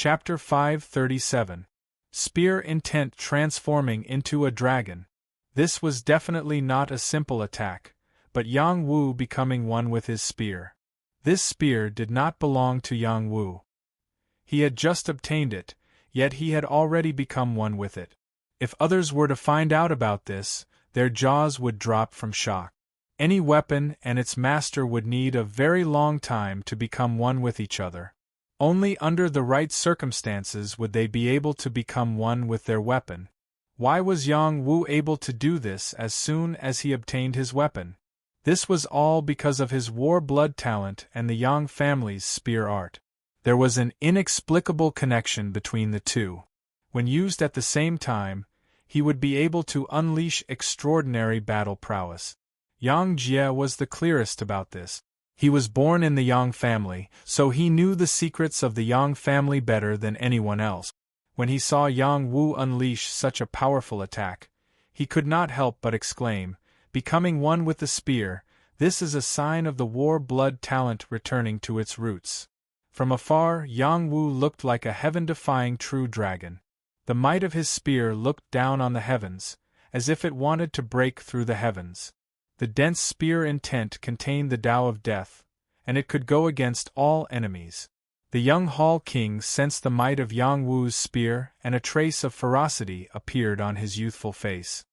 Chapter 537. Spear Intent Transforming into a Dragon. This was definitely not a simple attack, but Yang Wu becoming one with his spear. This spear did not belong to Yang Wu. He had just obtained it, yet he had already become one with it. If others were to find out about this, their jaws would drop from shock. Any weapon and its master would need a very long time to become one with each other. Only under the right circumstances would they be able to become one with their weapon. Why was Yang Wu able to do this as soon as he obtained his weapon? This was all because of his war blood talent and the Yang family's spear art. There was an inexplicable connection between the two. When used at the same time, he would be able to unleash extraordinary battle prowess. Yang Jie was the clearest about this. He was born in the Yang family, so he knew the secrets of the Yang family better than anyone else. When he saw Yang Wu unleash such a powerful attack, he could not help but exclaim, becoming one with the spear, this is a sign of the war blood talent returning to its roots. From afar, Yang Wu looked like a heaven-defying true dragon. The might of his spear looked down on the heavens, as if it wanted to break through the heavens. The dense spear intent contained the Tao of death, and it could go against all enemies. The young Hall King sensed the might of Yang Wu's spear, and a trace of ferocity appeared on his youthful face.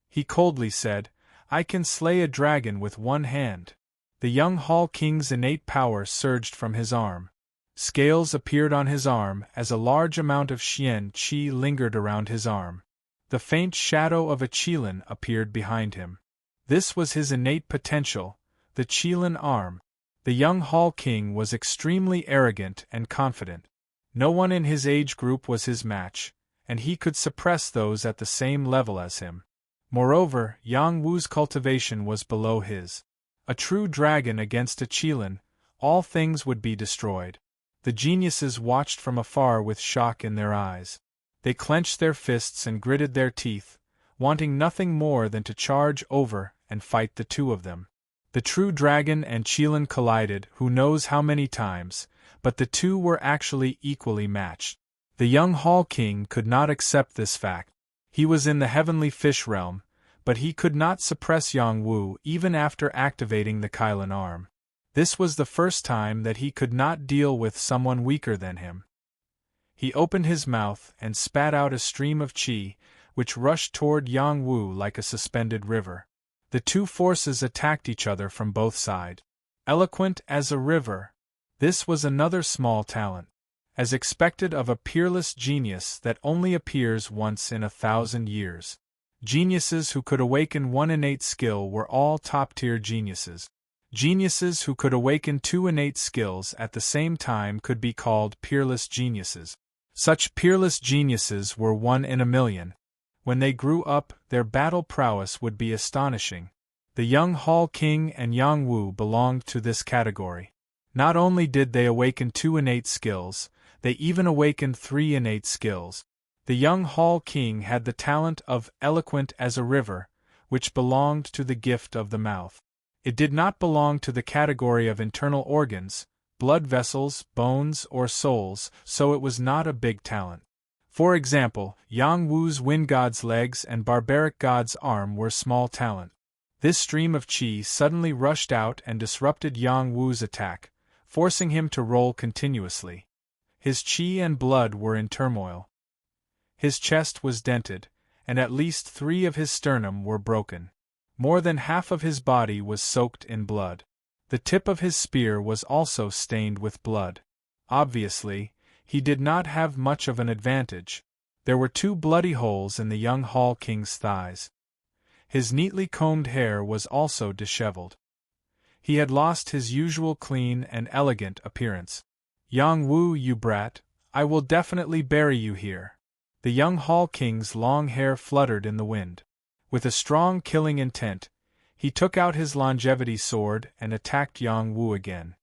He coldly said, I can slay a dragon with one hand. The young Hall King's innate power surged from his arm. Scales appeared on his arm as a large amount of Xian Qi lingered around his arm. The faint shadow of a Qilin appeared behind him. This was his innate potential, the Qilin arm. The young Hall King was extremely arrogant and confident. No one in his age group was his match, and he could suppress those at the same level as him. Moreover, Yang Wu's cultivation was below his. A true dragon against a Qilin, all things would be destroyed. The geniuses watched from afar with shock in their eyes. They clenched their fists and gritted their teeth, wanting nothing more than to charge over and fight the two of them. The true dragon and Qilin collided who knows how many times, but the two were actually equally matched. The young Hall King could not accept this fact. He was in the heavenly fish realm, but he could not suppress Yang Wu even after activating the Qilin arm. This was the first time that he could not deal with someone weaker than him. He opened his mouth and spat out a stream of qi, which rushed toward Yang Wu like a suspended river. The two forces attacked each other from both sides. Eloquent as a river. This was another small talent. As expected of a peerless genius that only appears once in 1,000 years. Geniuses who could awaken one innate skill were all top-tier geniuses. Geniuses who could awaken two innate skills at the same time could be called peerless geniuses. Such peerless geniuses were 1 in a million. When they grew up, their battle prowess would be astonishing. The young Hall King and Yang Wu belonged to this category. Not only did they awaken 2 innate skills, they even awakened 3 innate skills. The young Hall King had the talent of eloquent as a river, which belonged to the gift of the mouth. It did not belong to the category of internal organs, blood vessels, bones, or souls, so it was not a big talent. For example, Yang Wu's wind god's legs and barbaric god's arm were small talent. This stream of qi suddenly rushed out and disrupted Yang Wu's attack, forcing him to roll continuously. His qi and blood were in turmoil. His chest was dented, and at least 3 of his sternum were broken. More than half of his body was soaked in blood. The tip of his spear was also stained with blood. Obviously, he did not have much of an advantage. There were 2 bloody holes in the young Hall King's thighs. His neatly combed hair was also disheveled. He had lost his usual clean and elegant appearance. Yang Wu, you brat, I will definitely bury you here. The young Hall King's long hair fluttered in the wind. With a strong killing intent, he took out his longevity sword and attacked Yang Wu again.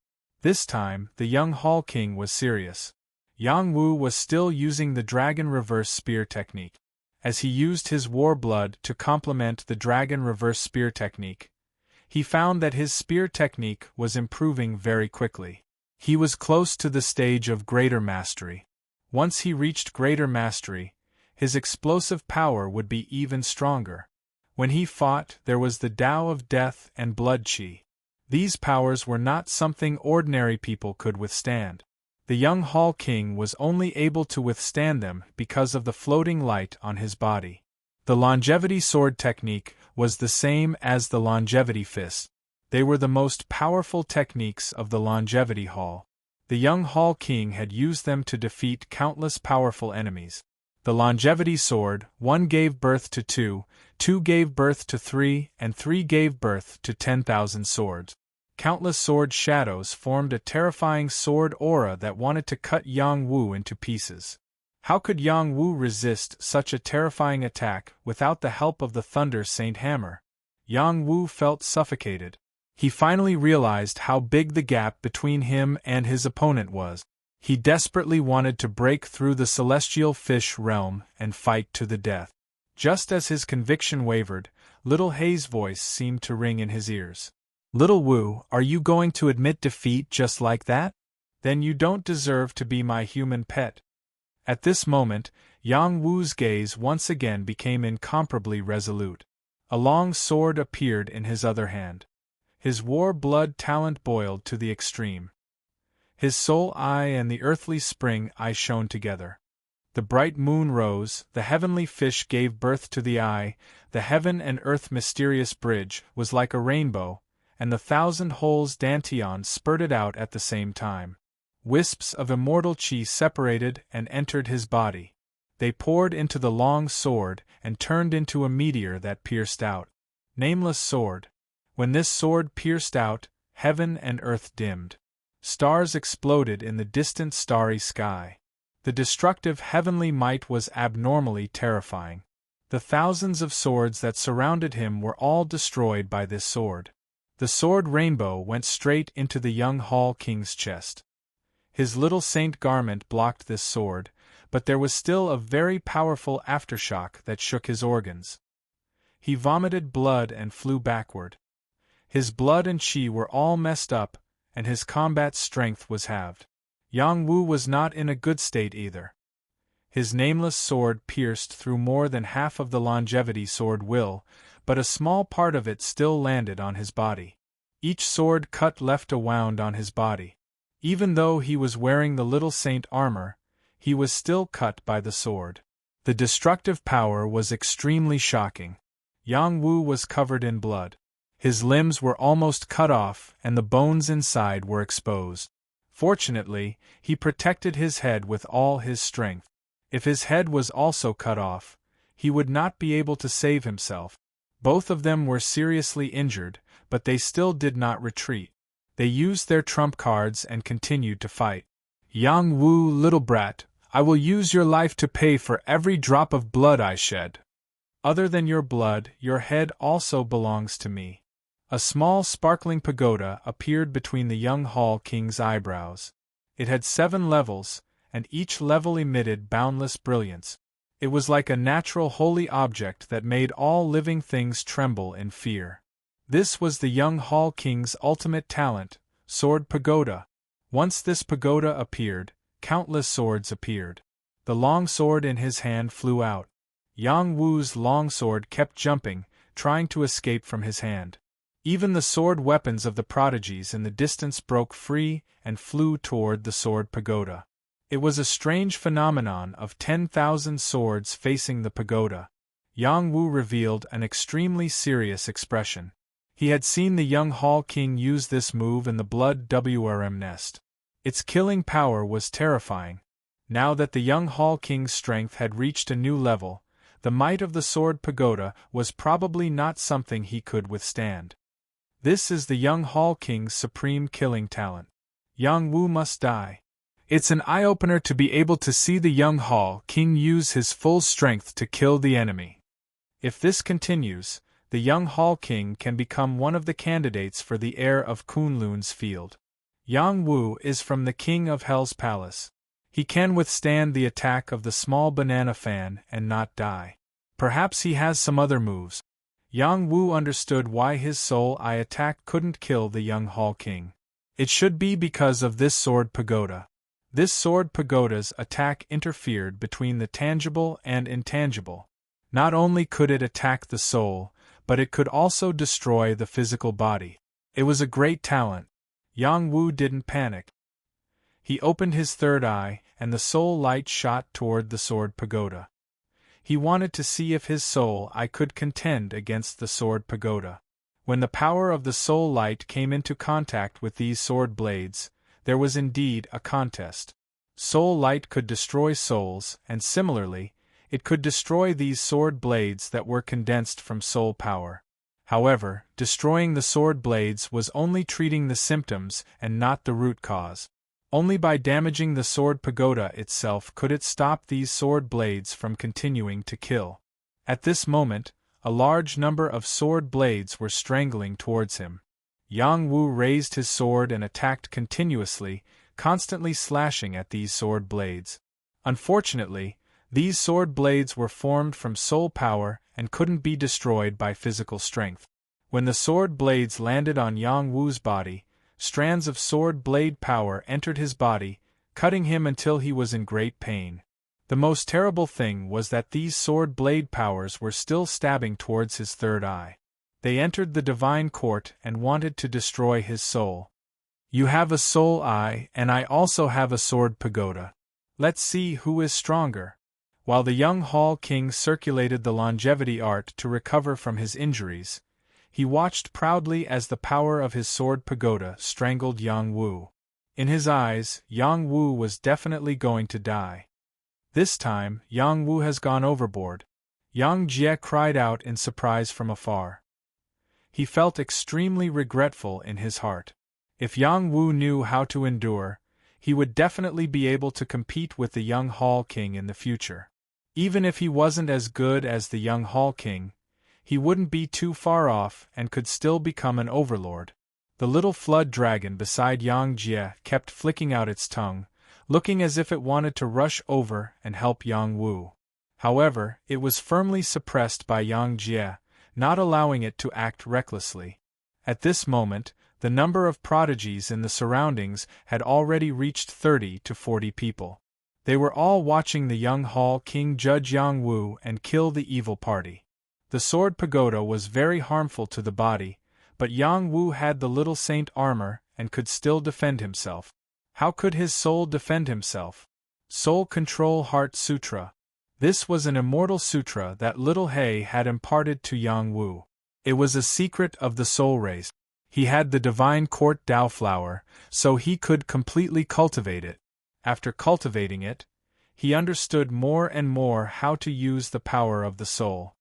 This time, the young Hall King was serious. Yang Wu was still using the dragon reverse spear technique. As he used his war blood to complement the dragon reverse spear technique, he found that his spear technique was improving very quickly. He was close to the stage of greater mastery. Once he reached greater mastery, his explosive power would be even stronger. When he fought, there was the Tao of death and blood chi. These powers were not something ordinary people could withstand. The young Hall King was only able to withstand them because of the floating light on his body. The longevity sword technique was the same as the longevity fist. They were the most powerful techniques of the longevity hall. The young Hall King had used them to defeat countless powerful enemies. The longevity sword, 1 gave birth to 2, 2 gave birth to 3, and 3 gave birth to 10,000 swords. Countless sword shadows formed a terrifying sword aura that wanted to cut Yang Wu into pieces. How could Yang Wu resist such a terrifying attack without the help of the Thunder Saint Hammer? Yang Wu felt suffocated. He finally realized how big the gap between him and his opponent was. He desperately wanted to break through the celestial fish realm and fight to the death. Just as his conviction wavered, Little Hei's voice seemed to ring in his ears. "Little Wu, are you going to admit defeat just like that? Then you don't deserve to be my human pet." At this moment, Yang Wu's gaze once again became incomparably resolute. A long sword appeared in his other hand. His war blood talent boiled to the extreme. His soul eye and the earthly spring eye shone together. The bright moon rose, the heavenly fish gave birth to the eye, the heaven and earth mysterious bridge was like a rainbow, and the 1,000 holes dantian spurted out at the same time. Wisps of immortal chi separated and entered his body. They poured into the long sword and turned into a meteor that pierced out. Nameless sword. When this sword pierced out, heaven and earth dimmed. Stars exploded in the distant starry sky. The destructive heavenly might was abnormally terrifying. The thousands of swords that surrounded him were all destroyed by this sword. The sword rainbow went straight into the young Hall King's chest. His little saint garment blocked this sword, but there was still a very powerful aftershock that shook his organs. He vomited blood and flew backward. His blood and chi were all messed up, and his combat strength was halved. Yang Wu was not in a good state either. His nameless sword pierced through more than half of the longevity sword will, but a small part of it still landed on his body. Each sword cut left a wound on his body. Even though he was wearing the little saint armor, he was still cut by the sword. The destructive power was extremely shocking. Yang Wu was covered in blood. His limbs were almost cut off and the bones inside were exposed. Fortunately, he protected his head with all his strength. If his head was also cut off, he would not be able to save himself. Both of them were seriously injured, but they still did not retreat. They used their trump cards and continued to fight. "Yang Wu, little brat, I will use your life to pay for every drop of blood I shed. Other than your blood, your head also belongs to me." A small sparkling pagoda appeared between the young Hall King's eyebrows. It had 7 levels, and each level emitted boundless brilliance. It was like a natural holy object that made all living things tremble in fear. This was the young Hall King's ultimate talent, Sword Pagoda. Once this pagoda appeared, countless swords appeared. The long sword in his hand flew out. Yang Wu's long sword kept jumping, trying to escape from his hand. Even the sword weapons of the prodigies in the distance broke free and flew toward the sword pagoda. It was a strange phenomenon of 10,000 swords facing the pagoda. Yang Wu revealed an extremely serious expression. He had seen the young Hall King use this move in the Blood WRM nest. Its killing power was terrifying. Now that the young Hall King's strength had reached a new level, the might of the sword pagoda was probably not something he could withstand. This is the young Hall King's supreme killing talent. Yang Wu must die. It's an eye-opener to be able to see the young Hall King use his full strength to kill the enemy. If this continues, the young Hall King can become one of the candidates for the heir of Kunlun's field. Yang Wu is from the King of Hell's palace. He can withstand the attack of the small banana fan and not die. Perhaps he has some other moves. Yang Wu understood why his soul eye attack couldn't kill the young Hall King. It should be because of this sword pagoda. This sword pagoda's attack interfered between the tangible and intangible. Not only could it attack the soul, but it could also destroy the physical body. It was a great talent. Yang Wu didn't panic. He opened his third eye, and the soul light shot toward the sword pagoda. He wanted to see if his soul eye could contend against the sword pagoda. When the power of the soul light came into contact with these sword blades, there was indeed a contest. Soul light could destroy souls, and similarly, it could destroy these sword blades that were condensed from soul power. However, destroying the sword blades was only treating the symptoms and not the root cause. Only by damaging the sword pagoda itself could it stop these sword blades from continuing to kill. At this moment, a large number of sword blades were strangling towards him. Yang Wu raised his sword and attacked continuously, constantly slashing at these sword blades. Unfortunately, these sword blades were formed from soul power and couldn't be destroyed by physical strength. When the sword blades landed on Yang Wu's body, strands of sword blade power entered his body, cutting him until he was in great pain. The most terrible thing was that these sword blade powers were still stabbing towards his third eye. They entered the divine court and wanted to destroy his soul. You have a soul eye, and I also have a sword pagoda. Let's see who is stronger. While the young Hall King circulated the longevity art to recover from his injuries, he watched proudly as the power of his sword pagoda strangled Yang Wu. In his eyes, Yang Wu was definitely going to die. This time, Yang Wu has gone overboard. Yang Jie cried out in surprise from afar. He felt extremely regretful in his heart. If Yang Wu knew how to endure, he would definitely be able to compete with the young Hall King in the future. Even if he wasn't as good as the young Hall King, he wouldn't be too far off and could still become an overlord. The little flood dragon beside Yang Jie kept flicking out its tongue, looking as if it wanted to rush over and help Yang Wu. However, it was firmly suppressed by Yang Jie, not allowing it to act recklessly. At this moment, the number of prodigies in the surroundings had already reached 30 to 40 people. They were all watching the young Hall King judge Yang Wu and kill the evil party. The sword pagoda was very harmful to the body, but Yang Wu had the little saint armor and could still defend himself. How could his soul defend himself? Soul Control Heart Sutra. This was an immortal sutra that Little He had imparted to Yang Wu. It was a secret of the soul race. He had the divine court Tao flower, so he could completely cultivate it. After cultivating it, he understood more and more how to use the power of the soul.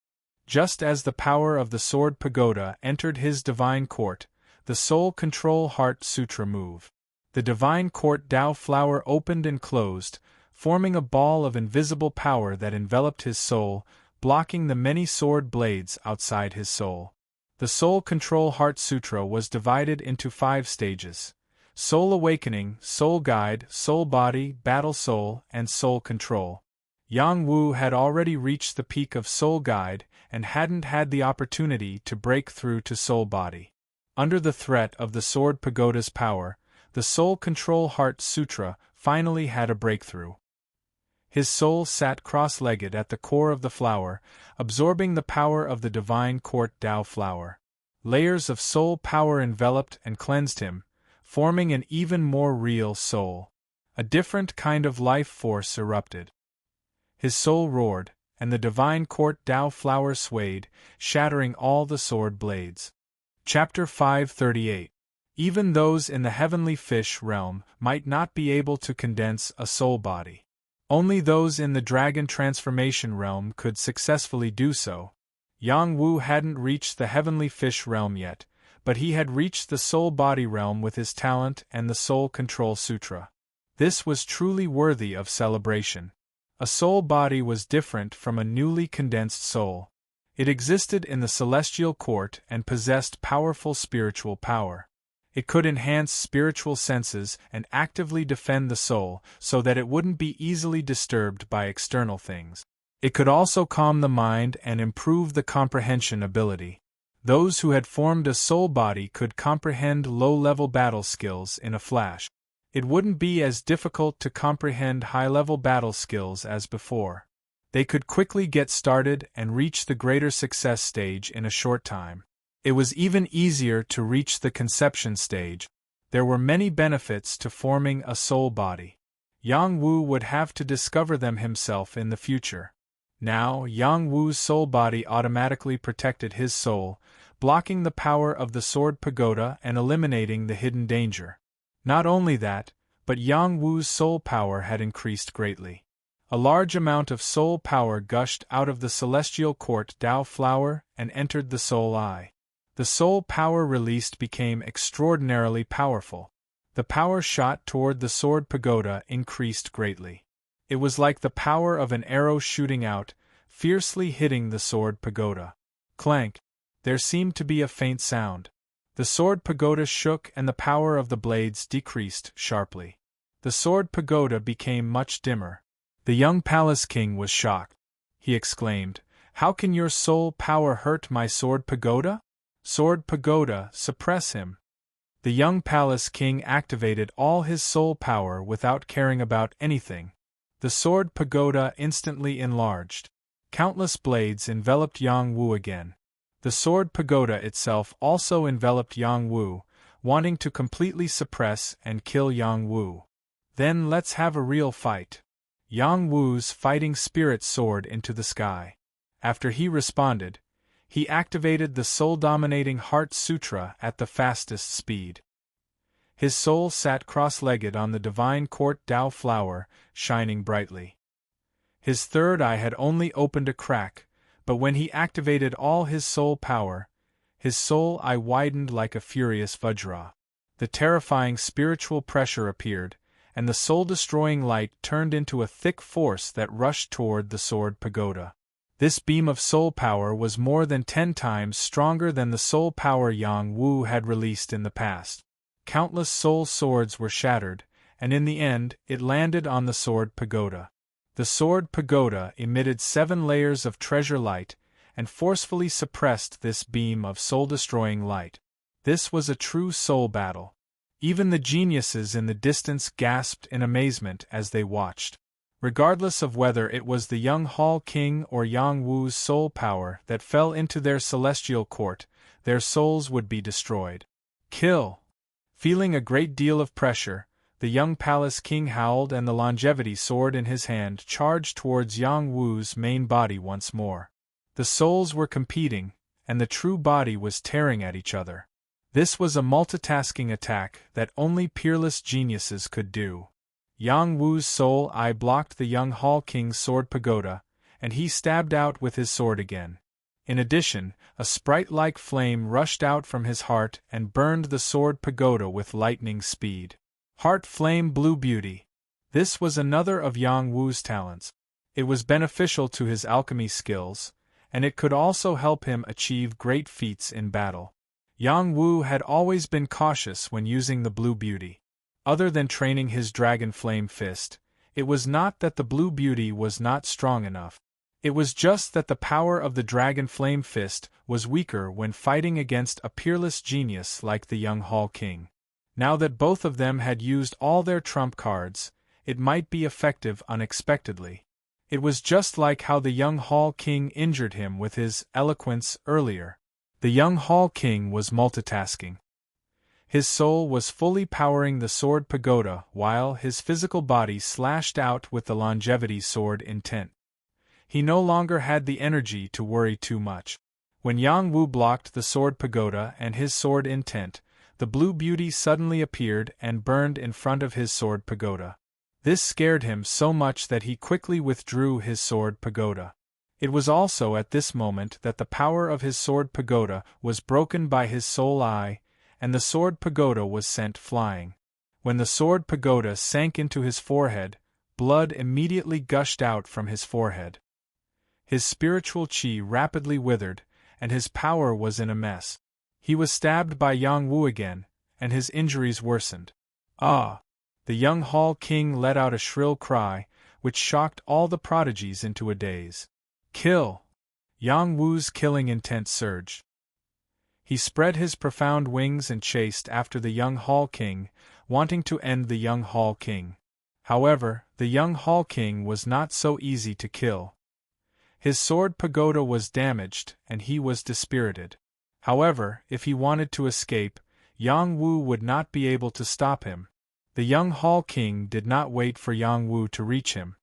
Just as the power of the sword pagoda entered his divine court, the Soul Control Heart Sutra moved. The divine court Tao flower opened and closed, forming a ball of invisible power that enveloped his soul, blocking the many sword blades outside his soul. The Soul Control Heart Sutra was divided into 5 stages: Soul Awakening, Soul Guide, Soul Body, Battle Soul, and Soul Control. Yang Wu had already reached the peak of Soul Guide and hadn't had the opportunity to break through to Soul Body. Under the threat of the Sword Pagoda's power, the Soul Control Heart Sutra finally had a breakthrough. His soul sat cross-legged at the core of the flower, absorbing the power of the divine court Tao flower. Layers of soul power enveloped and cleansed him, forming an even more real soul. A different kind of life force erupted. His soul roared, and the divine court Tao flower swayed, shattering all the sword blades. Chapter 538. Even those in the heavenly fish realm might not be able to condense a soul body. Only those in the dragon transformation realm could successfully do so. Yang Wu hadn't reached the heavenly fish realm yet, but he had reached the soul body realm with his talent and the Soul Control Sutra. This was truly worthy of celebration. A soul body was different from a newly condensed soul. It existed in the celestial court and possessed powerful spiritual power. It could enhance spiritual senses and actively defend the soul so that it wouldn't be easily disturbed by external things. It could also calm the mind and improve the comprehension ability. Those who had formed a soul body could comprehend low-level battle skills in a flash. It wouldn't be as difficult to comprehend high-level battle skills as before. They could quickly get started and reach the greater success stage in a short time. It was even easier to reach the conception stage. There were many benefits to forming a soul body. Yang Wu would have to discover them himself in the future. Now, Yang Wu's soul body automatically protected his soul, blocking the power of the sword pagoda and eliminating the hidden danger. Not only that, but Yang Wu's soul power had increased greatly. A large amount of soul power gushed out of the celestial court Dao flower and entered the soul eye. The soul power released became extraordinarily powerful. The power shot toward the sword pagoda increased greatly. It was like the power of an arrow shooting out, fiercely hitting the sword pagoda. Clank! There seemed to be a faint sound. The sword pagoda shook and the power of the blades decreased sharply. The sword pagoda became much dimmer. The young palace king was shocked. He exclaimed, "How can your soul power hurt my sword pagoda? Sword pagoda, suppress him." The young palace king activated all his soul power without caring about anything. The sword pagoda instantly enlarged. Countless blades enveloped Yang Wu again. The sword pagoda itself also enveloped Yang Wu, wanting to completely suppress and kill Yang Wu. "Then let's have a real fight." Yang Wu's fighting spirit soared into the sky. After he responded, he activated the soul-dominating Heart Sutra at the fastest speed. His soul sat cross-legged on the divine court Dao flower, shining brightly. His third eye had only opened a crack, but when he activated all his soul power, his soul eye widened like a furious vajra. The terrifying spiritual pressure appeared, and the soul-destroying light turned into a thick force that rushed toward the sword pagoda. This beam of soul power was more than 10 times stronger than the soul power Yang Wu had released in the past. Countless soul swords were shattered, and in the end, it landed on the sword pagoda. The sword pagoda emitted 7 layers of treasure light, and forcefully suppressed this beam of soul-destroying light. This was a true soul battle. Even the geniuses in the distance gasped in amazement as they watched. Regardless of whether it was the young Hall King or Yang Wu's soul power that fell into their celestial court, their souls would be destroyed. Kill! Feeling a great deal of pressure, the young palace king howled and the longevity sword in his hand charged towards Yang Wu's main body once more. The souls were competing, and the true body was tearing at each other. This was a multitasking attack that only peerless geniuses could do. Yang Wu's soul eye blocked the young Hall King's sword pagoda, and he stabbed out with his sword again. In addition, a sprite-like flame rushed out from his heart and burned the sword pagoda with lightning speed. Heart Flame Blue Beauty. This was another of Yang Wu's talents. It was beneficial to his alchemy skills, and it could also help him achieve great feats in battle. Yang Wu had always been cautious when using the Blue Beauty. Other than training his Dragon Flame Fist, it was not that the Blue Beauty was not strong enough. It was just that the power of the Dragon Flame Fist was weaker when fighting against a peerless genius like the young Hall King. Now that both of them had used all their trump cards, it might be effective unexpectedly. It was just like how the young Hall King injured him with his eloquence earlier. The young Hall King was multitasking. His soul was fully powering the sword pagoda while his physical body slashed out with the longevity sword intent. He no longer had the energy to worry too much. When Yang Wu blocked the sword pagoda and his sword intent, the Blue Beauty suddenly appeared and burned in front of his sword pagoda. This scared him so much that he quickly withdrew his sword pagoda. It was also at this moment that the power of his sword pagoda was broken by his soul eye, and the sword pagoda was sent flying. When the sword pagoda sank into his forehead, blood immediately gushed out from his forehead. His spiritual chi rapidly withered, and his power was in a mess. He was stabbed by Yang Wu again, and his injuries worsened. Ah! The young Hall King let out a shrill cry, which shocked all the prodigies into a daze. Kill! Yang Wu's killing intent surged. He spread his profound wings and chased after the young Hall King, wanting to end the young Hall King. However, the young Hall King was not so easy to kill. His sword pagoda was damaged, and he was dispirited. However, if he wanted to escape, Yang Wu would not be able to stop him. The young Hall King did not wait for Yang Wu to reach him.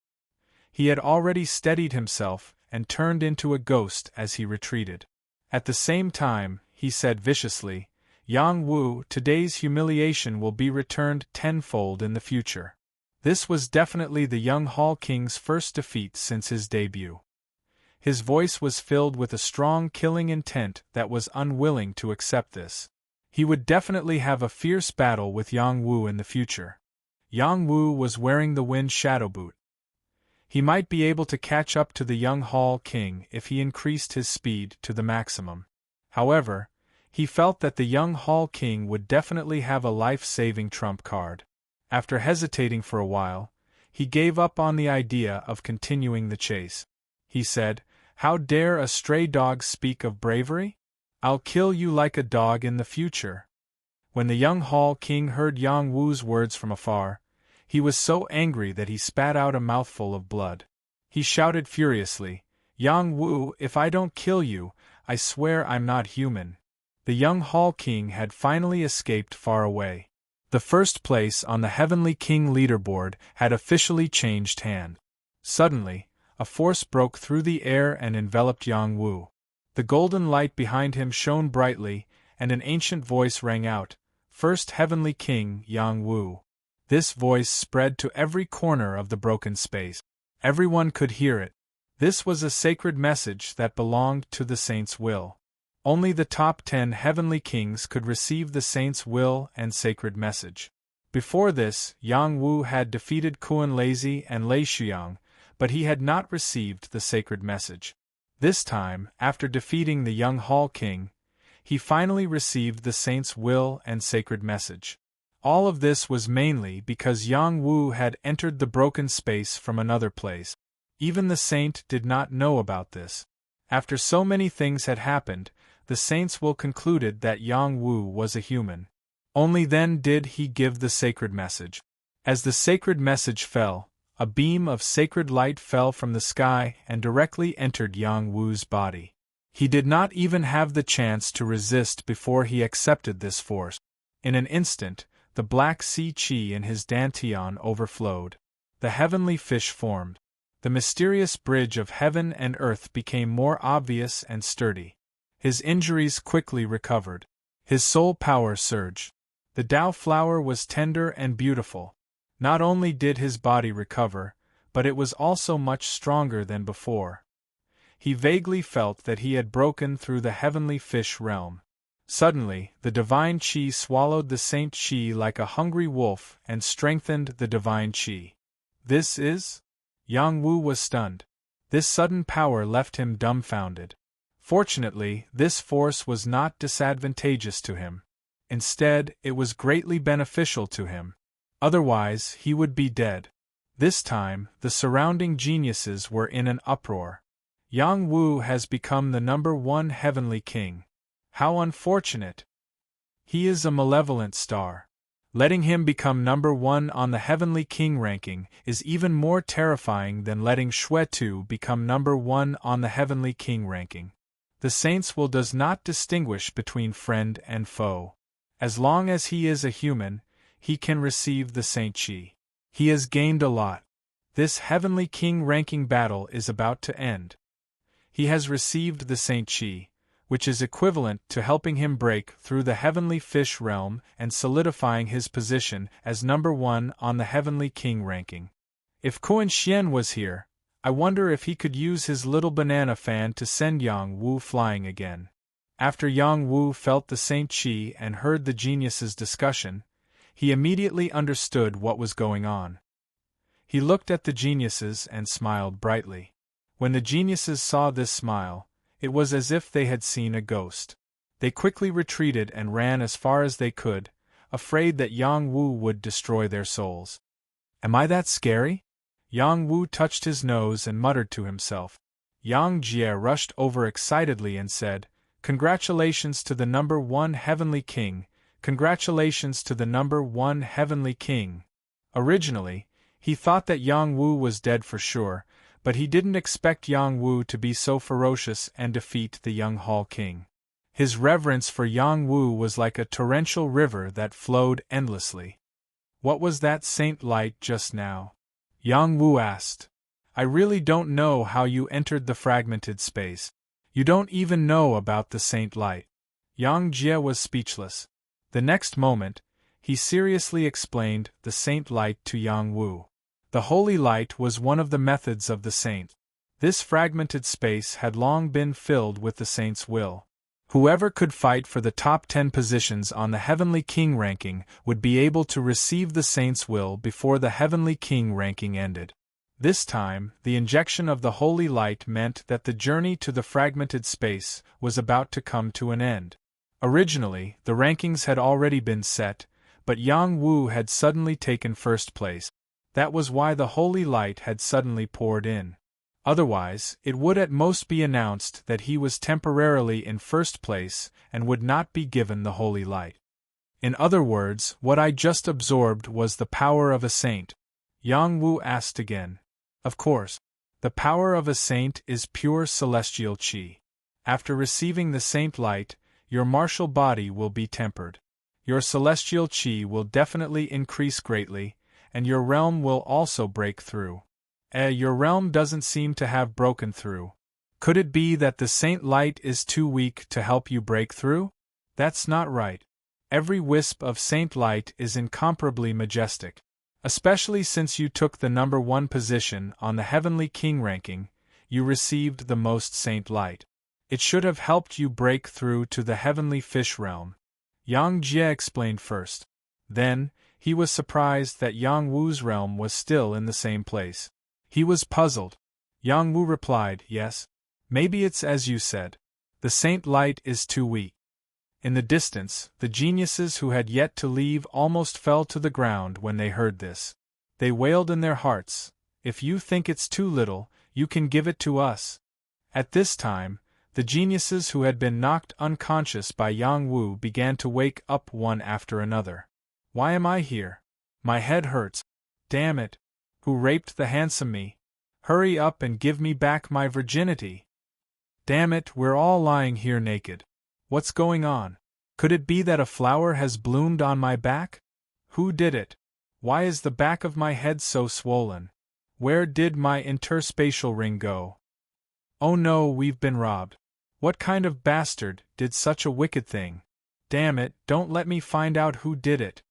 He had already steadied himself and turned into a ghost as he retreated. At the same time, he said viciously, "Yang Wu, today's humiliation will be returned tenfold in the future." This was definitely the young Hall King's first defeat since his debut. His voice was filled with a strong killing intent that was unwilling to accept this. He would definitely have a fierce battle with Yang Wu in the future. Yang Wu was wearing the Wind Shadow Boot. He might be able to catch up to the young Hall King if he increased his speed to the maximum. However, he felt that the young Hall King would definitely have a life-saving trump card. After hesitating for a while, he gave up on the idea of continuing the chase. He said, "How dare a stray dog speak of bravery? I'll kill you like a dog in the future." When the young Hall King heard Yang Wu's words from afar, he was so angry that he spat out a mouthful of blood. He shouted furiously, "Yang Wu, if I don't kill you, I swear I'm not human." The young Hall King had finally escaped far away. The first place on the Heavenly King leaderboard had officially changed hands. Suddenly, a force broke through the air and enveloped Yang Wu. The golden light behind him shone brightly, and an ancient voice rang out, "First Heavenly King, Yang Wu." This voice spread to every corner of the broken space. Everyone could hear it. This was a sacred message that belonged to the Saint's will. Only the top 10 Heavenly Kings could receive the Saint's will and sacred message. Before this, Yang Wu had defeated Kuan Lazy and Lei Xiang, but he had not received the sacred message. This time, after defeating the young Hall King, he finally received the Saint's will and sacred message. All of this was mainly because Yang Wu had entered the broken space from another place. Even the Saint did not know about this. After so many things had happened, the Saint's will concluded that Yang Wu was a human. Only then did he give the sacred message. As the sacred message fell, a beam of sacred light fell from the sky and directly entered Yang Wu's body. He did not even have the chance to resist before he accepted this force. In an instant, the black sea chi in his dantian overflowed. The heavenly fish formed. The mysterious bridge of heaven and earth became more obvious and sturdy. His injuries quickly recovered. His soul power surged. The Tao flower was tender and beautiful. Not only did his body recover, but it was also much stronger than before. He vaguely felt that he had broken through the heavenly fish realm. Suddenly, the divine Qi swallowed the Saint Qi like a hungry wolf and strengthened the divine Qi. "This is?" Yang Wu was stunned. This sudden power left him dumbfounded. Fortunately, this force was not disadvantageous to him. Instead, it was greatly beneficial to him. Otherwise, he would be dead. This time, the surrounding geniuses were in an uproar. Yang Wu has become the #1 Heavenly King. How unfortunate! He is a malevolent star. Letting him become #1 on the Heavenly King ranking is even more terrifying than letting Xuetu become #1 on the Heavenly King ranking. The Saint's will does not distinguish between friend and foe. As long as he is a human, he can receive the Saint Qi. He has gained a lot. This Heavenly King ranking battle is about to end. He has received the Saint Qi, which is equivalent to helping him break through the heavenly fish realm and solidifying his position as #1 on the Heavenly King ranking. If Kuan Xian was here, I wonder if he could use his little banana fan to send Yang Wu flying again. After Yang Wu felt the Saint Qi and heard the geniuses' discussion, he immediately understood what was going on. He looked at the geniuses and smiled brightly. When the geniuses saw this smile, it was as if they had seen a ghost. They quickly retreated and ran as far as they could, afraid that Yang Wu would destroy their souls. "Am I that scary?" Yang Wu touched his nose and muttered to himself. Yang Jie rushed over excitedly and said, "Congratulations to the #1 Heavenly King, Congratulations to the number 1 Heavenly King. Originally, he thought that Yang Wu was dead for sure, but he didn't expect Yang Wu to be so ferocious and defeat the young Hall King. His reverence for Yang Wu was like a torrential river that flowed endlessly. What was that saint light just now? Yang Wu asked. I really don't know how you entered the fragmented space. You don't even know about the saint light. Yang Jie was speechless. The next moment, he seriously explained the saint light to Yang Wu. The holy light was one of the methods of the saint. This fragmented space had long been filled with the saint's will. Whoever could fight for the top 10 positions on the Heavenly King ranking would be able to receive the saint's will before the Heavenly King ranking ended. This time, the injection of the holy light meant that the journey to the fragmented space was about to come to an end. Originally, the rankings had already been set, but Yang Wu had suddenly taken first place. That was why the holy light had suddenly poured in. Otherwise, it would at most be announced that he was temporarily in first place and would not be given the holy light. In other words, what I just absorbed was the power of a saint. Yang Wu asked again. Of course. The power of a saint is pure celestial qi. After receiving the saint light, your martial body will be tempered. Your celestial qi will definitely increase greatly, and your realm will also break through. Your realm doesn't seem to have broken through. Could it be that the saint light is too weak to help you break through? That's not right. Every wisp of saint light is incomparably majestic. Especially since you took the number 1 position on the Heavenly King ranking, you received the most saint light. It should have helped you break through to the Heavenly Fish realm. Yang Jie explained first. Then, he was surprised that Yang Wu's realm was still in the same place. He was puzzled. Yang Wu replied, yes. Maybe it's as you said. The saint light is too weak. In the distance, the geniuses who had yet to leave almost fell to the ground when they heard this. They wailed in their hearts, if you think it's too little, you can give it to us. At this time, the geniuses who had been knocked unconscious by Yang Wu began to wake up one after another. Why am I here? My head hurts. Damn it. Who raped the handsome me? Hurry up and give me back my virginity. Damn it, we're all lying here naked. What's going on? Could it be that a flower has bloomed on my back? Who did it? Why is the back of my head so swollen? Where did my interspatial ring go? Oh no, we've been robbed. What kind of bastard did such a wicked thing? Damn it, don't let me find out who did it.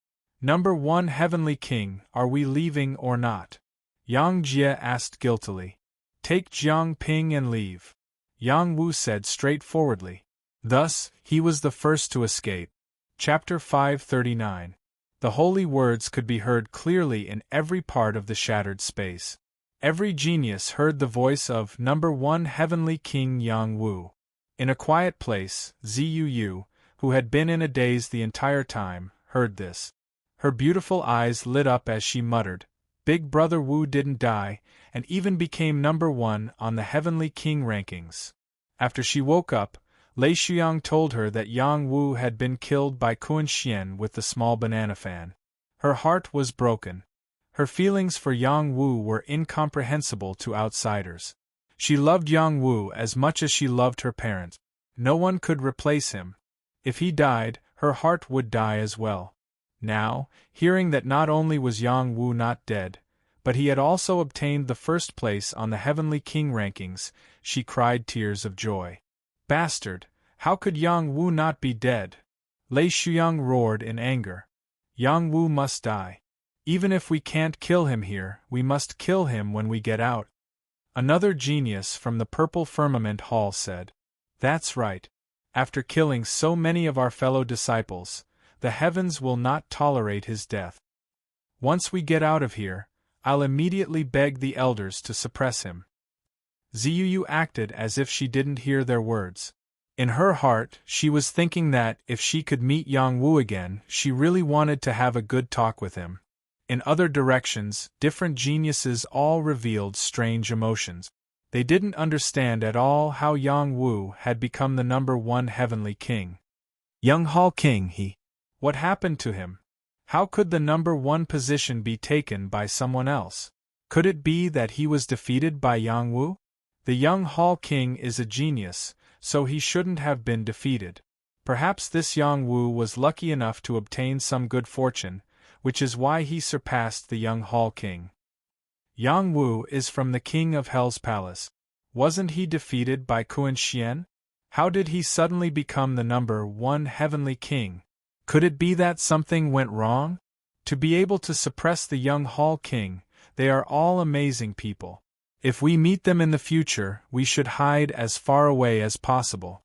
Number 1 Heavenly King, are we leaving or not? Yang Jie asked guiltily. Take Jiang Ping and leave. Yang Wu said straightforwardly. Thus, he was the first to escape. Chapter 539. The holy words could be heard clearly in every part of the shattered space. Every genius heard the voice of number 1 Heavenly King Yang Wu. In a quiet place, Zuu, who had been in a daze the entire time, heard this. Her beautiful eyes lit up as she muttered, Big Brother Wu didn't die, and even became number 1 on the Heavenly King rankings. After she woke up, Lei Shuyang told her that Yang Wu had been killed by Kuan Xian with the small banana fan. Her heart was broken. Her feelings for Yang Wu were incomprehensible to outsiders. She loved Yang Wu as much as she loved her parent. No one could replace him. If he died, her heart would die as well. Now, hearing that not only was Yang Wu not dead, but he had also obtained the first place on the Heavenly King rankings, she cried tears of joy. Bastard! How could Yang Wu not be dead? Lei Shuyang roared in anger. Yang Wu must die. Even if we can't kill him here, we must kill him when we get out. Another genius from the Purple Firmament Hall said. That's right. After killing so many of our fellow disciples, the heavens will not tolerate his death. Once we get out of here, I'll immediately beg the elders to suppress him. Zuu acted as if she didn't hear their words. In her heart, she was thinking that, if she could meet Yang Wu again, she really wanted to have a good talk with him. In other directions, different geniuses all revealed strange emotions. They didn't understand at all how Yang Wu had become the number 1 Heavenly King. Young Hall King, he. What happened to him? How could the number 1 position be taken by someone else? Could it be that he was defeated by Yang Wu? The young Hall King is a genius, so he shouldn't have been defeated. Perhaps this Yang Wu was lucky enough to obtain some good fortune, which is why he surpassed the young Hall King. Yang Wu is from the King of Hell's palace. Wasn't he defeated by Kuan Xian? How did he suddenly become the number 1 heavenly king? Could it be that something went wrong? To be able to suppress the young Hall King, they are all amazing people. If we meet them in the future, we should hide as far away as possible.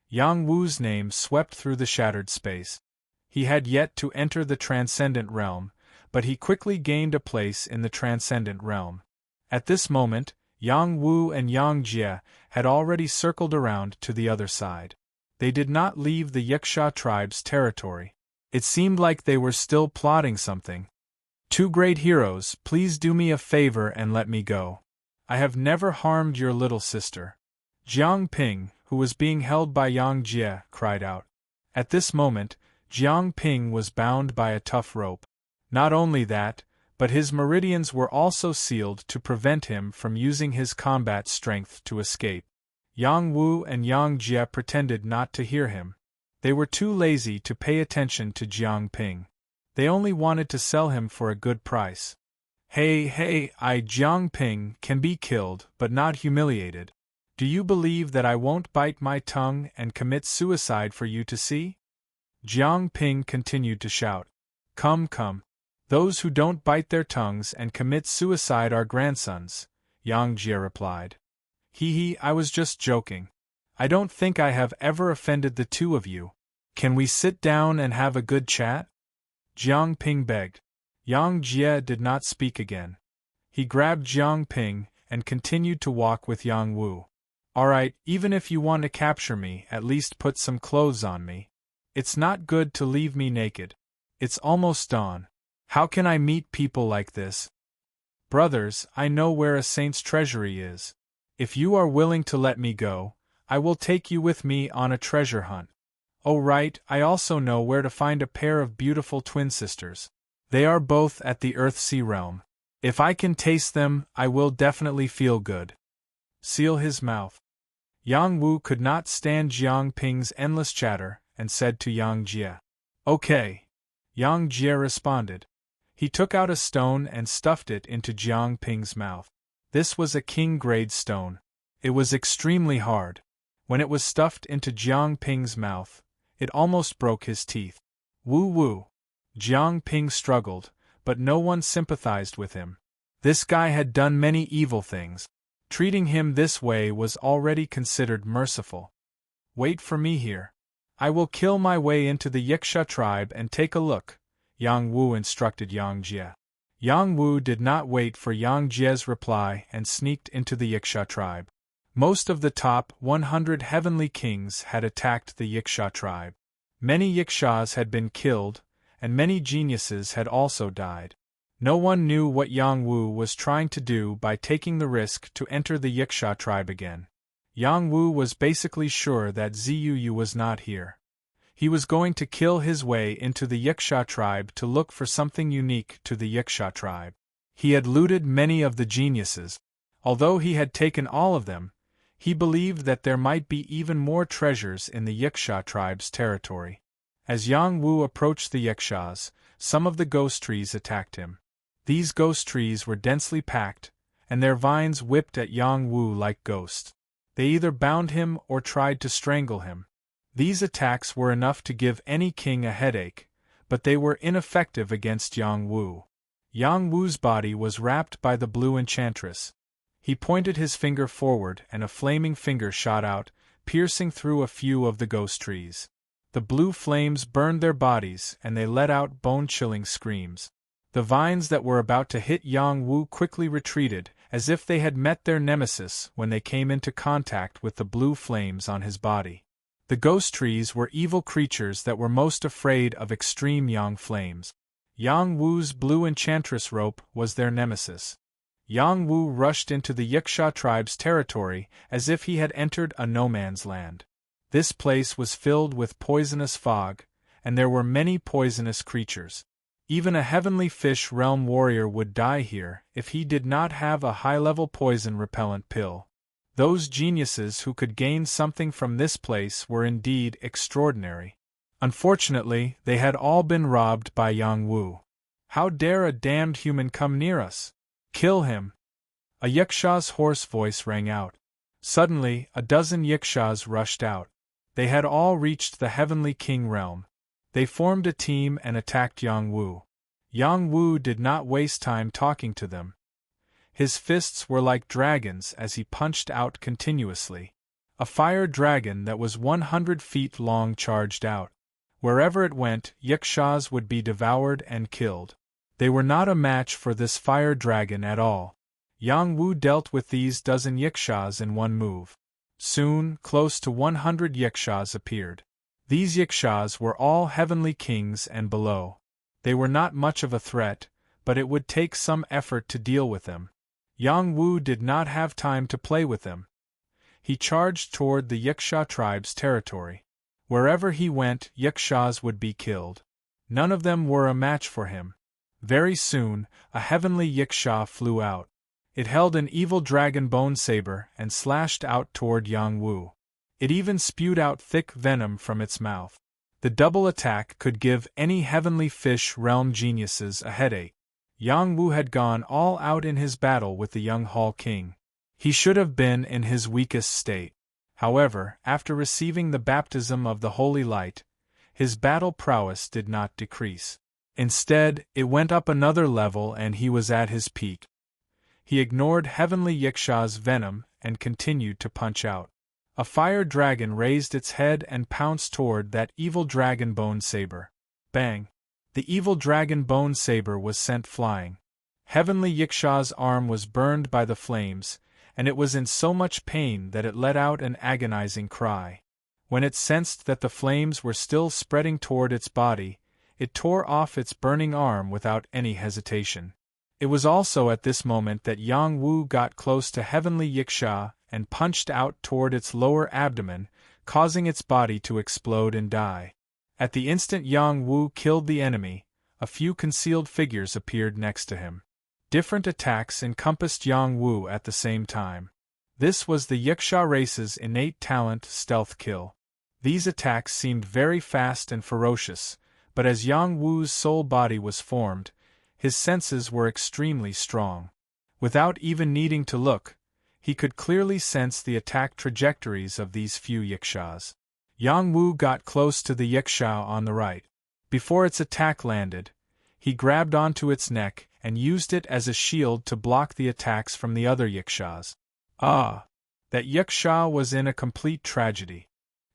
Yang Wu's name swept through the shattered space. He had yet to enter the transcendent realm, but he quickly gained a place in the transcendent realm. At this moment, Yang Wu and Yang Jie had already circled around to the other side. They did not leave the Yiksha tribe's territory. It seemed like they were still plotting something. "Two great heroes, please do me a favor and let me go. I have never harmed your little sister." Jiang Ping, who was being held by Yang Jie, cried out. At this moment, Jiang Ping was bound by a tough rope. Not only that, but his meridians were also sealed to prevent him from using his combat strength to escape. Yang Wu and Yang Jie pretended not to hear him. They were too lazy to pay attention to Jiang Ping. They only wanted to sell him for a good price. Hey, I Jiang Ping can be killed but not humiliated. Do you believe that I won't bite my tongue and commit suicide for you to see? Jiang Ping continued to shout. Come. Those who don't bite their tongues and commit suicide are grandsons, Yang Jie replied. I was just joking. I don't think I have ever offended the two of you. Can we sit down and have a good chat? Jiang Ping begged. Yang Jie did not speak again. He grabbed Jiang Ping and continued to walk with Yang Wu. Alright, even if you want to capture me, at least put some clothes on me. It's not good to leave me naked. It's almost dawn. How can I meet people like this? Brothers, I know where a saint's treasury is. If you are willing to let me go, I will take you with me on a treasure hunt. Oh right, I also know where to find a pair of beautiful twin sisters. They are both at the Earthsea realm. If I can taste them, I will definitely feel good. Seal his mouth. Yang Wu could not stand Jiang Ping's endless chatter and said to Yang Jie. Okay. Yang Jie responded. He took out a stone and stuffed it into Jiang Ping's mouth. This was a king-grade stone. It was extremely hard. When it was stuffed into Jiang Ping's mouth, it almost broke his teeth. Woo. Jiang Ping struggled, but no one sympathized with him. This guy had done many evil things. Treating him this way was already considered merciful. Wait for me here. I will kill my way into the Yiksha tribe and take a look, Yang Wu instructed Yang Jie. Yang Wu did not wait for Yang Jie's reply and sneaked into the Yiksha tribe. Most of the top 100 heavenly kings had attacked the Yiksha tribe. Many Yikshas had been killed, and many geniuses had also died. No one knew what Yang Wu was trying to do by taking the risk to enter the Yiksha tribe again. Yang Wu was basically sure that Ziyu was not here. He was going to kill his way into the Yiksha tribe to look for something unique to the Yiksha tribe. He had looted many of the geniuses. Although he had taken all of them, he believed that there might be even more treasures in the Yiksha tribe's territory. As Yang Wu approached the Yikshas, some of the ghost trees attacked him. These ghost trees were densely packed, and their vines whipped at Yang Wu like ghosts. They either bound him or tried to strangle him. These attacks were enough to give any king a headache, but they were ineffective against Yang Wu. Yang Wu's body was wrapped by the blue enchantress. He pointed his finger forward and a flaming finger shot out, piercing through a few of the ghost trees. The blue flames burned their bodies and they let out bone-chilling screams. The vines that were about to hit Yang Wu quickly retreated, as if they had met their nemesis when they came into contact with the blue flames on his body. The ghost trees were evil creatures that were most afraid of extreme yang flames. Yang Wu's blue enchantress rope was their nemesis. Yang Wu rushed into the Yiksha tribe's territory as if he had entered a no-man's land. This place was filled with poisonous fog, and there were many poisonous creatures. Even a heavenly fish realm warrior would die here if he did not have a high-level poison-repellent pill. Those geniuses who could gain something from this place were indeed extraordinary. Unfortunately, they had all been robbed by Yang Wu. How dare a damned human come near us? Kill him! A Yiksha's hoarse voice rang out. Suddenly, a dozen Yikshas rushed out. They had all reached the Heavenly King realm. They formed a team and attacked Yang Wu. Yang Wu did not waste time talking to them. His fists were like dragons as he punched out continuously. A fire dragon that was 100 feet long charged out. Wherever it went, Yikshas would be devoured and killed. They were not a match for this fire dragon at all. Yang Wu dealt with these dozen Yikshas in one move. Soon, close to 100 Yikshas appeared. These Yikshas were all heavenly kings and below. They were not much of a threat, but it would take some effort to deal with them. Yang Wu did not have time to play with them. He charged toward the Yiksha tribe's territory. Wherever he went, Yikshas would be killed. None of them were a match for him. Very soon, a heavenly Yiksha flew out. It held an evil dragon bone saber and slashed out toward Yang Wu. It even spewed out thick venom from its mouth. The double attack could give any heavenly fish realm geniuses a headache. Yang Wu had gone all out in his battle with the young Hall King. He should have been in his weakest state. However, after receiving the baptism of the holy light, his battle prowess did not decrease. Instead, it went up another level and he was at his peak. He ignored heavenly Yiksha's venom and continued to punch out. A fire dragon raised its head and pounced toward that evil dragon bone saber. Bang! The evil dragon bone saber was sent flying. Heavenly Yiksha's arm was burned by the flames, and it was in so much pain that it let out an agonizing cry. When it sensed that the flames were still spreading toward its body, it tore off its burning arm without any hesitation. It was also at this moment that Yang Wu got close to Heavenly Yiksha and punched out toward its lower abdomen, causing its body to explode and die. At the instant Yang Wu killed the enemy, a few concealed figures appeared next to him. Different attacks encompassed Yang Wu at the same time. This was the Yiksha race's innate talent, stealth kill. These attacks seemed very fast and ferocious, but as Yang Wu's soul body was formed, his senses were extremely strong. Without even needing to look, he could clearly sense the attack trajectories of these few Yikshas. Yang Wu got close to the Yiksha on the right. Before its attack landed, he grabbed onto its neck and used it as a shield to block the attacks from the other Yikshas. Ah! That Yiksha was in a complete tragedy.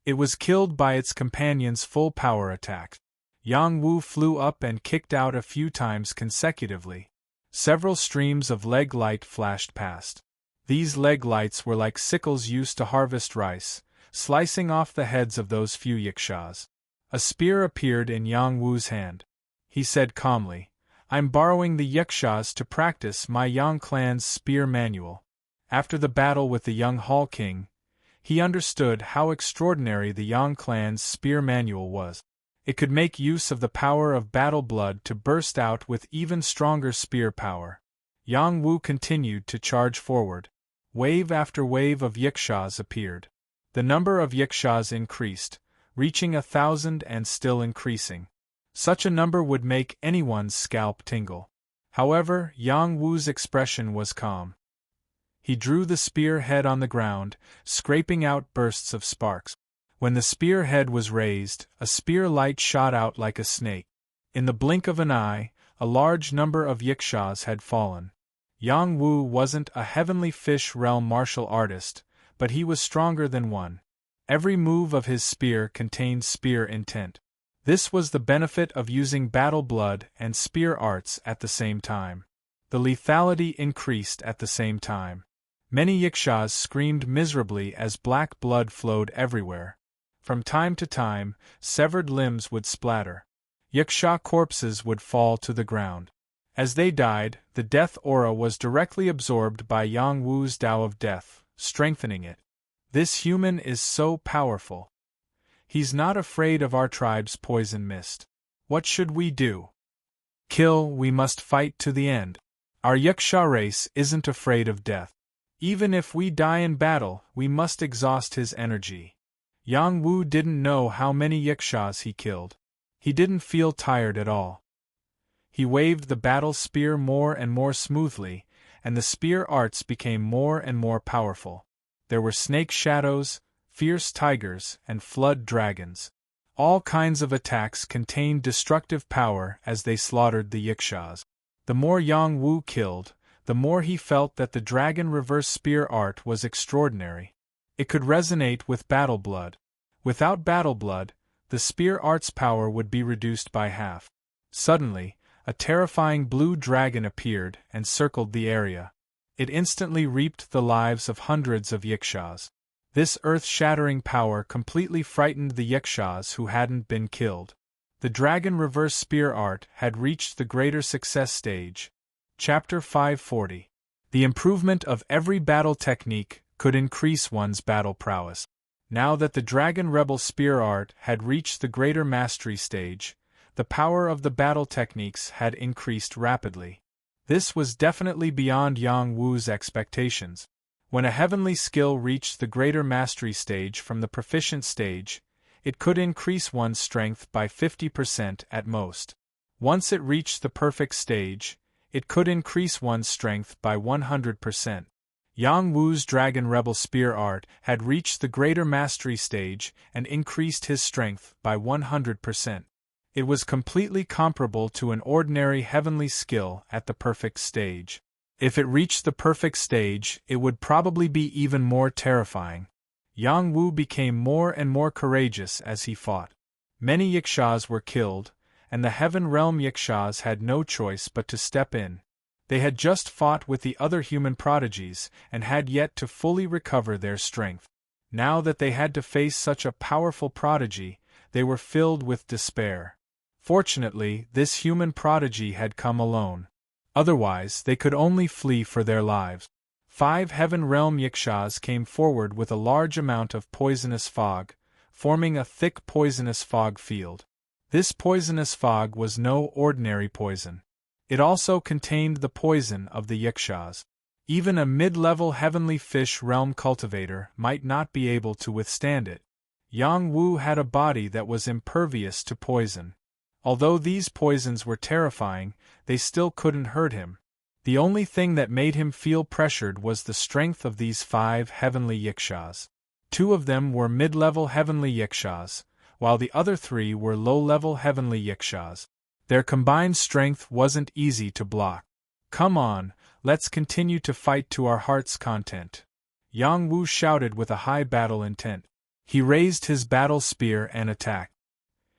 It was killed by its companion's full power attack. Yang Wu flew up and kicked out a few times consecutively. Several streams of leg light flashed past. These leg lights were like sickles used to harvest rice, slicing off the heads of those few Yikshas. A spear appeared in Yang Wu's hand. He said calmly, "I'm borrowing the Yikshas to practice my Yang clan's spear manual." After the battle with the young Hall King, he understood how extraordinary the Yang clan's spear manual was. It could make use of the power of battle blood to burst out with even stronger spear power. Yang Wu continued to charge forward. Wave after wave of Yikshas appeared. The number of Yikshas increased, reaching 1,000 and still increasing. Such a number would make anyone's scalp tingle. However, Yang Wu's expression was calm. He drew the spear head on the ground, scraping out bursts of sparks. When the spear head was raised, a spear light shot out like a snake. In the blink of an eye, a large number of Yikshas had fallen. Yang Wu wasn't a heavenly fish realm martial artist, but he was stronger than one. Every move of his spear contained spear intent. This was the benefit of using battle blood and spear arts at the same time. The lethality increased at the same time. Many Yikshas screamed miserably as black blood flowed everywhere. From time to time, severed limbs would splatter. Yiksha corpses would fall to the ground. As they died, the death aura was directly absorbed by Yang Wu's Tao of Death, strengthening it. This human is so powerful. He's not afraid of our tribe's poison mist. What should we do? Kill, we must fight to the end. Our Yaksha race isn't afraid of death. Even if we die in battle, we must exhaust his energy. Yang Wu didn't know how many Yakshas he killed. He didn't feel tired at all. He waved the battle spear more and more smoothly, and the spear arts became more and more powerful. There were snake shadows, fierce tigers, and flood dragons. All kinds of attacks contained destructive power as they slaughtered the Yakshas. The more Yang Wu killed, the more he felt that the dragon reverse spear art was extraordinary. It could resonate with battle blood. Without battle blood, the spear art's power would be reduced by half. Suddenly, a terrifying blue dragon appeared and circled the area. It instantly reaped the lives of hundreds of Yakshas. This earth-shattering power completely frightened the Yakshas who hadn't been killed. The dragon reverse spear art had reached the greater success stage. Chapter 540. The improvement of every battle technique could increase one's battle prowess. Now that the dragon rebel spear art had reached the greater mastery stage, the power of the battle techniques had increased rapidly. This was definitely beyond Yang Wu's expectations. When a heavenly skill reached the greater mastery stage from the proficient stage, it could increase one's strength by 50% at most. Once it reached the perfect stage, it could increase one's strength by 100%. Yang Wu's Dragon Rebel Spear Art had reached the greater mastery stage and increased his strength by 100%. It was completely comparable to an ordinary heavenly skill at the perfect stage. If it reached the perfect stage, it would probably be even more terrifying. Yang Wu became more and more courageous as he fought. Many Yakshas were killed, and the Heaven Realm Yakshas had no choice but to step in. They had just fought with the other human prodigies and had yet to fully recover their strength. Now that they had to face such a powerful prodigy, they were filled with despair. Fortunately, this human prodigy had come alone. Otherwise, they could only flee for their lives. 5 Heaven Realm Yakshas came forward with a large amount of poisonous fog, forming a thick poisonous fog field. This poisonous fog was no ordinary poison. It also contained the poison of the Yakshas. Even a mid-level heavenly fish realm cultivator might not be able to withstand it. Yang Wu had a body that was impervious to poison. Although these poisons were terrifying, they still couldn't hurt him. The only thing that made him feel pressured was the strength of these 5 heavenly Yakshas. 2 of them were mid-level heavenly Yakshas, while the other 3 were low-level heavenly Yakshas. Their combined strength wasn't easy to block. "Come on, let's continue to fight to our heart's content," Yang Wu shouted with a high battle intent. He raised his battle spear and attacked.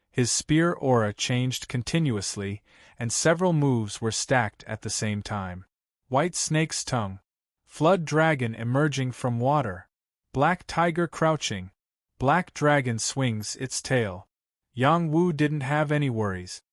His spear aura changed continuously, and several moves were stacked at the same time. White snake's tongue. Flood dragon emerging from water. Black tiger crouching. Black dragon swings its tail. Yang Wu didn't have any worries.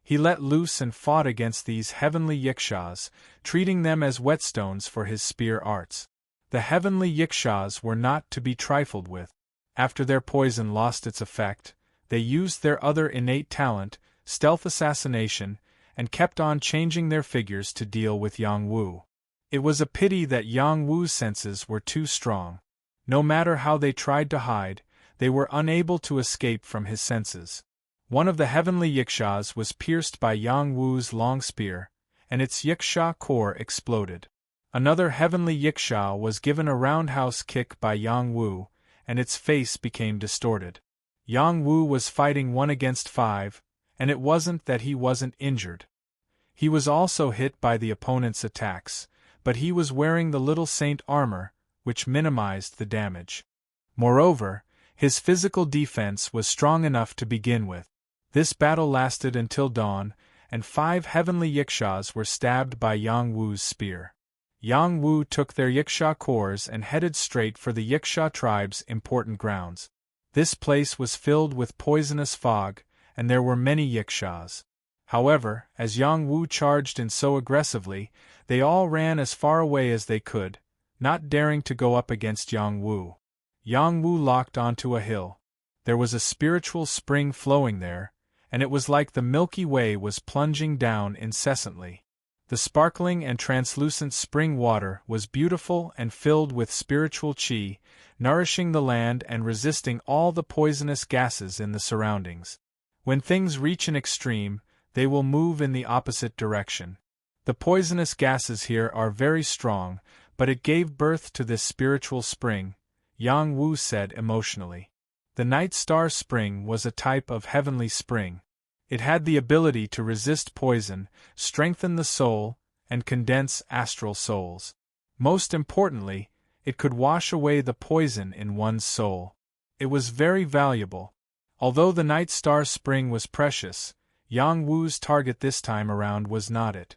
He let loose and fought against these heavenly Yakshas, treating them as whetstones for his spear arts. The heavenly Yakshas were not to be trifled with. After their poison lost its effect, they used their other innate talent, stealth assassination, and kept on changing their figures to deal with Yang Wu. It was a pity that Yang Wu's senses were too strong. No matter how they tried to hide, they were unable to escape from his senses. One of the heavenly Yakshas was pierced by Yang Wu's long spear, and its Yaksha core exploded. Another heavenly Yaksha was given a roundhouse kick by Yang Wu, and its face became distorted. Yang Wu was fighting 1 against 5, and it wasn't that he wasn't injured. He was also hit by the opponent's attacks, but he was wearing the Little Saint armor, which minimized the damage. Moreover, his physical defense was strong enough to begin with. This battle lasted until dawn, and 5 heavenly Yakshas were stabbed by Yang Wu's spear. Yang Wu took their Yaksha cores and headed straight for the Yaksha tribe's important grounds. This place was filled with poisonous fog, and there were many Yakshas. However, as Yang Wu charged in so aggressively, they all ran as far away as they could, not daring to go up against Yang Wu. Yang Wu locked onto a hill. There was a spiritual spring flowing there, and it was like the Milky Way was plunging down incessantly. The sparkling and translucent spring water was beautiful and filled with spiritual chi, nourishing the land and resisting all the poisonous gases in the surroundings. When things reach an extreme, they will move in the opposite direction. The poisonous gases here are very strong, but it gave birth to this spiritual spring, Yang Wu said emotionally. The night star spring was a type of heavenly spring. It had the ability to resist poison, strengthen the soul, and condense astral souls. Most importantly, it could wash away the poison in one's soul. It was very valuable. Although the night star spring was precious, Yang Wu's target this time around was not it.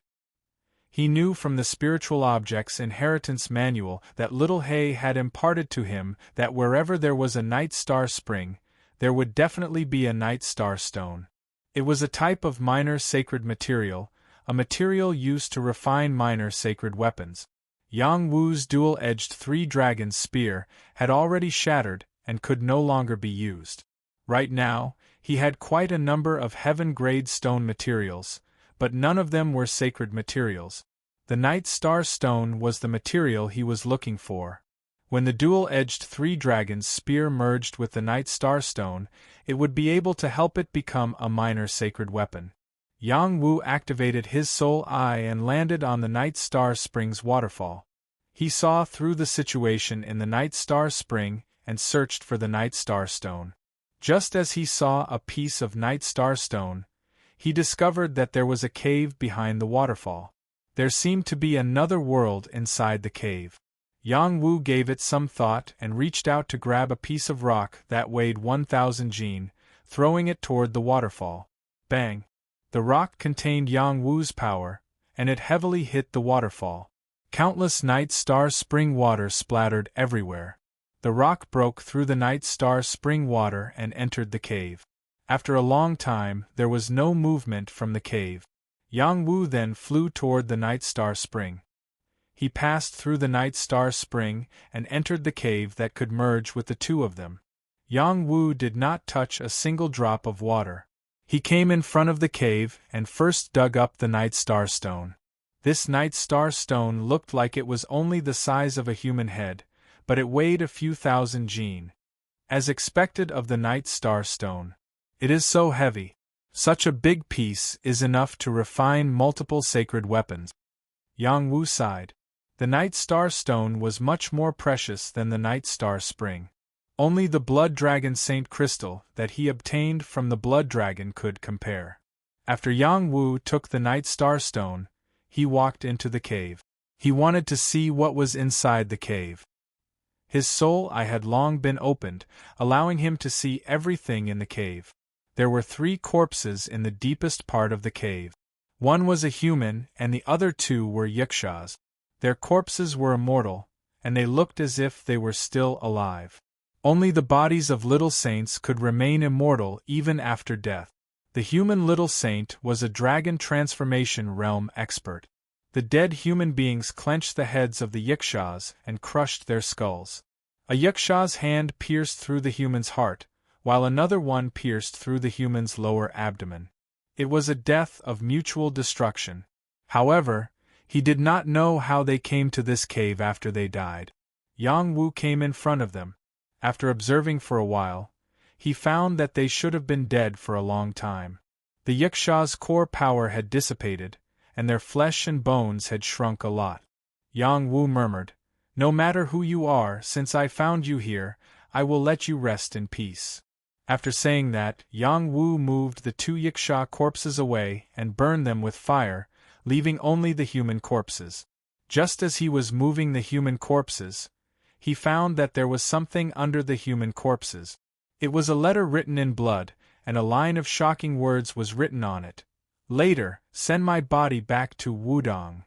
He knew from the spiritual objects inheritance manual that Little Hay had imparted to him that wherever there was a night star spring, there would definitely be a night star stone. It was a type of minor sacred material, a material used to refine minor sacred weapons. Yang Wu's dual-edged three-dragon spear had already shattered and could no longer be used. Right now, he had quite a number of heaven-grade stone materials, but none of them were sacred materials. The night star stone was the material he was looking for. When the dual-edged three-dragon's spear merged with the night star stone, it would be able to help it become a minor sacred weapon. Yang Wu activated his soul eye and landed on the night star spring's waterfall. He saw through the situation in the night star spring and searched for the night star stone. Just as he saw a piece of night star stone, he discovered that there was a cave behind the waterfall. There seemed to be another world inside the cave. Yang Wu gave it some thought and reached out to grab a piece of rock that weighed 1,000 jin, throwing it toward the waterfall. Bang! The rock contained Yang Wu's power, and it heavily hit the waterfall. Countless night star spring water splattered everywhere. The rock broke through the night star spring water and entered the cave. After a long time, there was no movement from the cave. Yang Wu then flew toward the night star spring. He passed through the night star spring and entered the cave that could merge with the two of them. Yang Wu did not touch a single drop of water. He came in front of the cave and first dug up the night star stone. This night star stone looked like it was only the size of a human head, but it weighed a few thousand jin. As expected of the night star stone. It is so heavy. Such a big piece is enough to refine multiple sacred weapons. Yang Wu sighed. The night star stone was much more precious than the night star spring. Only the blood dragon saint crystal that he obtained from the blood dragon could compare. After Yang Wu took the night star stone, he walked into the cave. He wanted to see what was inside the cave. His soul eye had long been opened, allowing him to see everything in the cave. There were 3 corpses in the deepest part of the cave. One was a human and the other 2 were yakshas. Their corpses were immortal, and they looked as if they were still alive. Only the bodies of little saints could remain immortal even after death. The human little saint was a dragon transformation realm expert. The dead human beings clenched the heads of the yakshas and crushed their skulls. A yaksha's hand pierced through the human's heart, while another one pierced through the human's lower abdomen. It was a death of mutual destruction. However, he did not know how they came to this cave after they died. Yang Wu came in front of them. After observing for a while, he found that they should have been dead for a long time. The yaksha's core power had dissipated, and their flesh and bones had shrunk a lot. Yang Wu murmured, "No matter who you are, since I found you here, I will let you rest in peace." After saying that, Yang Wu moved the 2 yaksha corpses away and burned them with fire, leaving only the human corpses. Just as he was moving the human corpses, he found that there was something under the human corpses. It was a letter written in blood, and a line of shocking words was written on it. "Later, send my body back to Wudang."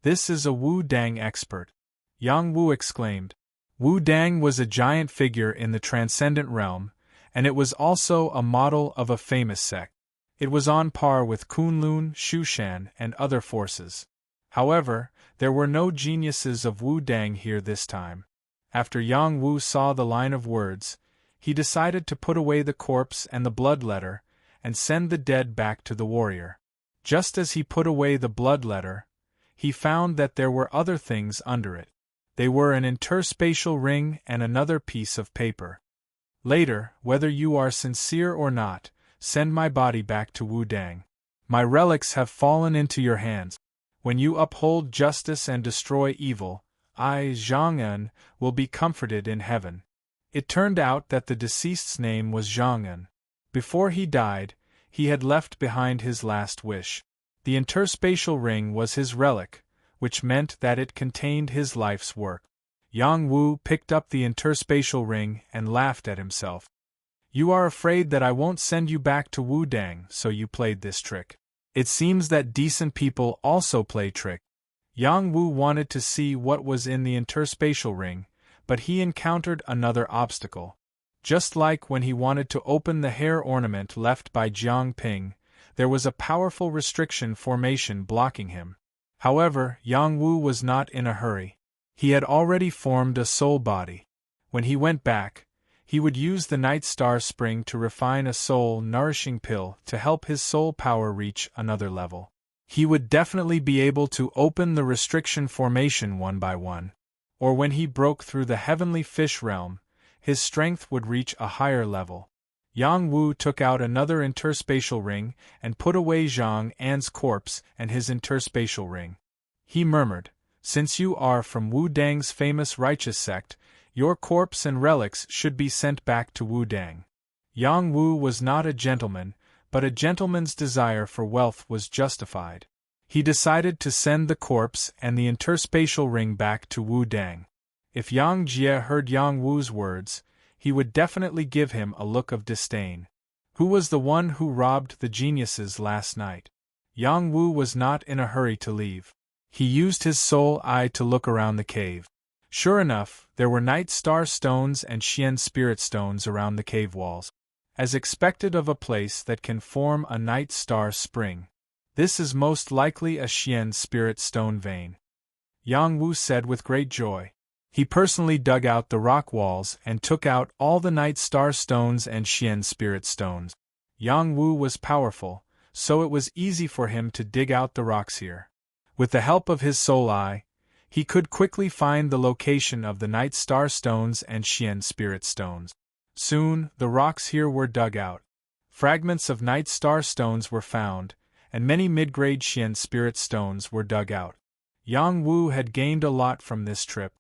This is a Wudang expert. Yang Wu exclaimed. Wudang was a giant figure in the transcendent realm, and it was also a model of a famous sect. It was on par with Kunlun, Shushan, and other forces. However, there were no geniuses of Wudang here this time. After Yang Wu saw the line of words, He decided to put away the corpse and the blood letter, and send the dead back to the warrior. Just as he put away the blood letter, he found that there were other things under it. They were an interspatial ring and another piece of paper. Later, whether you are sincere or not, send my body back to Wudang. My relics have fallen into your hands. When you uphold justice and destroy evil, I, Zhang-en, will be comforted in heaven. It turned out that the deceased's name was Zhang-en. Before he died, he had left behind his last wish. The interspatial ring was his relic, which meant that it contained his life's work. Yang Wu picked up the interspatial ring and laughed at himself. You are afraid that I won't send you back to Wudang, so you played this trick. It seems that decent people also play trick. Yang Wu wanted to see what was in the interspatial ring, but he encountered another obstacle. Just like when he wanted to open the hair ornament left by Jiang Ping, there was a powerful restriction formation blocking him. However, Yang Wu was not in a hurry. He had already formed a soul body. When he went back, he would use the Night Star Spring to refine a soul-nourishing pill to help his soul power reach another level. He would definitely be able to open the restriction formation one by one. Or when he broke through the heavenly fish realm, his strength would reach a higher level. Yang Wu took out another interspatial ring and put away Zhang An's corpse and his interspatial ring. He murmured, Since you are from Wudang's famous righteous sect, your corpse and relics should be sent back to Wudang. Yang Wu was not a gentleman, but a gentleman's desire for wealth was justified. He decided to send the corpse and the interspatial ring back to Wudang. If Yang Jie heard Yang Wu's words, he would definitely give him a look of disdain. Who was the one who robbed the geniuses last night? Yang Wu was not in a hurry to leave. He used his soul eye to look around the cave. Sure enough, there were Night Star Stones and Xian Spirit Stones around the cave walls. As expected of a place that can form a Night Star Spring. This is most likely a Xian Spirit Stone vein. Yang Wu said with great joy. He personally dug out the rock walls and took out all the Night Star Stones and Xian Spirit Stones. Yang Wu was powerful, so it was easy for him to dig out the rocks here. With the help of his soul eye, he could quickly find the location of the Night Star Stones and Xian Spirit Stones. Soon, the rocks here were dug out. Fragments of Night Star Stones were found, and many mid-grade Xian Spirit Stones were dug out. Yang Wu had gained a lot from this trip.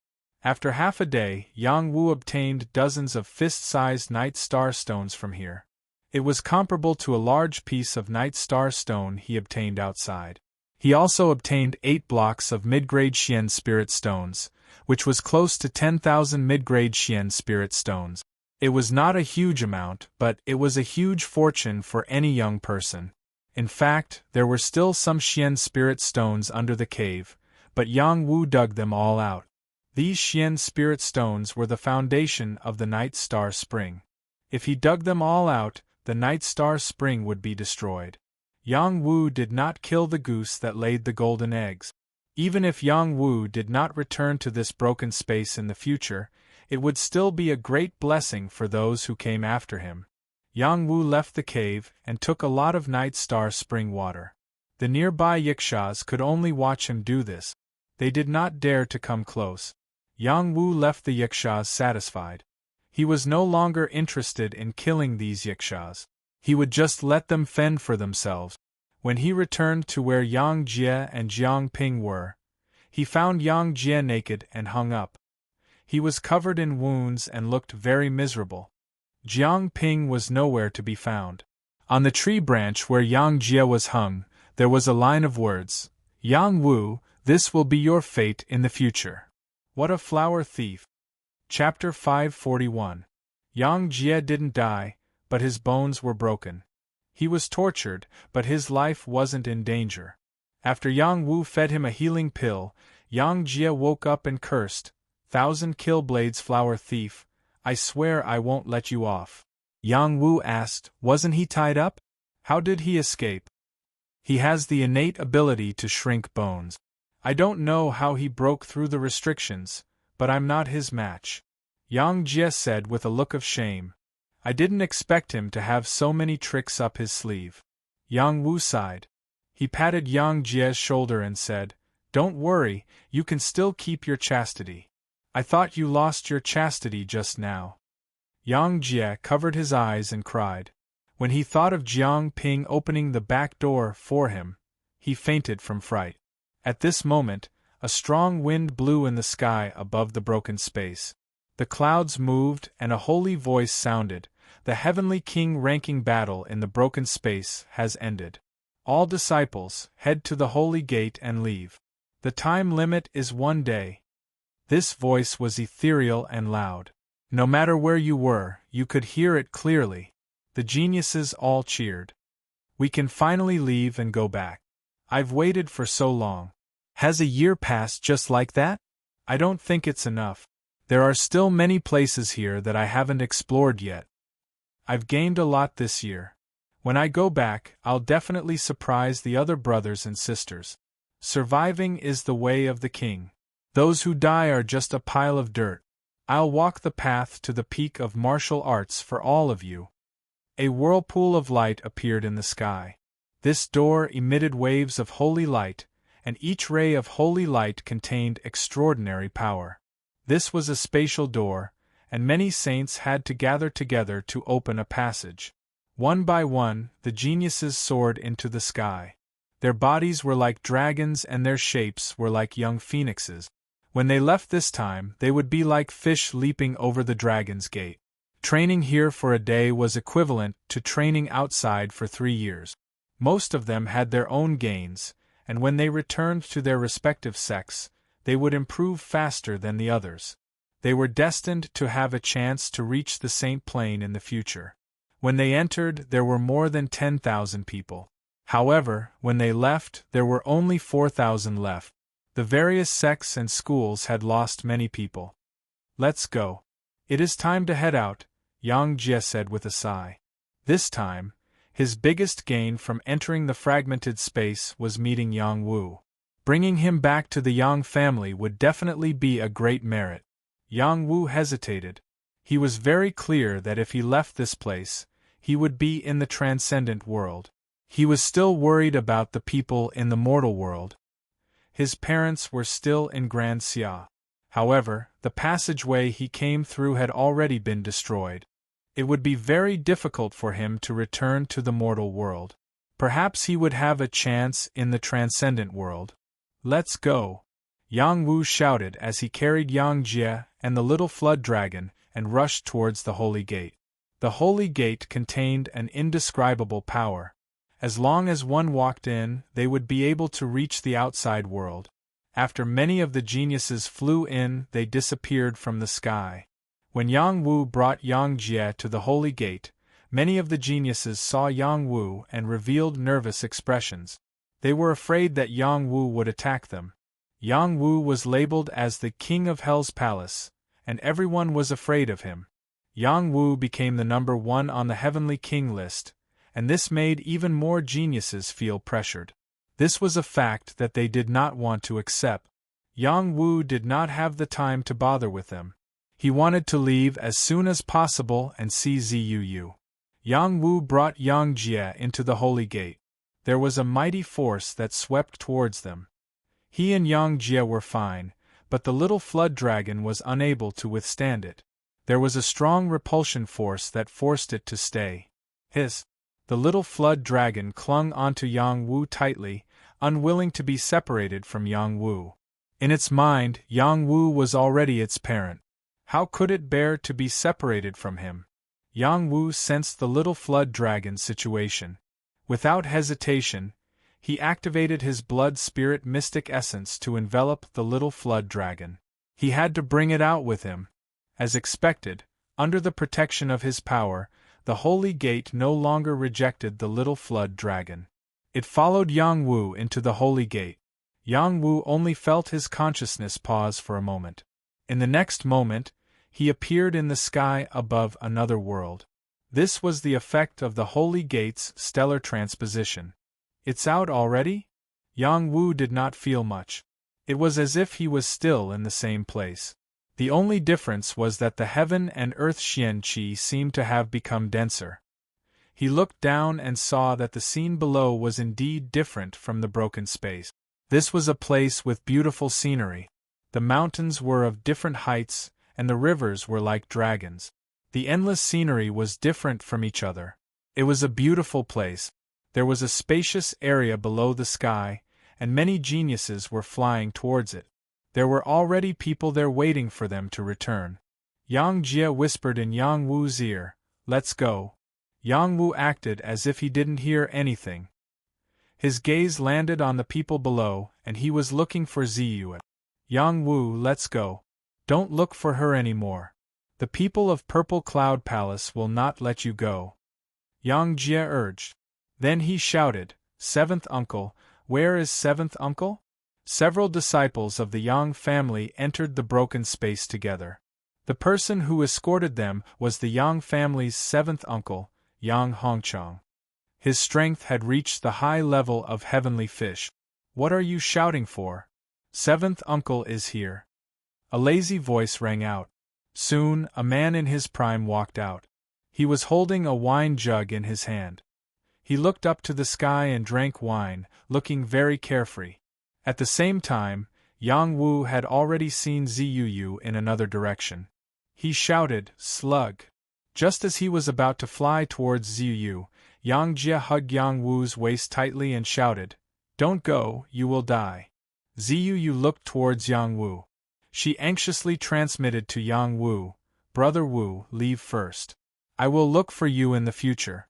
After half a day, Yang Wu obtained dozens of fist-sized Night Star Stones from here. It was comparable to a large piece of Night Star Stone he obtained outside. He also obtained 8 blocks of mid-grade Xian Spirit Stones, which was close to 10,000 mid-grade Xian Spirit Stones. It was not a huge amount, but it was a huge fortune for any young person. In fact, there were still some Xian Spirit Stones under the cave, but Yang Wu dug them all out. These Xian Spirit Stones were the foundation of the Night Star Spring. If he dug them all out, the Night Star Spring would be destroyed. Yang Wu did not kill the goose that laid the golden eggs. Even if Yang Wu did not return to this broken space in the future, it would still be a great blessing for those who came after him. Yang Wu left the cave and took a lot of Night Star Spring water. The nearby Yikshaws could only watch him do this. They did not dare to come close. Yang Wu left the Yikshaws satisfied. He was no longer interested in killing these Yikshaws. He would just let them fend for themselves. When he returned to where Yang Jie and Jiang Ping were, he found Yang Jie naked and hung up. He was covered in wounds and looked very miserable. Jiang Ping was nowhere to be found. On the tree branch where Yang Jie was hung, there was a line of words, Yang Wu, this will be your fate in the future. What a flower thief. Chapter 541. Yang Jie didn't die, but his bones were broken. He was tortured, but his life wasn't in danger. After Yang Wu fed him a healing pill, Yang Jie woke up and cursed, 1,000 Killblades flower thief, I swear I won't let you off. Yang Wu asked, wasn't he tied up? How did he escape? He has the innate ability to shrink bones. I don't know how he broke through the restrictions, but I'm not his match. Yang Jie said with a look of shame. I didn't expect him to have so many tricks up his sleeve. Yang Wu sighed. He patted Yang Jie's shoulder and said, "Don't worry, you can still keep your chastity. I thought you lost your chastity just now." Yang Jie covered his eyes and cried. When he thought of Jiang Ping opening the back door for him, he fainted from fright. At this moment, a strong wind blew in the sky above the broken space. The clouds moved and a holy voice sounded, "The heavenly king ranking battle in the broken space has ended. All disciples, head to the holy gate and leave. The time limit is 1 day." This voice was ethereal and loud. No matter where you were, you could hear it clearly. The geniuses all cheered. "We can finally leave and go back. I've waited for so long." "Has a year passed just like that?" "I don't think it's enough. There are still many places here that I haven't explored yet. I've gained a lot this year. When I go back, I'll definitely surprise the other brothers and sisters. Surviving is the way of the king. Those who die are just a pile of dirt. I'll walk the path to the peak of martial arts for all of you." A whirlpool of light appeared in the sky. This door emitted waves of holy light, and each ray of holy light contained extraordinary power. This was a spatial door, and many saints had to gather together to open a passage. One by one, the geniuses soared into the sky. Their bodies were like dragons and their shapes were like young phoenixes. When they left this time, they would be like fish leaping over the dragon's gate. Training here for a day was equivalent to training outside for 3 years. Most of them had their own gains, and when they returned to their respective sects, they would improve faster than the others. They were destined to have a chance to reach the Saint Plane in the future. When they entered, there were more than 10,000 people. However, when they left, there were only 4,000 left. The various sects and schools had lost many people. "Let's go. It is time to head out," Yang Jie said with a sigh. This time, his biggest gain from entering the fragmented space was meeting Yang Wu. Bringing him back to the Yang family would definitely be a great merit. Yang Wu hesitated. He was very clear that if he left this place, he would be in the transcendent world. He was still worried about the people in the mortal world. His parents were still in Grand Xia. However, the passageway he came through had already been destroyed. It would be very difficult for him to return to the mortal world. Perhaps he would have a chance in the transcendent world. "Let's go," Yang Wu shouted as he carried Yang Jie and the little flood dragon and rushed towards the holy gate. The holy gate contained an indescribable power. As long as one walked in, they would be able to reach the outside world. After many of the geniuses flew in, they disappeared from the sky. When Yang Wu brought Yang Jie to the holy gate, many of the geniuses saw Yang Wu and revealed nervous expressions. They were afraid that Yang Wu would attack them. Yang Wu was labeled as the King of Hell's Palace, and everyone was afraid of him. Yang Wu became the number 1 on the Heavenly King list, and this made even more geniuses feel pressured. This was a fact that they did not want to accept. Yang Wu did not have the time to bother with them. He wanted to leave as soon as possible and see Zuu. Yang Wu brought Yang Jie into the holy gate. There was a mighty force that swept towards them. He and Yang Jie were fine, but the little flood dragon was unable to withstand it. There was a strong repulsion force that forced it to stay. The little flood dragon clung onto Yang Wu tightly, unwilling to be separated from Yang Wu. In its mind, Yang Wu was already its parent. How could it bear to be separated from him? Yang Wu sensed the little flood dragon's situation. Without hesitation, he activated his blood spirit mystic essence to envelop the little flood dragon. He had to bring it out with him. As expected, under the protection of his power, the holy gate no longer rejected the little flood dragon. It followed Yang Wu into the holy gate. Yang Wu only felt his consciousness pause for a moment. In the next moment, he appeared in the sky above another world. This was the effect of the holy gate's stellar transposition. "It's out already?" Yang Wu did not feel much. It was as if he was still in the same place. The only difference was that the heaven and earth xian qi seemed to have become denser. He looked down and saw that the scene below was indeed different from the broken space. This was a place with beautiful scenery. The mountains were of different heights, and the rivers were like dragons. The endless scenery was different from each other. It was a beautiful place. There was a spacious area below the sky, and many geniuses were flying towards it. There were already people there waiting for them to return. Yang Jie whispered in Yang Wu's ear, "Let's go." Yang Wu acted as if he didn't hear anything. His gaze landed on the people below, and he was looking for Ziyue. "Yang Wu, let's go. Don't look for her anymore. The people of Purple Cloud Palace will not let you go," Yang Jie urged. Then he shouted, "Seventh uncle, where is seventh uncle?" Several disciples of the Yang family entered the broken space together. The person who escorted them was the Yang family's seventh uncle, Yang Hongchang. His strength had reached the high level of heavenly fish. "What are you shouting for? Seventh uncle is here." A lazy voice rang out. Soon, a man in his prime walked out. He was holding a wine jug in his hand. He looked up to the sky and drank wine, looking very carefree. At the same time, Yang Wu had already seen Ziyue in another direction. He shouted, "Slug!" Just as he was about to fly towards Ziyue, Yang Jie hugged Yang Wu's waist tightly and shouted, "Don't go, you will die." Ziyue looked towards Yang Wu. She anxiously transmitted to Yang Wu, "Brother Wu, leave first. I will look for you in the future."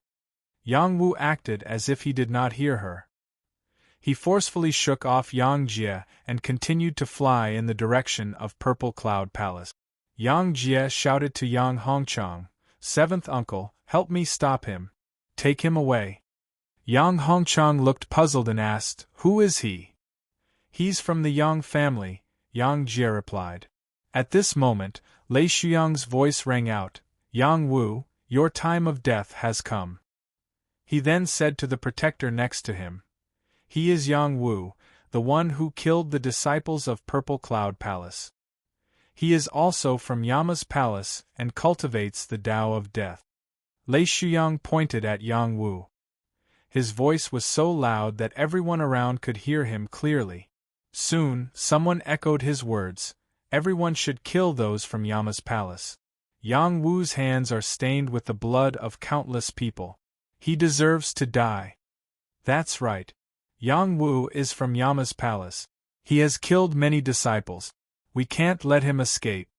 Yang Wu acted as if he did not hear her. He forcefully shook off Yang Jie and continued to fly in the direction of Purple Cloud Palace. Yang Jie shouted to Yang Hongchang, "Seventh uncle, help me stop him. Take him away." Yang Hongchang looked puzzled and asked, "Who is he?" "He's from the Yang family," Yang Jie replied. At this moment, Lei Shuyang's voice rang out, "Yang Wu, your time of death has come." He then said to the protector next to him, "He is Yang Wu, the one who killed the disciples of Purple Cloud Palace. He is also from Yama's palace and cultivates the Tao of Death." Lei Shuyang pointed at Yang Wu. His voice was so loud that everyone around could hear him clearly. Soon, someone echoed his words, "Everyone should kill those from Yama's palace. Yang Wu's hands are stained with the blood of countless people. He deserves to die." "That's right. Yang Wu is from Yama's palace. He has killed many disciples. We can't let him escape.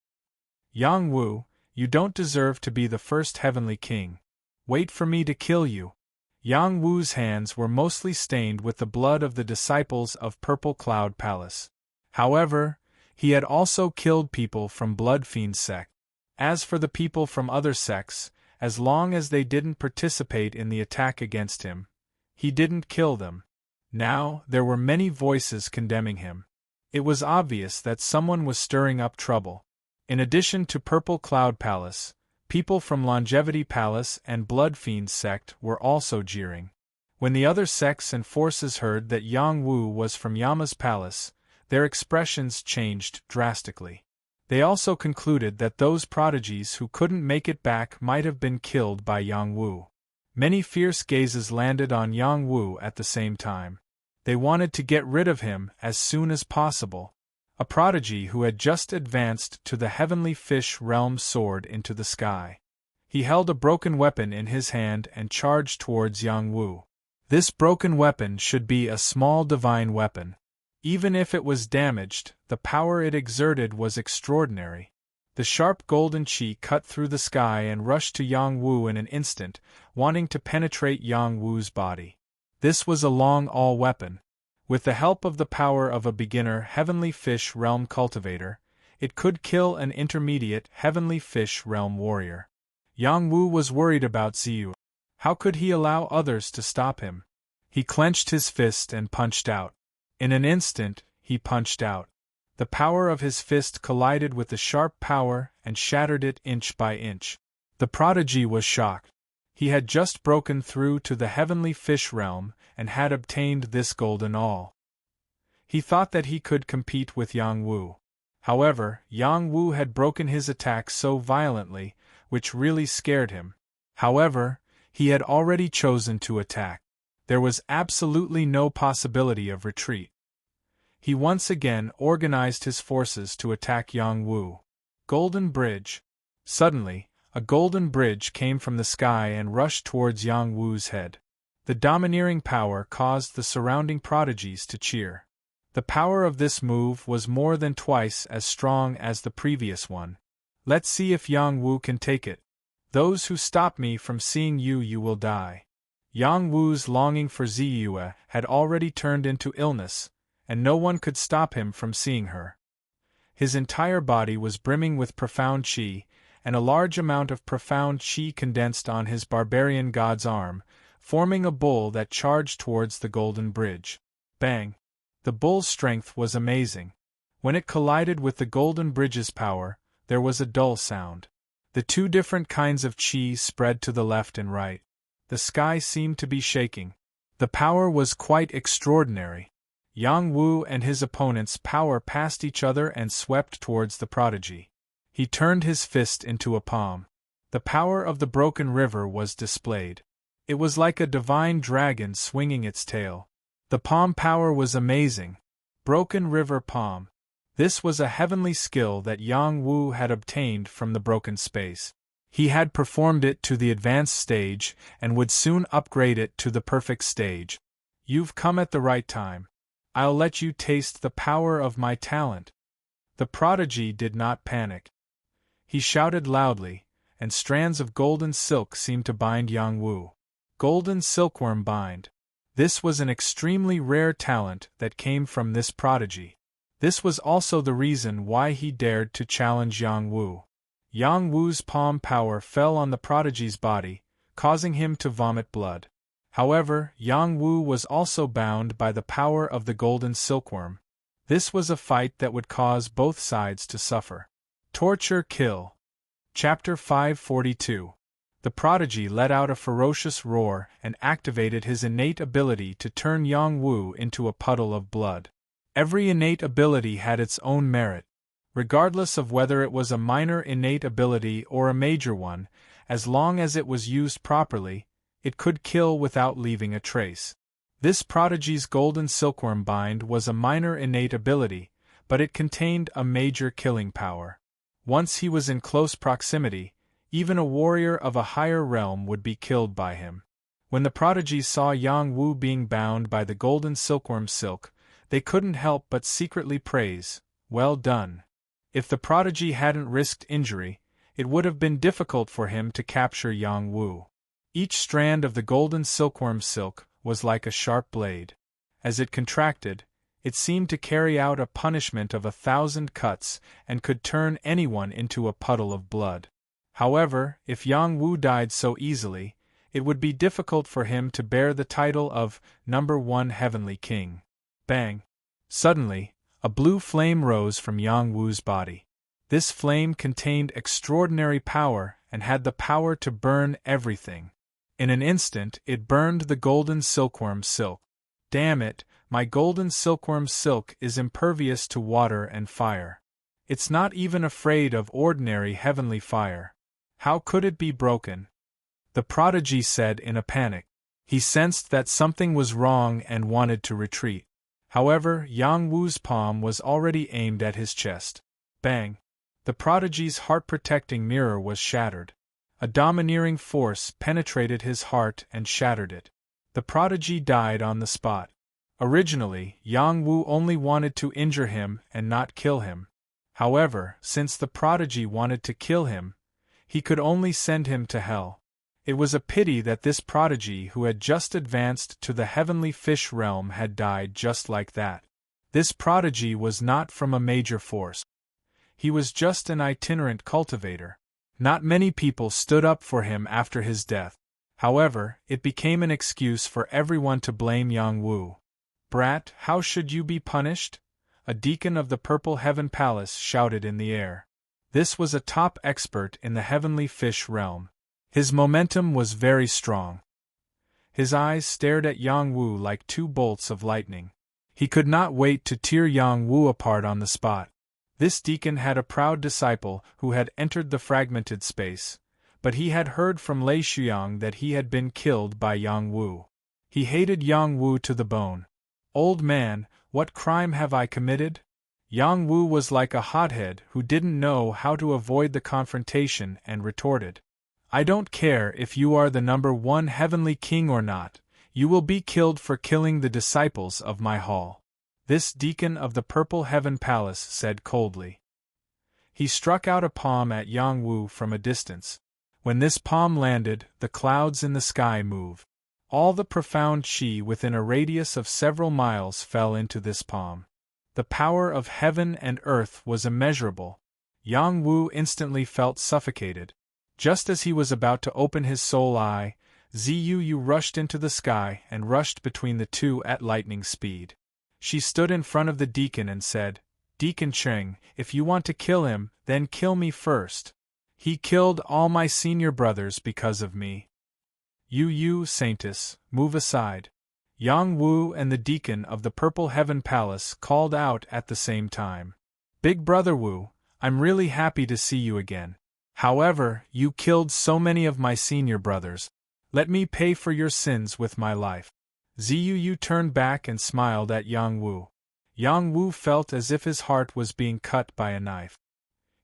Yang Wu, you don't deserve to be the first heavenly king. Wait for me to kill you." Yang Wu's hands were mostly stained with the blood of the disciples of Purple Cloud Palace. However, he had also killed people from Blood Fiend sect. As for the people from other sects, as long as they didn't participate in the attack against him, he didn't kill them. Now, there were many voices condemning him. It was obvious that someone was stirring up trouble. In addition to Purple Cloud Palace, people from Longevity Palace and Blood Fiend sect were also jeering. When the other sects and forces heard that Yang Wu was from Yama's palace, their expressions changed drastically. They also concluded that those prodigies who couldn't make it back might have been killed by Yang Wu. Many fierce gazes landed on Yang Wu at the same time. They wanted to get rid of him as soon as possible. A prodigy who had just advanced to the heavenly fish realm soared into the sky. He held a broken weapon in his hand and charged towards Yang Wu. This broken weapon should be a small divine weapon. Even if it was damaged, the power it exerted was extraordinary. The sharp golden chi cut through the sky and rushed to Yang Wu in an instant, wanting to penetrate Yang Wu's body. This was a long-all weapon. With the help of the power of a beginner heavenly fish realm cultivator, it could kill an intermediate heavenly fish realm warrior. Yang Wu was worried about Ziyue. How could he allow others to stop him? He clenched his fist and punched out. In an instant, he punched out. The power of his fist collided with the sharp power and shattered it inch by inch. The prodigy was shocked. He had just broken through to the heavenly fish realm and had obtained this golden all. He thought that he could compete with Yang Wu. However, Yang Wu had broken his attack so violently, which really scared him. However, he had already chosen to attack. There was absolutely no possibility of retreat. He once again organized his forces to attack Yang Wu. Golden Bridge. Suddenly, a golden bridge came from the sky and rushed towards Yang Wu's head. The domineering power caused the surrounding prodigies to cheer. The power of this move was more than twice as strong as the previous one. Let's see if Yang Wu can take it. Those who stop me from seeing you, you will die. Yang Wu's longing for Ziyue had already turned into illness, and no one could stop him from seeing her. His entire body was brimming with profound qi, and a large amount of profound qi condensed on his barbarian god's arm, forming a bull that charged towards the golden bridge. Bang! The bull's strength was amazing. When it collided with the golden bridge's power, there was a dull sound. The two different kinds of qi spread to the left and right. The sky seemed to be shaking. The power was quite extraordinary. Yang Wu and his opponent's power passed each other and swept towards the prodigy. He turned his fist into a palm. The power of the broken river was displayed. It was like a divine dragon swinging its tail. The palm power was amazing. Broken river palm. This was a heavenly skill that Yang Wu had obtained from the broken space. He had performed it to the advanced stage and would soon upgrade it to the perfect stage. You've come at the right time. I'll let you taste the power of my talent. The prodigy did not panic. He shouted loudly, and strands of golden silk seemed to bind Yang Wu. Golden silkworm bind. This was an extremely rare talent that came from this prodigy. This was also the reason why he dared to challenge Yang Wu. Yang Wu's palm power fell on the prodigy's body, causing him to vomit blood. However, Yang Wu was also bound by the power of the golden silkworm. This was a fight that would cause both sides to suffer. Torture Kill. Chapter 542. The prodigy let out a ferocious roar and activated his innate ability to turn Yang Wu into a puddle of blood. Every innate ability had its own merit. Regardless of whether it was a minor innate ability or a major one, as long as it was used properly, it could kill without leaving a trace. This prodigy's golden silkworm bind was a minor innate ability, but it contained a major killing power. Once he was in close proximity, even a warrior of a higher realm would be killed by him. When the prodigies saw Yang Wu being bound by the golden silkworm silk, they couldn't help but secretly praise, "Well done." If the prodigy hadn't risked injury, it would have been difficult for him to capture Yang Wu. Each strand of the golden silkworm silk was like a sharp blade. As it contracted, it seemed to carry out a punishment of 1,000 cuts and could turn anyone into a puddle of blood. However, if Yang Wu died so easily, it would be difficult for him to bear the title of #1 Heavenly King. Bang! Suddenly, a blue flame rose from Yang Wu's body. This flame contained extraordinary power and had the power to burn everything. In an instant, it burned the golden silkworm silk. Damn it, my golden silkworm silk is impervious to water and fire. It's not even afraid of ordinary heavenly fire. How could it be broken? The prodigy said in a panic. He sensed that something was wrong and wanted to retreat. However, Yang Wu's palm was already aimed at his chest. Bang! The prodigy's heart-protecting mirror was shattered. A domineering force penetrated his heart and shattered it. The prodigy died on the spot. Originally, Yang Wu only wanted to injure him and not kill him. However, since the prodigy wanted to kill him, he could only send him to hell. It was a pity that this prodigy who had just advanced to the heavenly fish realm had died just like that. This prodigy was not from a major force. He was just an itinerant cultivator. Not many people stood up for him after his death. However, it became an excuse for everyone to blame Yang Wu. "Brat, how should you be punished?" a deacon of the Purple Heaven Palace shouted in the air. This was a top expert in the heavenly fish realm. His momentum was very strong. His eyes stared at Yang Wu like two bolts of lightning. He could not wait to tear Yang Wu apart on the spot. This deacon had a proud disciple who had entered the fragmented space, but he had heard from Lei Shuyang that he had been killed by Yang Wu. He hated Yang Wu to the bone. "Old man, what crime have I committed?" Yang Wu was like a hothead who didn't know how to avoid the confrontation and retorted, "I don't care if you are the #1 heavenly king or not, you will be killed for killing the disciples of my hall." This deacon of the Purple Heaven Palace said coldly. He struck out a palm at Yang Wu from a distance. When this palm landed, the clouds in the sky moved. All the profound qi within a radius of several miles fell into this palm. The power of heaven and earth was immeasurable. Yang Wu instantly felt suffocated. Just as he was about to open his soul eye, Ziyu rushed into the sky and rushed between the two at lightning speed. She stood in front of the deacon and said, "Deacon Cheng, if you want to kill him, then kill me first. He killed all my senior brothers because of me. You, Saintess, move aside." Yang Wu and the deacon of the Purple Heaven Palace called out at the same time, "Big Brother Wu, I'm really happy to see you again. However, you killed so many of my senior brothers. Let me pay for your sins with my life." Ziyu turned back and smiled at Yang Wu. Yang Wu felt as if his heart was being cut by a knife.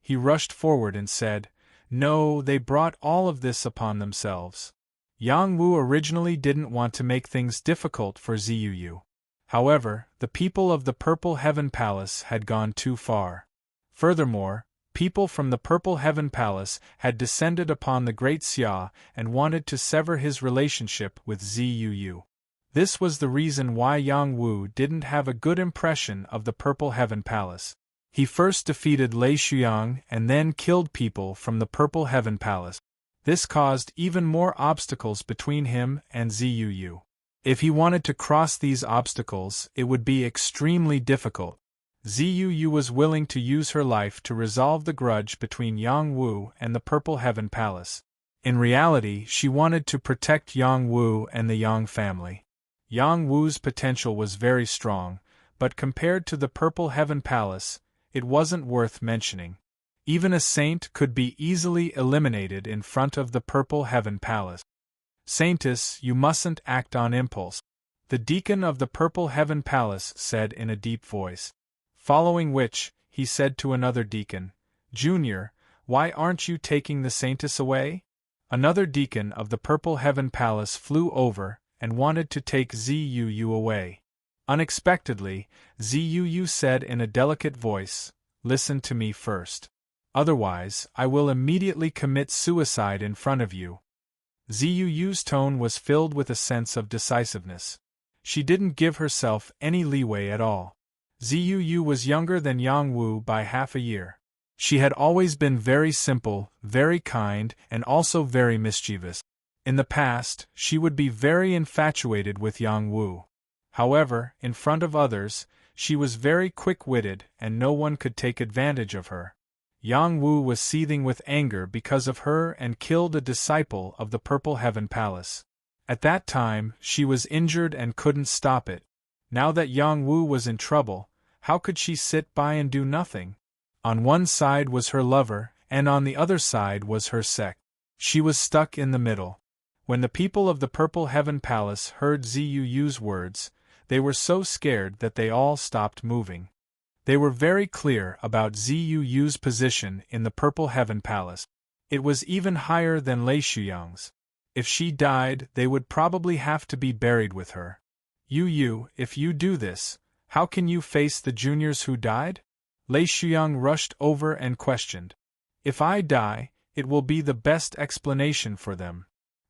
He rushed forward and said, "No, they brought all of this upon themselves." Yang Wu originally didn't want to make things difficult for Ziyu. However, the people of the Purple Heaven Palace had gone too far. Furthermore, people from the Purple Heaven Palace had descended upon the Great Xia and wanted to sever his relationship with Ziyu. This was the reason why Yang Wu didn't have a good impression of the Purple Heaven Palace. He first defeated Lei Shuyang and then killed people from the Purple Heaven Palace. This caused even more obstacles between him and Ziyu. If he wanted to cross these obstacles, it would be extremely difficult. Ziyu was willing to use her life to resolve the grudge between Yang Wu and the Purple Heaven Palace. In reality, she wanted to protect Yang Wu and the Yang family. Yang Wu's potential was very strong, but compared to the Purple Heaven Palace, it wasn't worth mentioning. Even a saint could be easily eliminated in front of the Purple Heaven Palace. "Saintess, you mustn't act on impulse," the deacon of the Purple Heaven Palace said in a deep voice. Following which, he said to another deacon, "Junior, why aren't you taking the saintess away?" Another deacon of the Purple Heaven Palace flew over and wanted to take Ziyu away. Unexpectedly, Ziyu said in a delicate voice, "Listen to me first. Otherwise, I will immediately commit suicide in front of you." Ziyu's tone was filled with a sense of decisiveness. She didn't give herself any leeway at all. Ziyu was younger than Yang Wu by half a year. She had always been very simple, very kind, and also very mischievous. In the past, she would be very infatuated with Yang Wu. However, in front of others, she was very quick-witted and no one could take advantage of her. Yang Wu was seething with anger because of her and killed a disciple of the Purple Heaven Palace. At that time, she was injured and couldn't stop it. Now that Yang Wu was in trouble, how could she sit by and do nothing? On one side was her lover, and on the other side was her sect. She was stuck in the middle. When the people of the Purple Heaven Palace heard Ziyu's words, they were so scared that they all stopped moving. They were very clear about Ziyu's position in the Purple Heaven Palace. It was even higher than Lei Shuyang's. If she died, they would probably have to be buried with her. If you do this, how can you face the juniors who died?" Lei Shuyang rushed over and questioned. "If I die, it will be the best explanation for them,"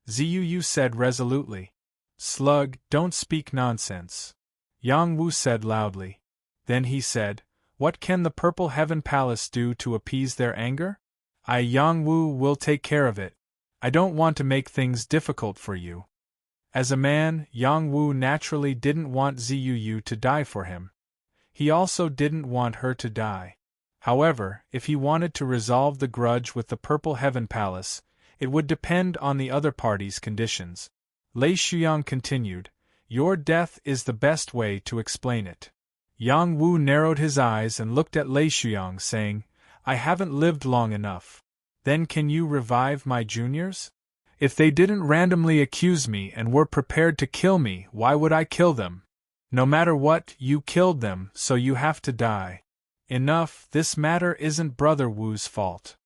Ziyu said resolutely. "Slug, don't speak nonsense," Yang Wu said loudly. Then he said, "What can the Purple Heaven Palace do to appease their anger? Yang Wu will take care of it. I don't want to make things difficult for you." As a man, Yang Wu naturally didn't want Ziyu to die for him. He also didn't want her to die. However, if he wanted to resolve the grudge with the Purple Heaven Palace, it would depend on the other party's conditions. Lei Shuyang continued, "Your death is the best way to explain it." Yang Wu narrowed his eyes and looked at Lei Shuyang, saying, I haven't lived long enough. Then can you revive my juniors? If they didn't randomly accuse me and were prepared to kill me, why would I kill them? No matter what, you killed them, so you have to die. Enough, this matter isn't Brother Wu's fault.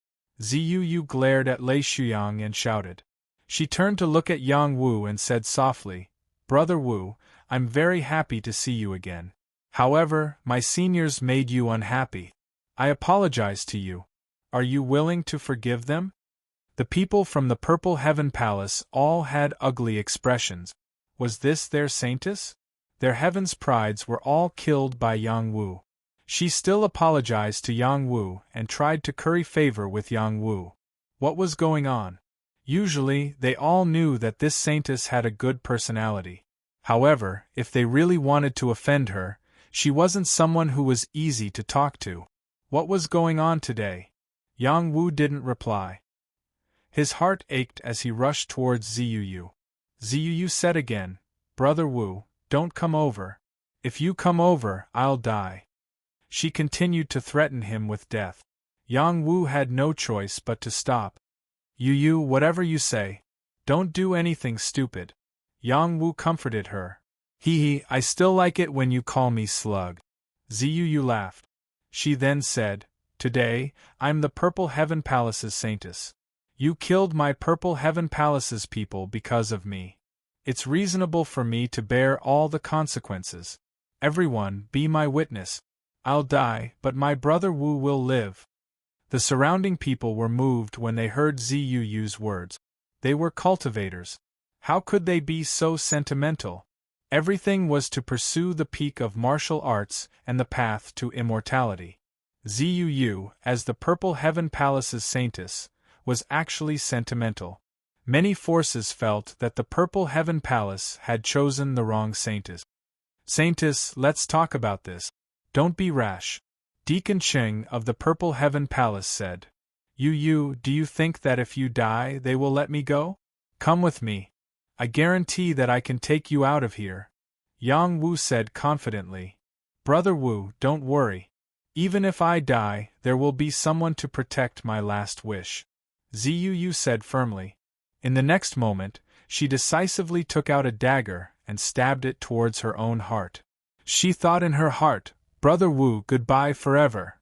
Ziyu glared at Lei Shuyang and shouted. She turned to look at Yang Wu and said softly, Brother Wu, I'm very happy to see you again. However, my seniors made you unhappy. I apologize to you. Are you willing to forgive them? The people from the Purple Heaven Palace all had ugly expressions. Was this their saintess? Their heaven's prides were all killed by Yang Wu. She still apologized to Yang Wu and tried to curry favor with Yang Wu. What was going on? Usually, they all knew that this saintess had a good personality. However, if they really wanted to offend her, she wasn't someone who was easy to talk to. What was going on today? Yang Wu didn't reply. His heart ached as he rushed towards Ziyu. Ziyu said again, Brother Wu, don't come over. If you come over, I'll die. She continued to threaten him with death. Yang Wu had no choice but to stop. Yu, whatever you say. Don't do anything stupid. Yang Wu comforted her. Hee, I still like it when you call me Slug. Ziyu laughed. She then said, Today, I'm the Purple Heaven Palace's saintess. You killed my Purple Heaven Palace's people because of me. It's reasonable for me to bear all the consequences. Everyone, be my witness. I'll die, but my brother Wu will live. The surrounding people were moved when they heard Ziyu's words. They were cultivators. How could they be so sentimental? Everything was to pursue the peak of martial arts and the path to immortality. Ziyu, as the Purple Heaven Palace's saintess, was actually sentimental. Many forces felt that the Purple Heaven Palace had chosen the wrong saintess. Saintess, let's talk about this. Don't be rash. Deacon Cheng of the Purple Heaven Palace said. Yu, do you think that if you die they will let me go? Come with me. I guarantee that I can take you out of here. Yang Wu said confidently. Brother Wu, don't worry. Even if I die, there will be someone to protect my last wish. Ziyu said firmly. In the next moment, she decisively took out a dagger and stabbed it towards her own heart. She thought in her heart, Brother Wu, goodbye forever.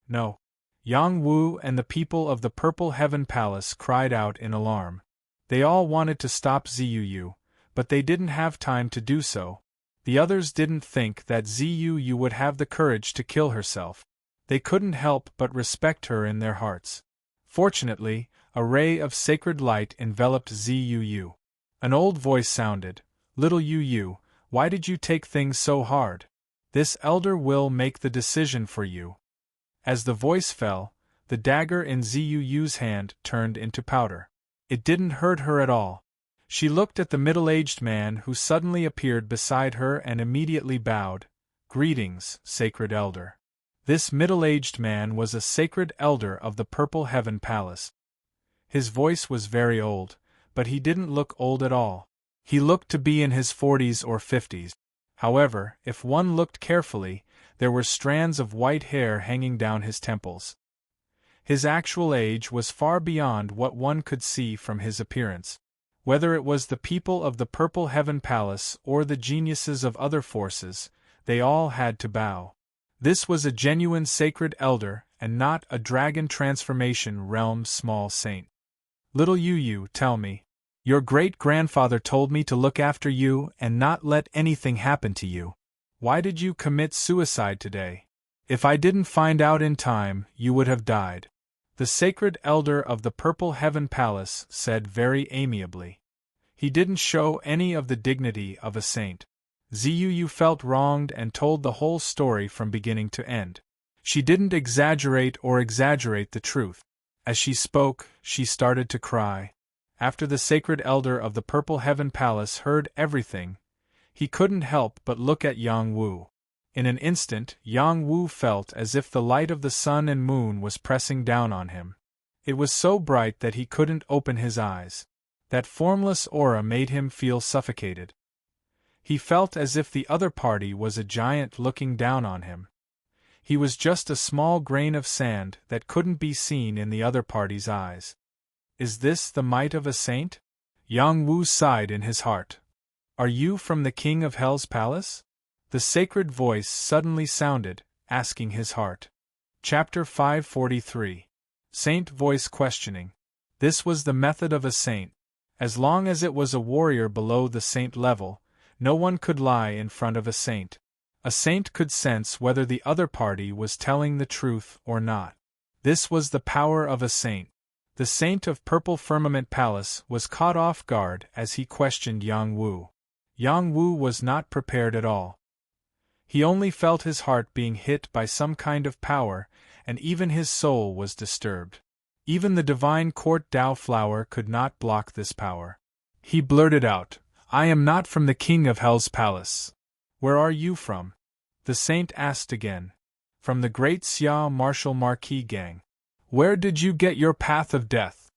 No. Yang Wu and the people of the Purple Heaven Palace cried out in alarm. They all wanted to stop Ziyu, but they didn't have time to do so. The others didn't think that Ziyu would have the courage to kill herself. They couldn't help but respect her in their hearts. Fortunately, a ray of sacred light enveloped Ziyu. An old voice sounded, Little Yu, why did you take things so hard? This elder will make the decision for you. As the voice fell, the dagger in Ziyu's hand turned into powder. It didn't hurt her at all. She looked at the middle-aged man who suddenly appeared beside her and immediately bowed. Greetings, sacred elder. This middle-aged man was a sacred elder of the Purple Heaven Palace. His voice was very old, but he didn't look old at all. He looked to be in his 40s or 50s. However, if one looked carefully, there were strands of white hair hanging down his temples. His actual age was far beyond what one could see from his appearance. Whether it was the people of the Purple Heaven Palace or the geniuses of other forces, they all had to bow. This was a genuine sacred elder and not a dragon transformation realm small saint. Little Yu, tell me. Your great-grandfather told me to look after you and not let anything happen to you. Why did you commit suicide today? If I didn't find out in time, you would have died. The sacred elder of the Purple Heaven Palace said very amiably. He didn't show any of the dignity of a saint. Ziyu felt wronged and told the whole story from beginning to end. She didn't exaggerate the truth. As she spoke, she started to cry. After the sacred elder of the Purple Heaven Palace heard everything, he couldn't help but look at Yang Wu. In an instant, Yang Wu felt as if the light of the sun and moon was pressing down on him. It was so bright that he couldn't open his eyes. That formless aura made him feel suffocated. He felt as if the other party was a giant looking down on him. He was just a small grain of sand that couldn't be seen in the other party's eyes. Is this the might of a saint? Yang Wu sighed in his heart. Are you from the king of hell's palace? The sacred voice suddenly sounded, asking his heart. Chapter 543. Saint voice questioning. This was the method of a saint. As long as it was a warrior below the saint level, no one could lie in front of a saint. A saint could sense whether the other party was telling the truth or not. This was the power of a saint. The saint of Purple Firmament Palace was caught off guard as he questioned Yang Wu. Yang Wu was not prepared at all. He only felt his heart being hit by some kind of power, and even his soul was disturbed. Even the divine court Dao flower could not block this power. He blurted out, "I am not from the king of hell's palace." "Where are you from?" the saint asked again. "From the great Xia Martial Marquis gang." "Where did you get your path of death?"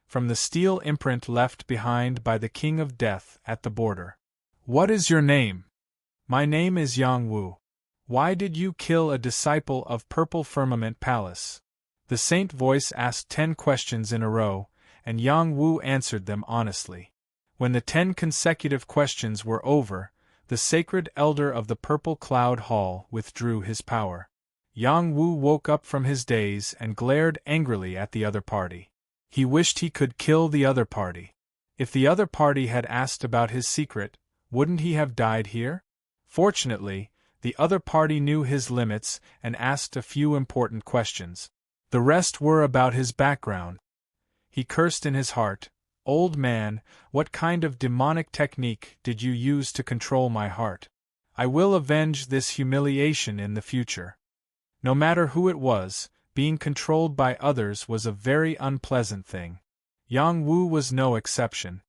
"From the steel imprint left behind by the king of death at the border." "What is your name?" "My name is Yang Wu." "Why did you kill a disciple of Purple Firmament Palace?" The saint voice asked 10 questions in a row, and Yang Wu answered them honestly. When the 10 consecutive questions were over, the sacred elder of the Purple Cloud Hall withdrew his power. Yang Wu woke up from his daze and glared angrily at the other party. He wished he could kill the other party. If the other party had asked about his secret, wouldn't he have died here? Fortunately, the other party knew his limits and asked a few important questions. The rest were about his background. He cursed in his heart, "Old man, what kind of demonic technique did you use to control my heart? I will avenge this humiliation in the future." No matter who it was, being controlled by others was a very unpleasant thing. Yang Wu was no exception.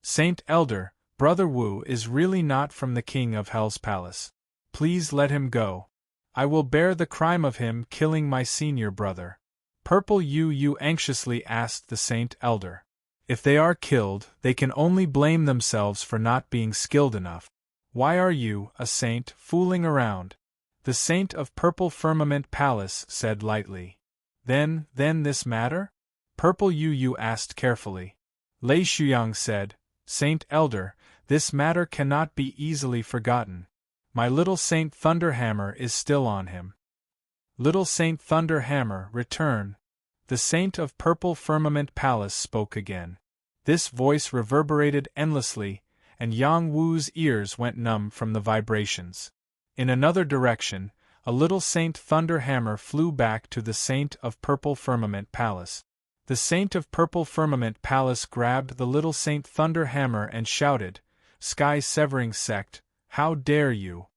"Saint Elder, Brother Wu is really not from the king of hell's palace. Please let him go. I will bear the crime of him killing my senior brother." Purple Yu anxiously asked the Saint Elder. "If they are killed, they can only blame themselves for not being skilled enough. Why are you, a saint, fooling around?" The Saint of Purple Firmament Palace said lightly. Then this matter?" Purple Yu asked carefully. Lei Shuyang said, "Saint Elder, this matter cannot be easily forgotten. My little Saint Thunderhammer is still on him." "Little Saint Thunderhammer, return." The Saint of Purple Firmament Palace spoke again. This voice reverberated endlessly, and Yang Wu's ears went numb from the vibrations. In another direction, a little Saint Thunderhammer flew back to the Saint of Purple Firmament Palace. The Saint of Purple Firmament Palace grabbed the little Saint Thunderhammer and shouted, "Sky-severing sect, how dare you!"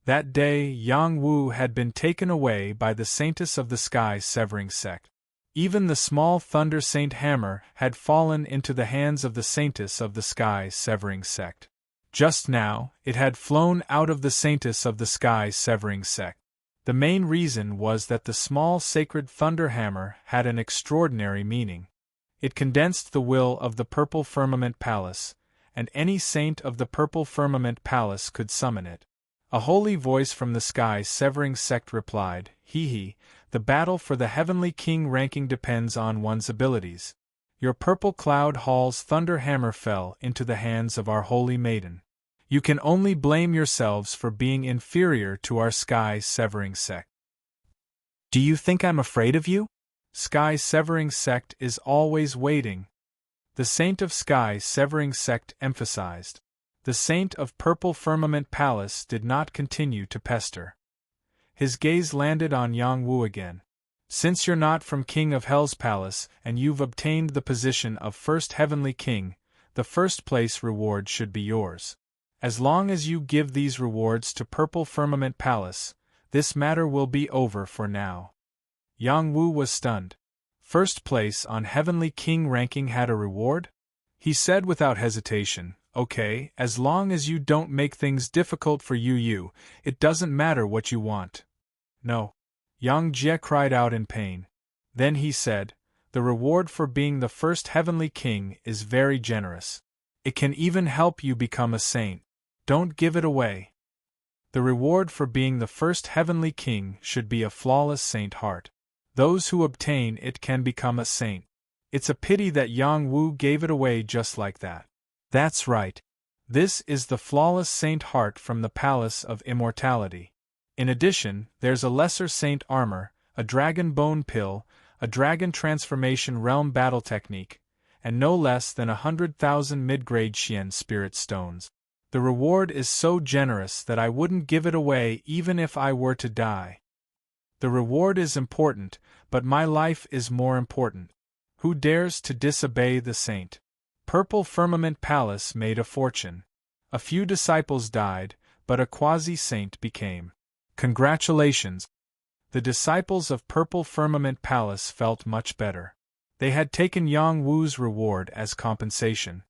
That day Yang Wu had been taken away by the Saintess of the Sky-severing sect. Even the small Thunder Saint Hammer had fallen into the hands of the Saintess of the Sky-severing sect. Just now, it had flown out of the Saintess of the Sky-severing sect. The main reason was that the small sacred Thunderhammer had an extraordinary meaning. It condensed the will of the Purple Firmament Palace, and any saint of the Purple Firmament Palace could summon it. A holy voice from the Sky-severing sect replied, "Hee, the battle for the Heavenly King ranking depends on one's abilities. Your Purple Cloud Hall's Thunderhammer fell into the hands of our holy maiden. You can only blame yourselves for being inferior to our Sky-severing sect." "Do you think I'm afraid of you?" "Sky-severing sect is always waiting," the Saint of Sky-severing sect emphasized. The Saint of Purple Firmament Palace did not continue to pester. His gaze landed on Yang Wu again. "Since you're not from King of Hell's Palace and you've obtained the position of First Heavenly King, the first place reward should be yours. As long as you give these rewards to Purple Firmament Palace, this matter will be over for now." Yang Wu was stunned. First place on Heavenly King ranking had a reward? He said without hesitation, "Okay, as long as you don't make things difficult for you, it doesn't matter what you want." "No." Yang Jie cried out in pain. Then he said, "The reward for being the first Heavenly King is very generous. It can even help you become a saint. Don't give it away. The reward for being the first heavenly king should be a flawless saint heart. Those who obtain it can become a saint. It's a pity that Yang Wu gave it away just like that. That's right. This is the flawless saint heart from the Palace of Immortality. In addition, there's a lesser saint armor, a dragon bone pill, a dragon transformation realm battle technique, and no less than 100,000 mid-grade Xian spirit stones. The reward is so generous that I wouldn't give it away even if I were to die. The reward is important, but my life is more important. Who dares to disobey the saint? Purple Firmament Palace made a fortune. A few disciples died, but a quasi-saint became. Congratulations! The disciples of Purple Firmament Palace felt much better. They had taken Yang Wu's reward as compensation.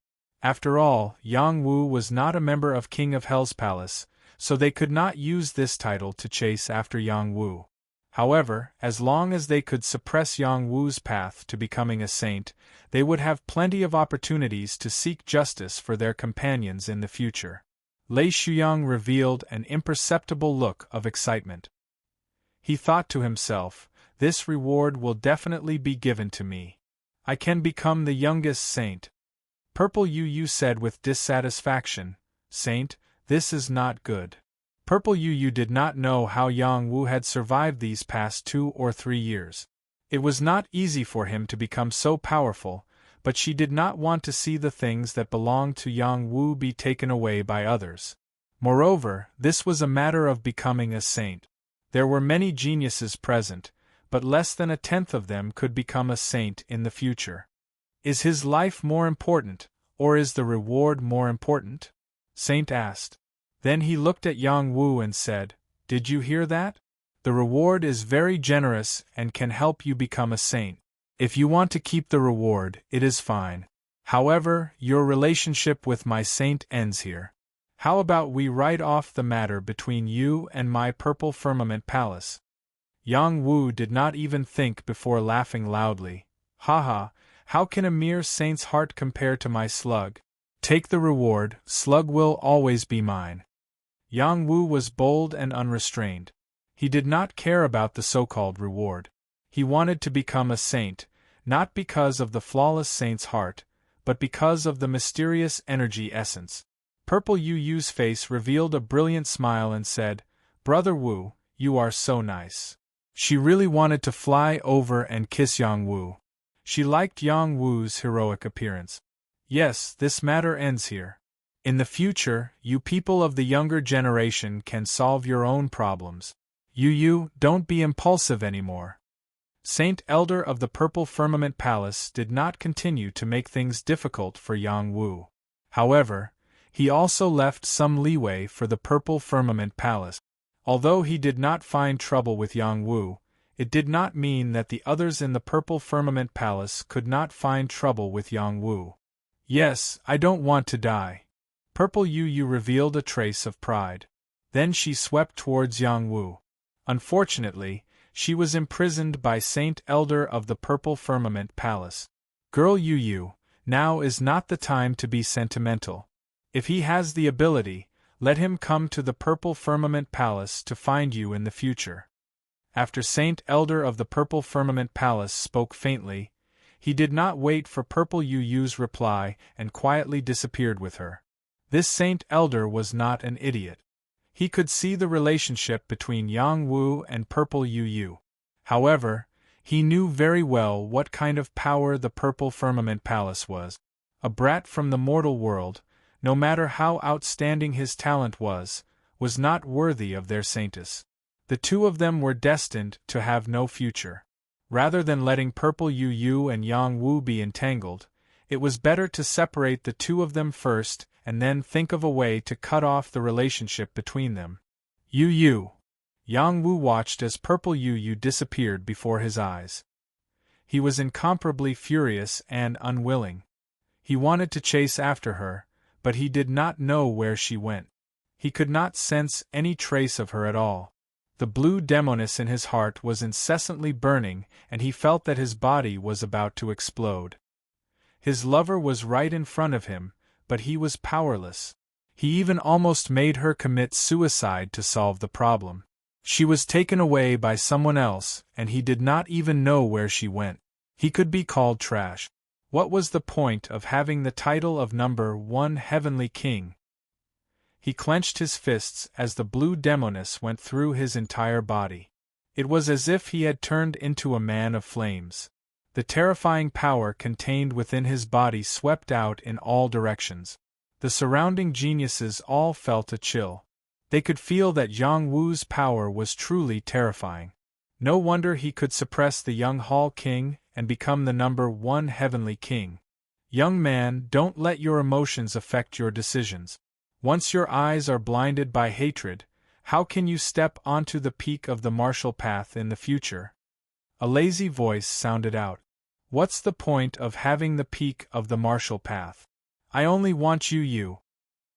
After all, Yang Wu was not a member of King of Hell's Palace, so they could not use this title to chase after Yang Wu. However, as long as they could suppress Yang Wu's path to becoming a saint, they would have plenty of opportunities to seek justice for their companions in the future. Lei Shuyang revealed an imperceptible look of excitement. He thought to himself, this reward will definitely be given to me. I can become the youngest saint. Purple Yu said with dissatisfaction, Saint, this is not good. Purple Yu did not know how Yang Wu had survived these past 2 or 3 years. It was not easy for him to become so powerful, but she did not want to see the things that belonged to Yang Wu be taken away by others. Moreover, this was a matter of becoming a saint. There were many geniuses present, but less than 1/10 of them could become a saint in the future. Is his life more important, or is the reward more important? Saint asked. Then he looked at Yang Wu and said, Did you hear that? The reward is very generous and can help you become a saint. If you want to keep the reward, it is fine. However, your relationship with my saint ends here. How about we write off the matter between you and my Purple Firmament Palace? Yang Wu did not even think before laughing loudly. Haha, how can a mere saint's heart compare to my slug? Take the reward, slug will always be mine. Yang Wu was bold and unrestrained. He did not care about the so-called reward. He wanted to become a saint, not because of the flawless saint's heart, but because of the mysterious energy essence. Purple Yu's face revealed a brilliant smile and said, Brother Wu, you are so nice. She really wanted to fly over and kiss Yang Wu. She liked Yang Wu's heroic appearance. Yes, this matter ends here. In the future, you people of the younger generation can solve your own problems. You, don't be impulsive anymore. Saint Elder of the Purple Firmament Palace did not continue to make things difficult for Yang Wu. However, he also left some leeway for the Purple Firmament Palace. Although he did not find trouble with Yang Wu, it did not mean that the others in the Purple Firmament Palace could not find trouble with Yang Wu. Yes, I don't want to die. Purple Yu revealed a trace of pride. Then she swept towards Yang Wu. Unfortunately, she was imprisoned by Saint Elder of the Purple Firmament Palace. Girl Yu, now is not the time to be sentimental. If he has the ability, let him come to the Purple Firmament Palace to find you in the future. After Saint Elder of the Purple Firmament Palace spoke faintly, he did not wait for Purple Yu's reply and quietly disappeared with her. This Saint Elder was not an idiot. He could see the relationship between Yang Wu and Purple Yu. However, he knew very well what kind of power the Purple Firmament Palace was. A brat from the mortal world, no matter how outstanding his talent was not worthy of their saintess. The two of them were destined to have no future. Rather than letting Purple Yu and Yang Wu be entangled, it was better to separate the two of them first and then think of a way to cut off the relationship between them. Yu. Yang Wu watched as Purple Yu disappeared before his eyes. He was incomparably furious and unwilling. He wanted to chase after her, but he did not know where she went. He could not sense any trace of her at all. The blue demoness in his heart was incessantly burning, and he felt that his body was about to explode. His lover was right in front of him, but he was powerless. He even almost made her commit suicide to solve the problem. She was taken away by someone else, and he did not even know where she went. He could be called trash. What was the point of having the title of number 1 Heavenly King? He clenched his fists as the blue demoness went through his entire body. It was as if he had turned into a man of flames. The terrifying power contained within his body swept out in all directions. The surrounding geniuses all felt a chill. They could feel that Yang Wu's power was truly terrifying. No wonder he could suppress the young Hall King and become the number 1 Heavenly King. Young man, don't let your emotions affect your decisions. Once your eyes are blinded by hatred, how can you step onto the peak of the martial path in the future? A lazy voice sounded out. What's the point of having the peak of the martial path? I only want you.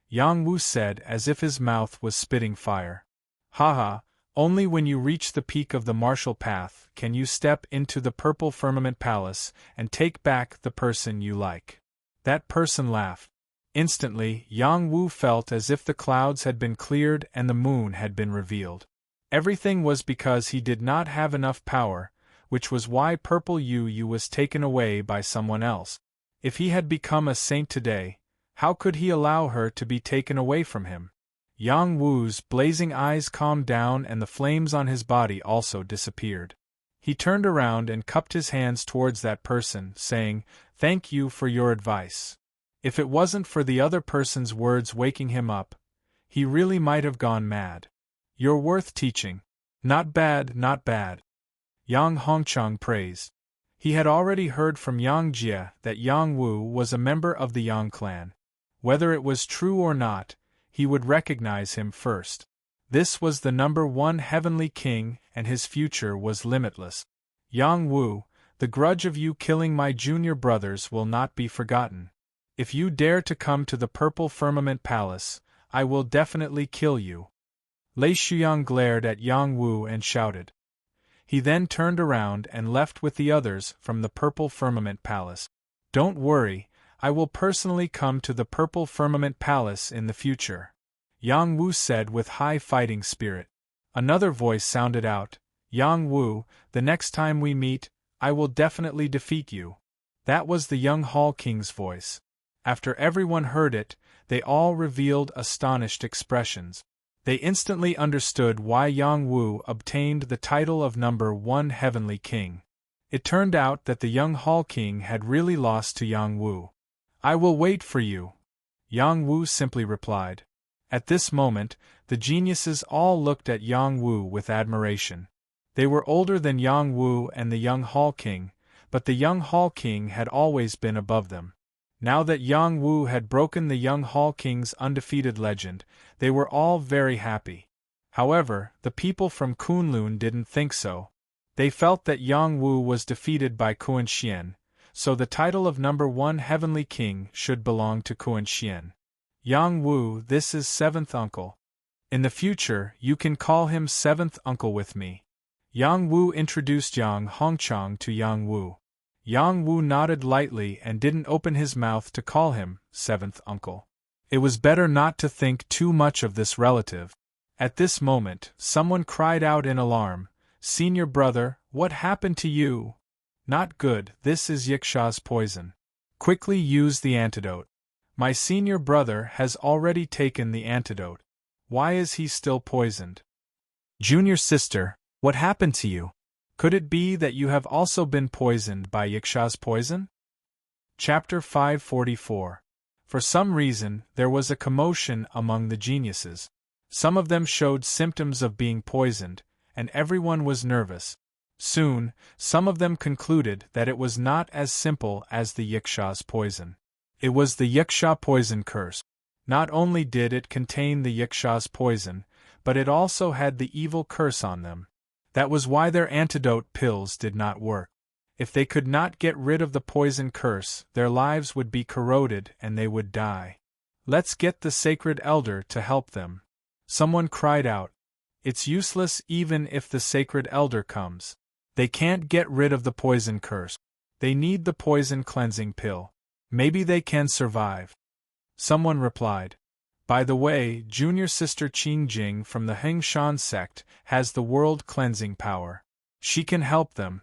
Yang Wu said as if his mouth was spitting fire. Haha, only when you reach the peak of the martial path can you step into the purple firmament palace and take back the person you like. That person laughed. Instantly, Yang Wu felt as if the clouds had been cleared and the moon had been revealed. Everything was because he did not have enough power, which was why Purple Yu was taken away by someone else. If he had become a saint today, how could he allow her to be taken away from him? Yang Wu's blazing eyes calmed down and the flames on his body also disappeared. He turned around and cupped his hands towards that person, saying, "Thank you for your advice. If it wasn't for the other person's words waking him up, he really might have gone mad. You're worth teaching. Not bad, not bad." Yang Hongchang praised. He had already heard from Yang Jie that Yang Wu was a member of the Yang clan. Whether it was true or not, he would recognize him first. This was the number 1 Heavenly King, and his future was limitless. Yang Wu, the grudge of you killing my junior brothers will not be forgotten. If you dare to come to the Purple Firmament Palace, I will definitely kill you. Lei Shuyang glared at Yang Wu and shouted. He then turned around and left with the others from the Purple Firmament Palace. Don't worry, I will personally come to the Purple Firmament Palace in the future, Yang Wu said with high fighting spirit. Another voice sounded out, Yang Wu, the next time we meet, I will definitely defeat you. That was the young Hall King's voice. After everyone heard it, they all revealed astonished expressions. They instantly understood why Yang Wu obtained the title of number 1 Heavenly King. It turned out that the young Hall King had really lost to Yang Wu. I will wait for you, Yang Wu simply replied. At this moment, the geniuses all looked at Yang Wu with admiration. They were older than Yang Wu and the young Hall King, but the young Hall King had always been above them. Now that Yang Wu had broken the young Hall King's undefeated legend, they were all very happy. However, the people from Kunlun didn't think so. They felt that Yang Wu was defeated by Kuan Xian, so the title of number 1 Heavenly King should belong to Kuan Xian. Yang Wu, this is 7th uncle. In the future, you can call him 7th uncle with me. Yang Wu introduced Yang Hongchang to Yang Wu. Yang Wu nodded lightly and didn't open his mouth to call him 7th uncle. It was better not to think too much of this relative. At this moment, someone cried out in alarm, "Senior brother, what happened to you?" "Not good, this is Yiksha's poison. Quickly use the antidote." "My senior brother has already taken the antidote. Why is he still poisoned?" "Junior sister, what happened to you? Could it be that you have also been poisoned by Yiksha's poison?" Chapter 544. For some reason, there was a commotion among the geniuses. Some of them showed symptoms of being poisoned, and everyone was nervous. Soon, some of them concluded that it was not as simple as the Yiksha's poison. It was the Yiksha poison curse. Not only did it contain the Yiksha's poison, but it also had the evil curse on them. That was why their antidote pills did not work. If they could not get rid of the poison curse, their lives would be corroded and they would die. "Let's get the sacred elder to help them," someone cried out. "It's useless even if the sacred elder comes. They can't get rid of the poison curse. They need the poison cleansing pill. Maybe they can survive." Someone replied. By the way, junior sister Qing Jing from the Heng Shan sect has the world cleansing power. She can help them,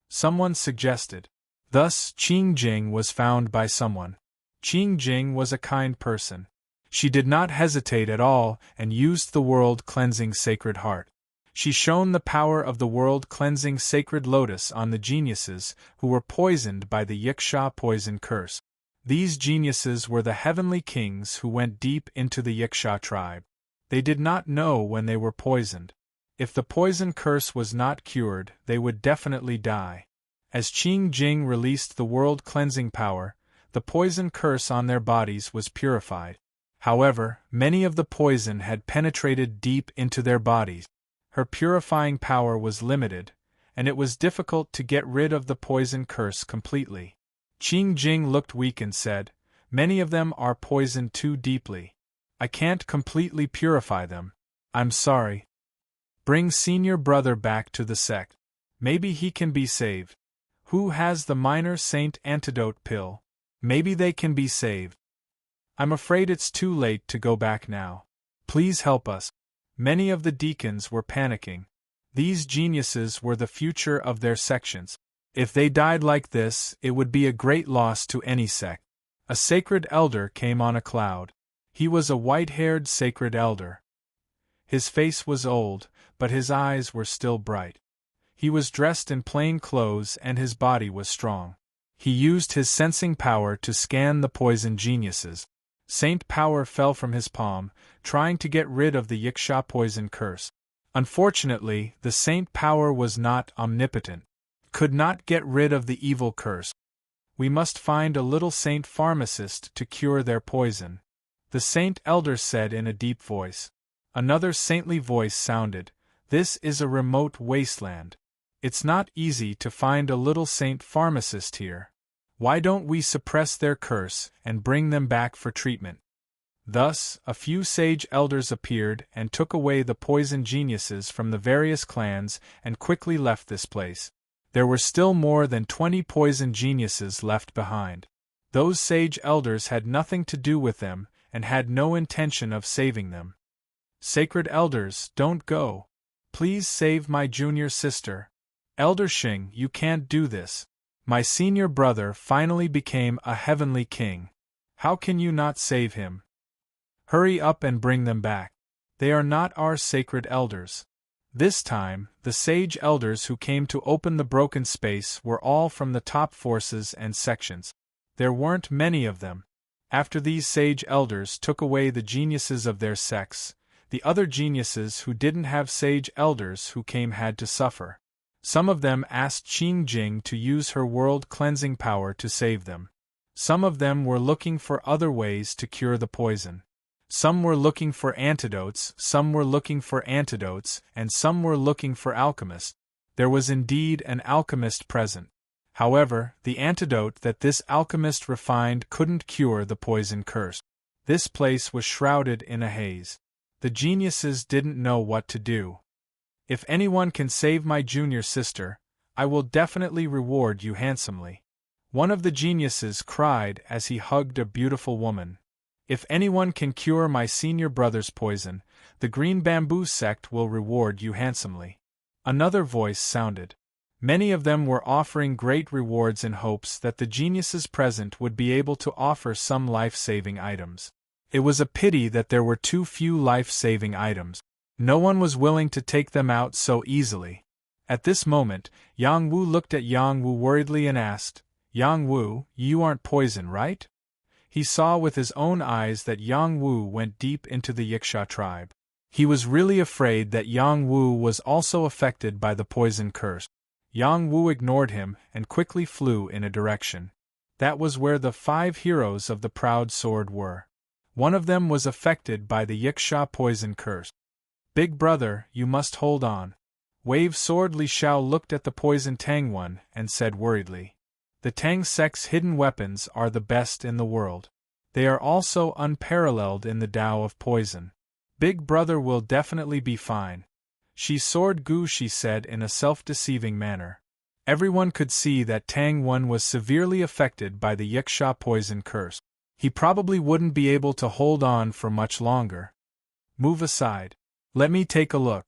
someone suggested. Thus, Qing Jing was found by someone. Qing Jing was a kind person. She did not hesitate at all and used the world-cleansing sacred heart. She shone the power of the world-cleansing sacred lotus on the geniuses who were poisoned by the Yiksha poison curse. These geniuses were the heavenly kings who went deep into the Yiksha tribe. They did not know when they were poisoned. If the poison curse was not cured, they would definitely die. As Qing Jing released the world-cleansing power, the poison curse on their bodies was purified. However, many of the poison had penetrated deep into their bodies. Her purifying power was limited, and it was difficult to get rid of the poison curse completely. Qing Jing looked weak and said, "Many of them are poisoned too deeply. I can't completely purify them. I'm sorry. Bring senior brother back to the sect. Maybe he can be saved. Who has the minor saint antidote pill? Maybe they can be saved. I'm afraid it's too late to go back now. Please help us." Many of the deacons were panicking. These geniuses were the future of their sections. If they died like this, it would be a great loss to any sect. A sacred elder came on a cloud. He was a white-haired sacred elder. His face was old, but his eyes were still bright. He was dressed in plain clothes and his body was strong. He used his sensing power to scan the poison geniuses. Saint power fell from his palm, trying to get rid of the Yiksha poison curse. Unfortunately, the saint power was not omnipotent, could not get rid of the evil curse. We must find a little saint pharmacist to cure their poison, the saint elder said in a deep voice. Another saintly voice sounded, "This is a remote wasteland. It's not easy to find a little saint pharmacist here. Why don't we suppress their curse and bring them back for treatment?" Thus, a few sage elders appeared and took away the poison geniuses from the various clans and quickly left this place. There were still more than 20 poison geniuses left behind. Those sage elders had nothing to do with them and had no intention of saving them. "Sacred elders, don't go. Please save my junior sister. Elder Xing, you can't do this. My senior brother finally became a heavenly king. How can you not save him? Hurry up and bring them back. They are not our sacred elders." This time, the sage elders who came to open the broken space were all from the top forces and sections. There weren't many of them. After these sage elders took away the geniuses of their sects, the other geniuses who didn't have sage elders who came had to suffer. Some of them asked Qing Jing to use her world-cleansing power to save them. Some of them were looking for other ways to cure the poison. Some were looking for antidotes, some were looking for antidotes, and some were looking for alchemists. There was indeed an alchemist present. However, the antidote that this alchemist refined couldn't cure the poison curse. This place was shrouded in a haze. The geniuses didn't know what to do. "If anyone can save my junior sister, I will definitely reward you handsomely," one of the geniuses cried as he hugged a beautiful woman. "If anyone can cure my senior brother's poison, the Green Bamboo sect will reward you handsomely." Another voice sounded. Many of them were offering great rewards in hopes that the geniuses present would be able to offer some life-saving items. It was a pity that there were too few life-saving items. No one was willing to take them out so easily. At this moment, Yang Wu looked at Yang Wu worriedly and asked, "Yang Wu, you aren't poison, right?" He saw with his own eyes that Yang Wu went deep into the Yiksha tribe. He was really afraid that Yang Wu was also affected by the poison curse. Yang Wu ignored him and quickly flew in a direction. That was where the 5 heroes of the proud sword were. One of them was affected by the Yiksha poison curse. "Big brother, you must hold on." Wave Sword Li Xiao looked at the poisoned Tang one and said worriedly, "The Tang sect's hidden weapons are the best in the world. They are also unparalleled in the Tao of poison. Big brother will definitely be fine." "She's Sword Gu," she said in a self-deceiving manner. Everyone could see that Tang one was severely affected by the Yiksha poison curse. He probably wouldn't be able to hold on for much longer. Move aside. Let me take a look.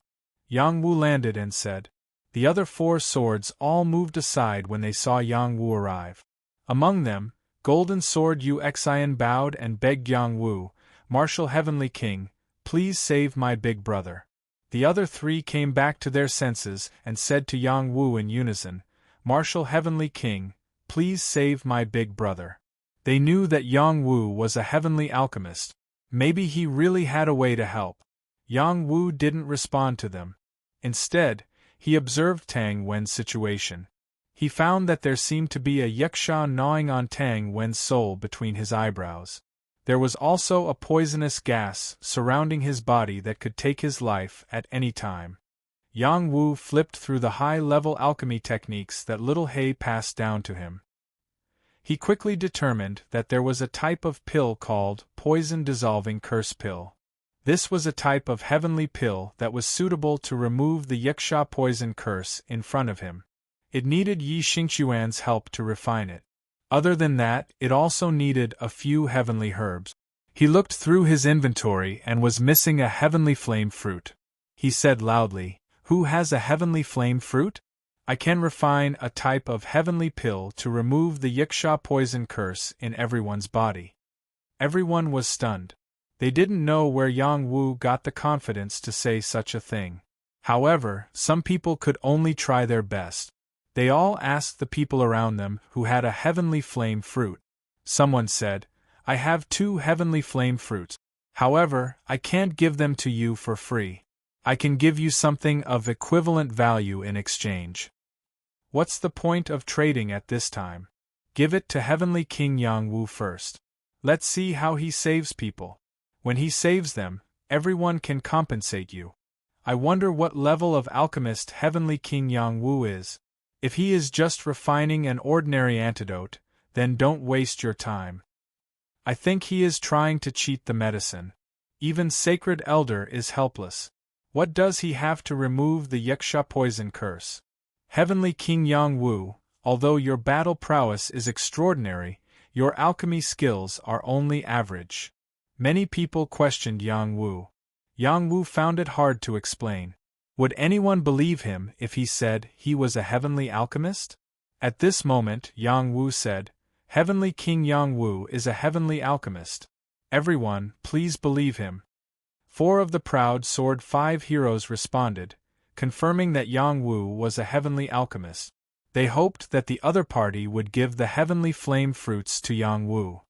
Yang Wu landed and said. The other 4 swords all moved aside when they saw Yang Wu arrive. Among them, Golden Sword Uxian bowed and begged Yang Wu, Martial Heavenly King, please save my big brother. The other 3 came back to their senses and said to Yang Wu in unison, Martial Heavenly King, please save my big brother. They knew that Yang Wu was a heavenly alchemist. Maybe he really had a way to help. Yang Wu didn't respond to them. Instead, he observed Tang Wen's situation. He found that there seemed to be a yaksha gnawing on Tang Wen's soul between his eyebrows. There was also a poisonous gas surrounding his body that could take his life at any time. Yang Wu flipped through the high-level alchemy techniques that Little Hay passed down to him. He quickly determined that there was a type of pill called poison-dissolving curse pill. This was a type of heavenly pill that was suitable to remove the yaksha poison curse in front of him. It needed Yi Xingquan's help to refine it. Other than that, it also needed a few heavenly herbs. He looked through his inventory and was missing a heavenly flame fruit. He said loudly, Who has a heavenly flame fruit? I can refine a type of heavenly pill to remove the yaksha poison curse in everyone's body. Everyone was stunned. They didn't know where Yang Wu got the confidence to say such a thing. However, some people could only try their best. They all asked the people around them who had a heavenly flame fruit. Someone said, I have 2 heavenly flame fruits. However, I can't give them to you for free. I can give you something of equivalent value in exchange. What's the point of trading at this time? Give it to Heavenly King Yang Wu first. Let's see how he saves people. When he saves them, everyone can compensate you. I wonder what level of alchemist Heavenly King Yang Wu is. If he is just refining an ordinary antidote, then don't waste your time. I think he is trying to cheat the medicine. Even Sacred Elder is helpless. What does he have to remove the yaksha poison curse? Heavenly King Yang Wu, although your battle prowess is extraordinary, your alchemy skills are only average. Many people questioned Yang Wu. Yang Wu found it hard to explain. Would anyone believe him if he said he was a heavenly alchemist? At this moment, Yang Wu said, Heavenly King Yang Wu is a heavenly alchemist. Everyone, please believe him. 4 of the proud Sword 5 heroes responded, confirming that Yang Wu was a heavenly alchemist. They hoped that the other party would give the heavenly flame fruits to Yang Wu.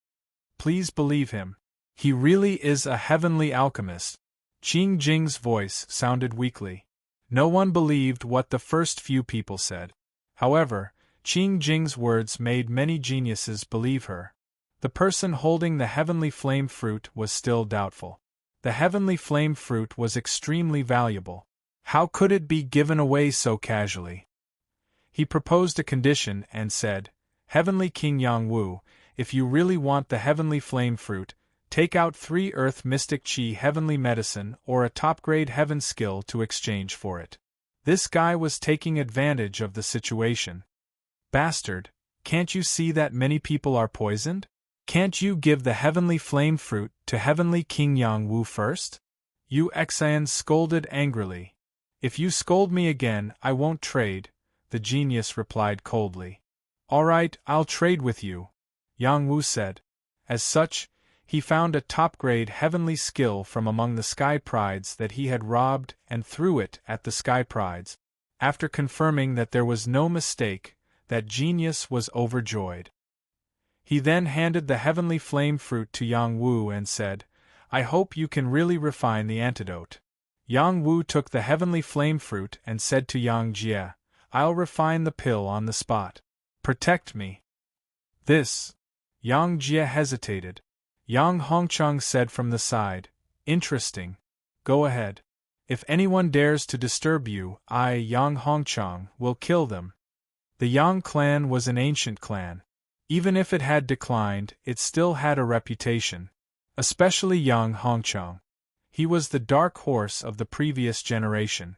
Please believe him. He really is a heavenly alchemist. Qing Jing's voice sounded weakly. No one believed what the first few people said. However, Qing Jing's words made many geniuses believe her. The person holding the heavenly flame fruit was still doubtful. The heavenly flame fruit was extremely valuable. How could it be given away so casually? He proposed a condition and said, Heavenly King Yang Wu, if you really want the heavenly flame fruit, take out 3 Earth Mystic Chi heavenly medicine or a top-grade heaven skill to exchange for it. This guy was taking advantage of the situation. Bastard, can't you see that many people are poisoned? Can't you give the heavenly flame fruit to Heavenly King Yang Wu first? Uxian scolded angrily. If you scold me again, I won't trade, the genius replied coldly. All right, I'll trade with you, Yang Wu said. As such, he found a top-grade heavenly skill from among the Sky Prides that he had robbed and threw it at the Sky Prides. After confirming that there was no mistake, that genius was overjoyed. He then handed the heavenly flame fruit to Yang Wu and said, I hope you can really refine the antidote. Yang Wu took the heavenly flame fruit and said to Yang Jie, I'll refine the pill on the spot. Protect me. This. Yang Jie hesitated. Yang Hongchang said from the side, Interesting. Go ahead. If anyone dares to disturb you, I, Yang Hongchang, will kill them. The Yang clan was an ancient clan. Even if it had declined, it still had a reputation. Especially Yang Hongchang. He was the dark horse of the previous generation.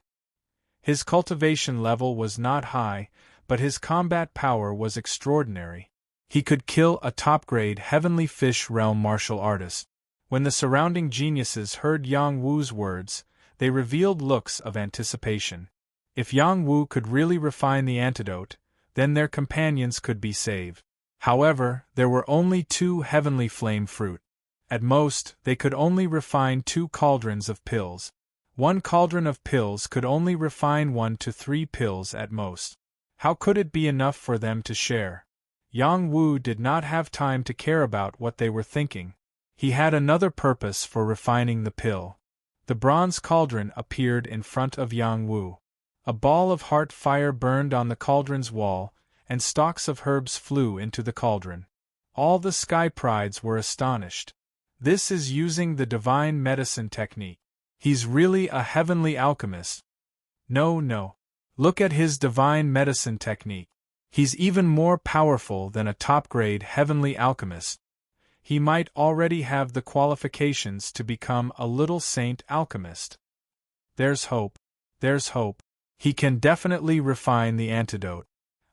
His cultivation level was not high, but his combat power was extraordinary. He could kill a top-grade Heavenly Fish Realm martial artist. When the surrounding geniuses heard Yang Wu's words, they revealed looks of anticipation. If Yang Wu could really refine the antidote, then their companions could be saved. However, there were only 2 heavenly flame fruit. At most, they could only refine 2 cauldrons of pills. 1 cauldron of pills could only refine 1 to 3 pills at most. How could it be enough for them to share? Yang Wu did not have time to care about what they were thinking. He had another purpose for refining the pill. The bronze cauldron appeared in front of Yang Wu. A ball of heart fire burned on the cauldron's wall, and stalks of herbs flew into the cauldron. All the sky prides were astonished. This is using the divine medicine technique. He's really a heavenly alchemist. No. Look at his divine medicine technique. He's even more powerful than a top-grade heavenly alchemist. He might already have the qualifications to become a little saint alchemist. There's hope. There's hope. He can definitely refine the antidote.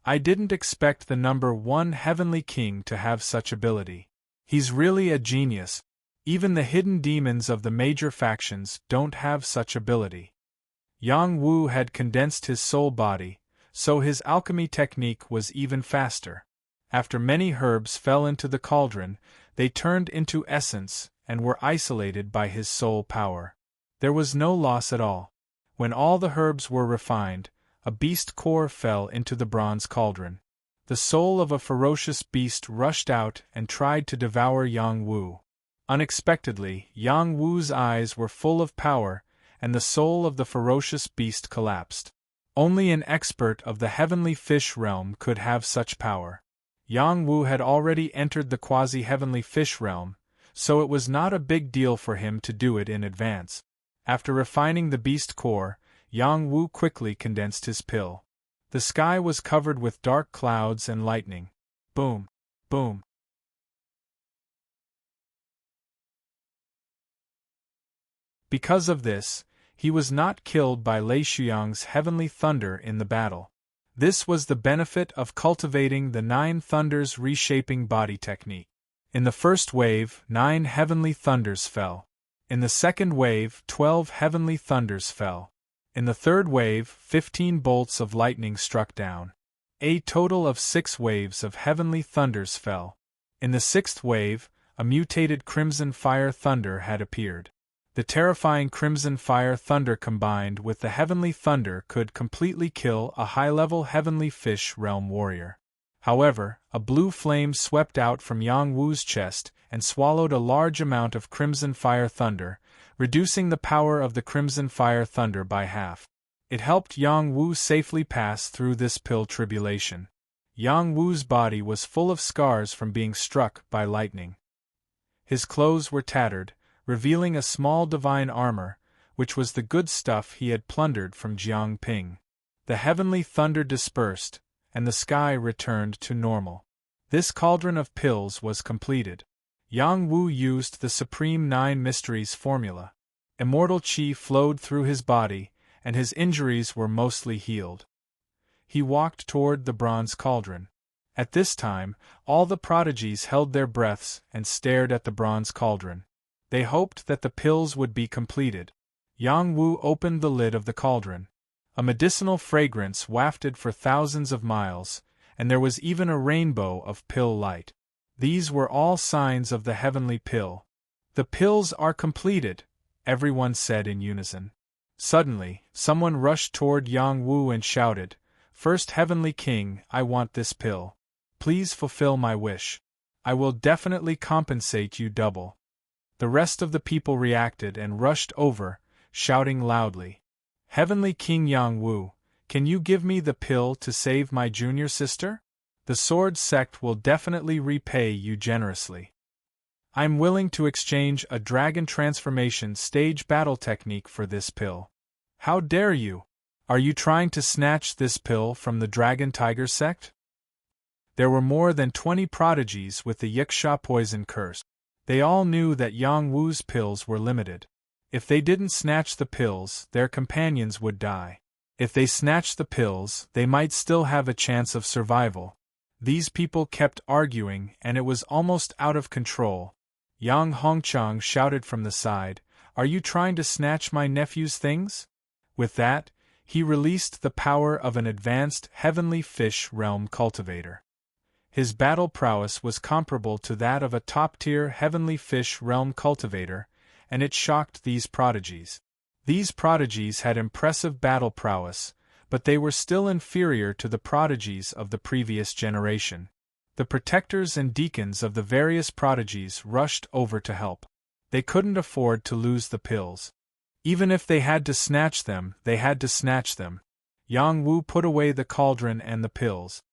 I didn't expect the number 1 heavenly king to have such ability. He's really a genius. Even the hidden demons of the major factions don't have such ability. Yang Wu had condensed his soul body, so his alchemy technique was even faster. After many herbs fell into the cauldron, they turned into essence and were isolated by his soul power. There was no loss at all. When all the herbs were refined, a beast core fell into the bronze cauldron. The soul of a ferocious beast rushed out and tried to devour Yang Wu. Unexpectedly, Yang Wu's eyes were full of power, and the soul of the ferocious beast collapsed. Only an expert of the heavenly fish realm could have such power. Yang Wu had already entered the quasi-heavenly fish realm, so it was not a big deal for him to do it in advance. After refining the beast core, Yang Wu quickly condensed his pill. The sky was covered with dark clouds and lightning. Boom! Boom! Because of this, he was not killed by Lei Shuyang's heavenly thunder in the battle. This was the benefit of cultivating the 9 thunders reshaping body technique. In the first wave, 9 heavenly thunders fell. In the second wave, 12 heavenly thunders fell. In the third wave, 15 bolts of lightning struck down. A total of 6 waves of heavenly thunders fell. In the sixth wave, a mutated crimson fire thunder had appeared. The terrifying crimson fire thunder combined with the heavenly thunder could completely kill a high-level heavenly fish realm warrior. However, a blue flame swept out from Yang Wu's chest and swallowed a large amount of crimson fire thunder, reducing the power of the crimson fire thunder by half. It helped Yang Wu safely pass through this pill tribulation. Yang Wu's body was full of scars from being struck by lightning. His clothes were tattered, revealing a small divine armor, which was the good stuff he had plundered from Jiang Ping. The heavenly thunder dispersed, and the sky returned to normal. This cauldron of pills was completed. Yang Wu used the Supreme 9 Mysteries formula. Immortal qi flowed through his body, and his injuries were mostly healed. He walked toward the bronze cauldron. At this time, all the prodigies held their breaths and stared at the bronze cauldron. They hoped that the pills would be completed. Yang Wu opened the lid of the cauldron. A medicinal fragrance wafted for thousands of miles, and there was even a rainbow of pill light. These were all signs of the heavenly pill. "The pills are completed," everyone said in unison. Suddenly, someone rushed toward Yang Wu and shouted, "First Heavenly King, I want this pill. Please fulfill my wish. I will definitely compensate you double." The rest of the people reacted and rushed over, shouting loudly, "Heavenly King Yang Wu, can you give me the pill to save my junior sister? The Sword Sect will definitely repay you generously. I'm willing to exchange a dragon transformation stage battle technique for this pill." "How dare you? Are you trying to snatch this pill from the Dragon Tiger sect?" There were more than 20 prodigies with the Yiksha poison curse. They all knew that Yang Wu's pills were limited. If they didn't snatch the pills, their companions would die. If they snatched the pills, they might still have a chance of survival. These people kept arguing and it was almost out of control. Yang Hongchang shouted from the side, "Are you trying to snatch my nephew's things?" With that, he released the power of an advanced heavenly fish realm cultivator. His battle prowess was comparable to that of a top-tier heavenly fish realm cultivator, and it shocked these prodigies. These prodigies had impressive battle prowess, but they were still inferior to the prodigies of the previous generation. The protectors and deacons of the various prodigies rushed over to help. They couldn't afford to lose the pills. Even if they had to snatch them, they had to snatch them. Yang Wu put away the cauldron and the pills.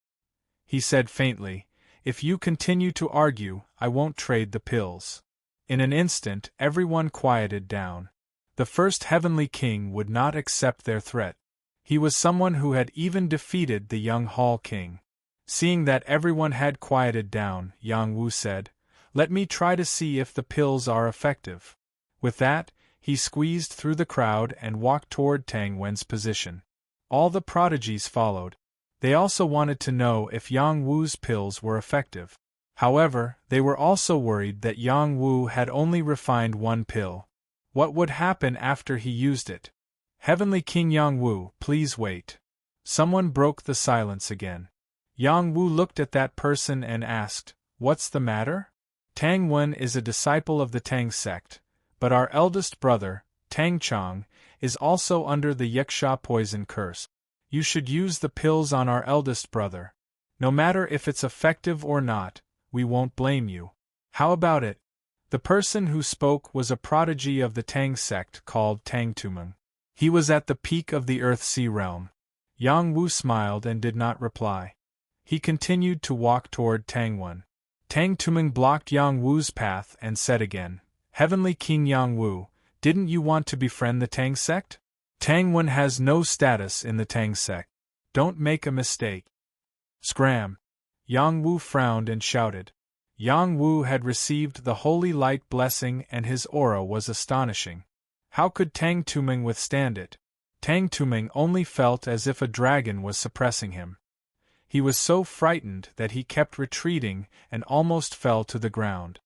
He said faintly, "If you continue to argue, I won't trade the pills." In an instant, everyone quieted down. The first heavenly king would not accept their threat. He was someone who had even defeated the young Hall King. Seeing that everyone had quieted down, Yang Wu said, "Let me try to see if the pills are effective." With that, he squeezed through the crowd and walked toward Tang Wen's position. All the prodigies followed. They also wanted to know if Yang Wu's pills were effective. However, they were also worried that Yang Wu had only refined one pill. What would happen after he used it? "Heavenly King Yang Wu, please wait." Someone broke the silence again. Yang Wu looked at that person and asked, "What's the matter?" "Tang Wen is a disciple of the Tang sect, but our eldest brother, Tang Chong, is also under the Yiksha poison curse. You should use the pills on our eldest brother. No matter if it's effective or not, we won't blame you. How about it?" The person who spoke was a prodigy of the Tang sect called Tang Tumeng. He was at the peak of the Earth-Sea realm. Yang Wu smiled and did not reply. He continued to walk toward Tang Wen. Tang Tumeng blocked Yang Wu's path and said again, "Heavenly King Yang Wu, didn't you want to befriend the Tang sect? Tang Wen has no status in the Tang sect. Don't make a mistake." Scram! Yang Wu frowned and shouted. Yang Wu had received the holy light blessing and his aura was astonishing. How could Tang Tumeng withstand it? Tang Tumeng only felt as if a dragon was suppressing him. He was so frightened that he kept retreating and almost fell to the ground.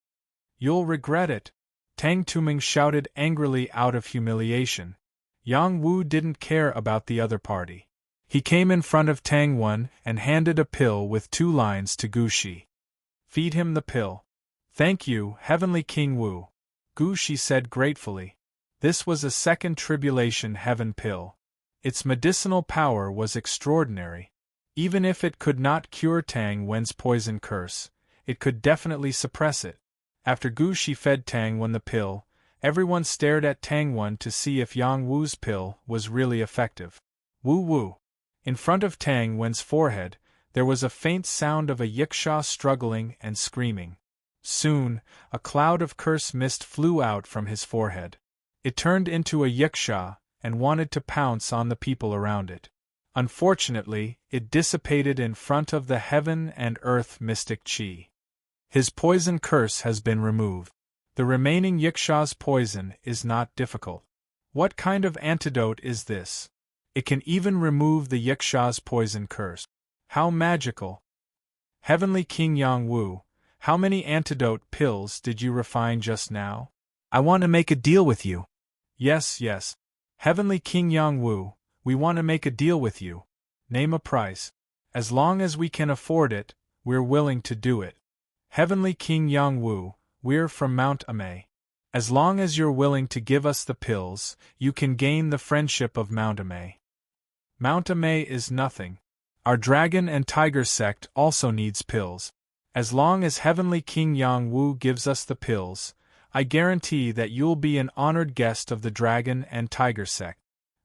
"You'll regret it," Tang Tumeng shouted angrily out of humiliation. Yang Wu didn't care about the other party. He came in front of Tang Wen and handed a pill with 2 lines to Gu Shi. "Feed him the pill." "Thank you, Heavenly King Wu," Gu Shi said gratefully. This was a second tribulation heaven pill. Its medicinal power was extraordinary. Even if it could not cure Tang Wen's poison curse, it could definitely suppress it. After Gu Shi fed Tang Wen the pill, everyone stared at Tang Wen to see if Yang Wu's pill was really effective. Woo woo! In front of Tang Wen's forehead, there was a faint sound of a Yiksha struggling and screaming. Soon, a cloud of curse mist flew out from his forehead. It turned into a Yiksha and wanted to pounce on the people around it. Unfortunately, it dissipated in front of the heaven and earth mystic Qi. His poison curse has been removed. The remaining Yiksha's poison is not difficult. What kind of antidote is this? It can even remove the Yiksha's poison curse. How magical! Heavenly King Yang Wu, how many antidote pills did you refine just now? I want to make a deal with you. Yes, yes. Heavenly King Yang Wu, we want to make a deal with you. Name a price. As long as we can afford it, we're willing to do it. Heavenly King Yang Wu, we're from Mount Amei. As long as you're willing to give us the pills, you can gain the friendship of Mount Amei. Mount Amei is nothing. Our dragon and tiger sect also needs pills. As long as Heavenly King Yang Wu gives us the pills, I guarantee that you'll be an honored guest of the dragon and tiger sect.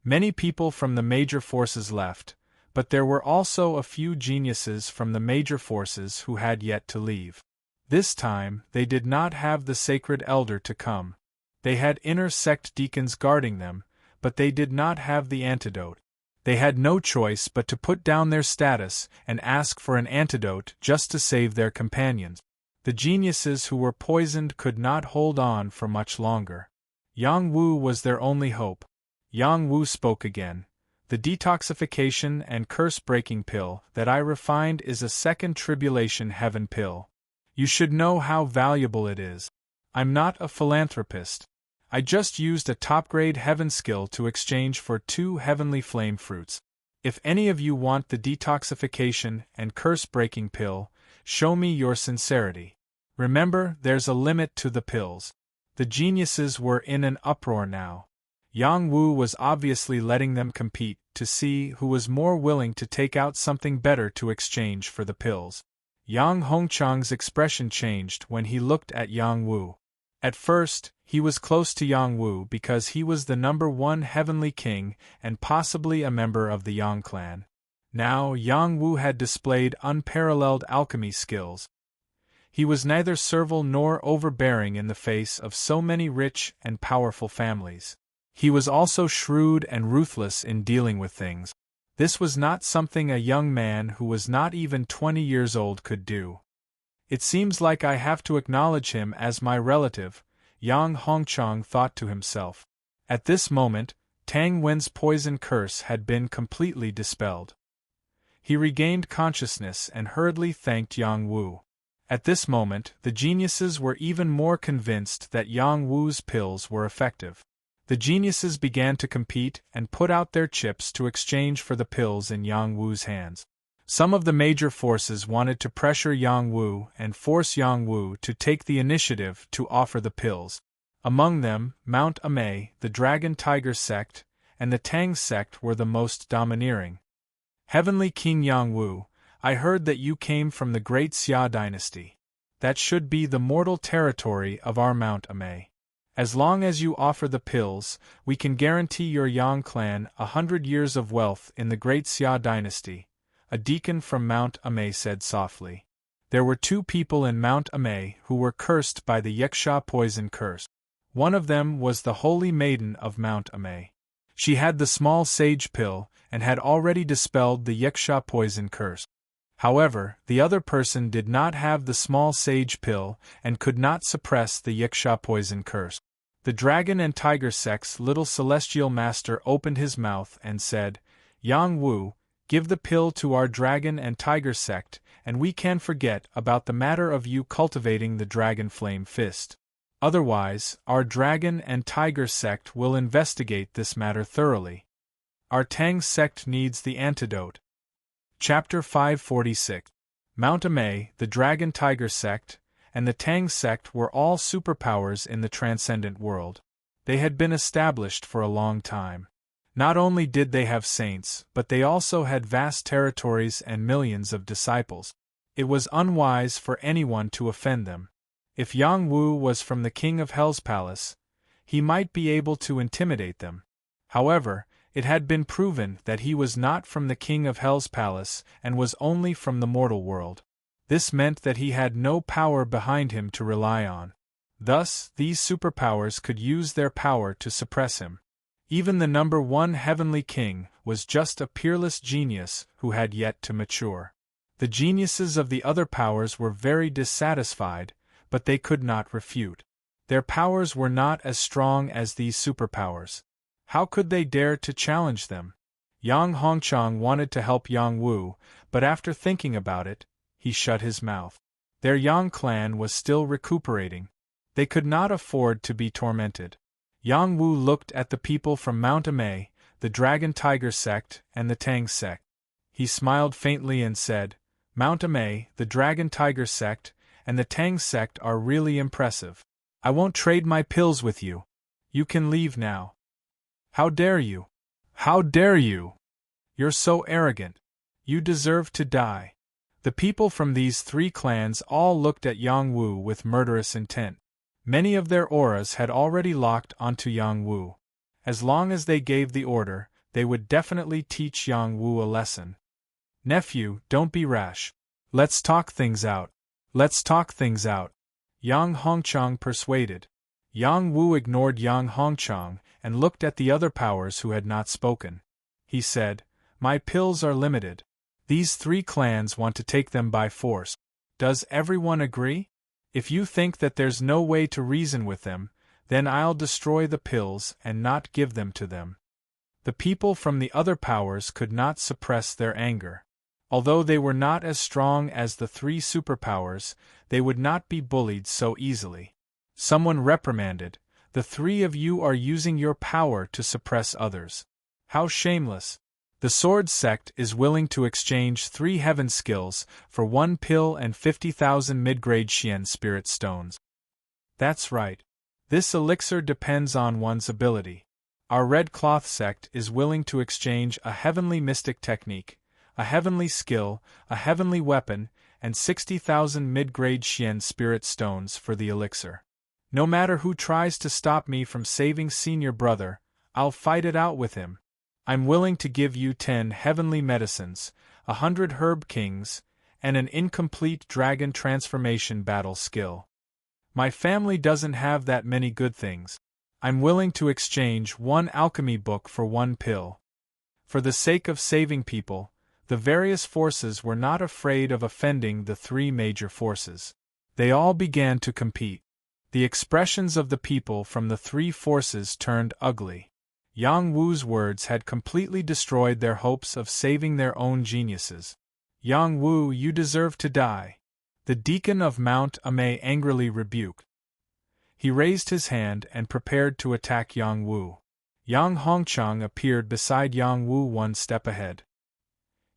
Many people from the major forces left, but there were also a few geniuses from the major forces who had yet to leave. This time, they did not have the sacred elder to come. They had inner sect deacons guarding them, but they did not have the antidote. They had no choice but to put down their status and ask for an antidote just to save their companions. The geniuses who were poisoned could not hold on for much longer. Yang Wu was their only hope. Yang Wu spoke again. The detoxification and curse-breaking pill that I refined is a second tribulation heaven pill. You should know how valuable it is. I'm not a philanthropist. I just used a top-grade heaven skill to exchange for 2 heavenly flame fruits. If any of you want the detoxification and curse-breaking pill, show me your sincerity. Remember, there's a limit to the pills. The geniuses were in an uproar now. Yang Wu was obviously letting them compete to see who was more willing to take out something better to exchange for the pills. Yang Hongchang's expression changed when he looked at Yang Wu. At first, he was close to Yang Wu because he was the #1 heavenly king and possibly a member of the Yang clan. Now, Yang Wu had displayed unparalleled alchemy skills. He was neither servile nor overbearing in the face of so many rich and powerful families. He was also shrewd and ruthless in dealing with things. This was not something a young man who was not even 20 years old could do. It seems like I have to acknowledge him as my relative, Yang Hongchang thought to himself. At this moment, Tang Wen's poison curse had been completely dispelled. He regained consciousness and hurriedly thanked Yang Wu. At this moment, the geniuses were even more convinced that Yang Wu's pills were effective. The geniuses began to compete and put out their chips to exchange for the pills in Yang Wu's hands. Some of the major forces wanted to pressure Yang Wu and force Yang Wu to take the initiative to offer the pills. Among them, Mount Amei, the Dragon Tiger sect, and the Tang sect were the most domineering. Heavenly King Yang Wu, I heard that you came from the great Xia dynasty. That should be the mortal territory of our Mount Amei. As long as you offer the pills, we can guarantee your Yang clan 100 years of wealth in the great Xia dynasty, a deacon from Mount Amei said softly. There were 2 people in Mount Amei who were cursed by the Yaksha poison curse. One of them was the Holy Maiden of Mount Amei. She had the small sage pill and had already dispelled the Yaksha poison curse. However, the other person did not have the small sage pill and could not suppress the Yaksha poison curse. The Dragon and Tiger sect's little celestial master opened his mouth and said, Yang Wu, give the pill to our Dragon and Tiger sect, and we can forget about the matter of you cultivating the Dragon Flame Fist. Otherwise, our Dragon and Tiger sect will investigate this matter thoroughly. Our Tang sect needs the antidote. Chapter 546. Mount Amei, the Dragon Tiger sect, and the Tang sect were all superpowers in the transcendent world. They had been established for a long time. Not only did they have saints, but they also had vast territories and millions of disciples. It was unwise for anyone to offend them. If Yang Wu was from the King of Hell's palace, he might be able to intimidate them. However, it had been proven that he was not from the King of Hell's palace and was only from the mortal world. This meant that he had no power behind him to rely on. Thus, these superpowers could use their power to suppress him. Even the #1 heavenly king was just a peerless genius who had yet to mature. The geniuses of the other powers were very dissatisfied, but they could not refute. Their powers were not as strong as these superpowers. How could they dare to challenge them? Yang Hongchang wanted to help Yang Wu, but after thinking about it, he shut his mouth. Their Yang clan was still recuperating. They could not afford to be tormented. Yang Wu looked at the people from Mount Amei, the Dragon Tiger sect, and the Tang sect. He smiled faintly and said, Mount Amei, the Dragon Tiger sect, and the Tang sect are really impressive. I won't trade my pills with you. You can leave now. How dare you? How dare you? You're so arrogant. You deserve to die. The people from these 3 clans all looked at Yang Wu with murderous intent. Many of their auras had already locked onto Yang Wu. As long as they gave the order, they would definitely teach Yang Wu a lesson. Nephew, don't be rash. Let's talk things out. Let's talk things out. Yang Hongchang persuaded. Yang Wu ignored Yang Hongchang and looked at the other powers who had not spoken. He said, My pills are limited. These 3 clans want to take them by force. Does everyone agree? If you think that there's no way to reason with them, then I'll destroy the pills and not give them to them. The people from the other powers could not suppress their anger. Although they were not as strong as the three superpowers, they would not be bullied so easily. Someone reprimanded, "The three of you are using your power to suppress others. How shameless." The Sword Sect is willing to exchange 3 heaven skills for 1 pill and 50,000 mid-grade Xian spirit stones. That's right. This elixir depends on one's ability. Our Red Cloth Sect is willing to exchange a heavenly mystic technique, a heavenly skill, a heavenly weapon, and 60,000 mid-grade Xian spirit stones for the elixir. No matter who tries to stop me from saving Senior Brother, I'll fight it out with him. I'm willing to give you 10 heavenly medicines, 100 herb kings, and an incomplete dragon transformation battle skill. My family doesn't have that many good things. I'm willing to exchange 1 alchemy book for 1 pill. For the sake of saving people, the various forces were not afraid of offending the 3 major forces. They all began to compete. The expressions of the people from the 3 forces turned ugly. Yang Wu's words had completely destroyed their hopes of saving their own geniuses. "Yang Wu, you deserve to die," the deacon of Mount Amei angrily rebuked. He raised his hand and prepared to attack Yang Wu. Yang Hongchang appeared beside Yang Wu 1 step ahead.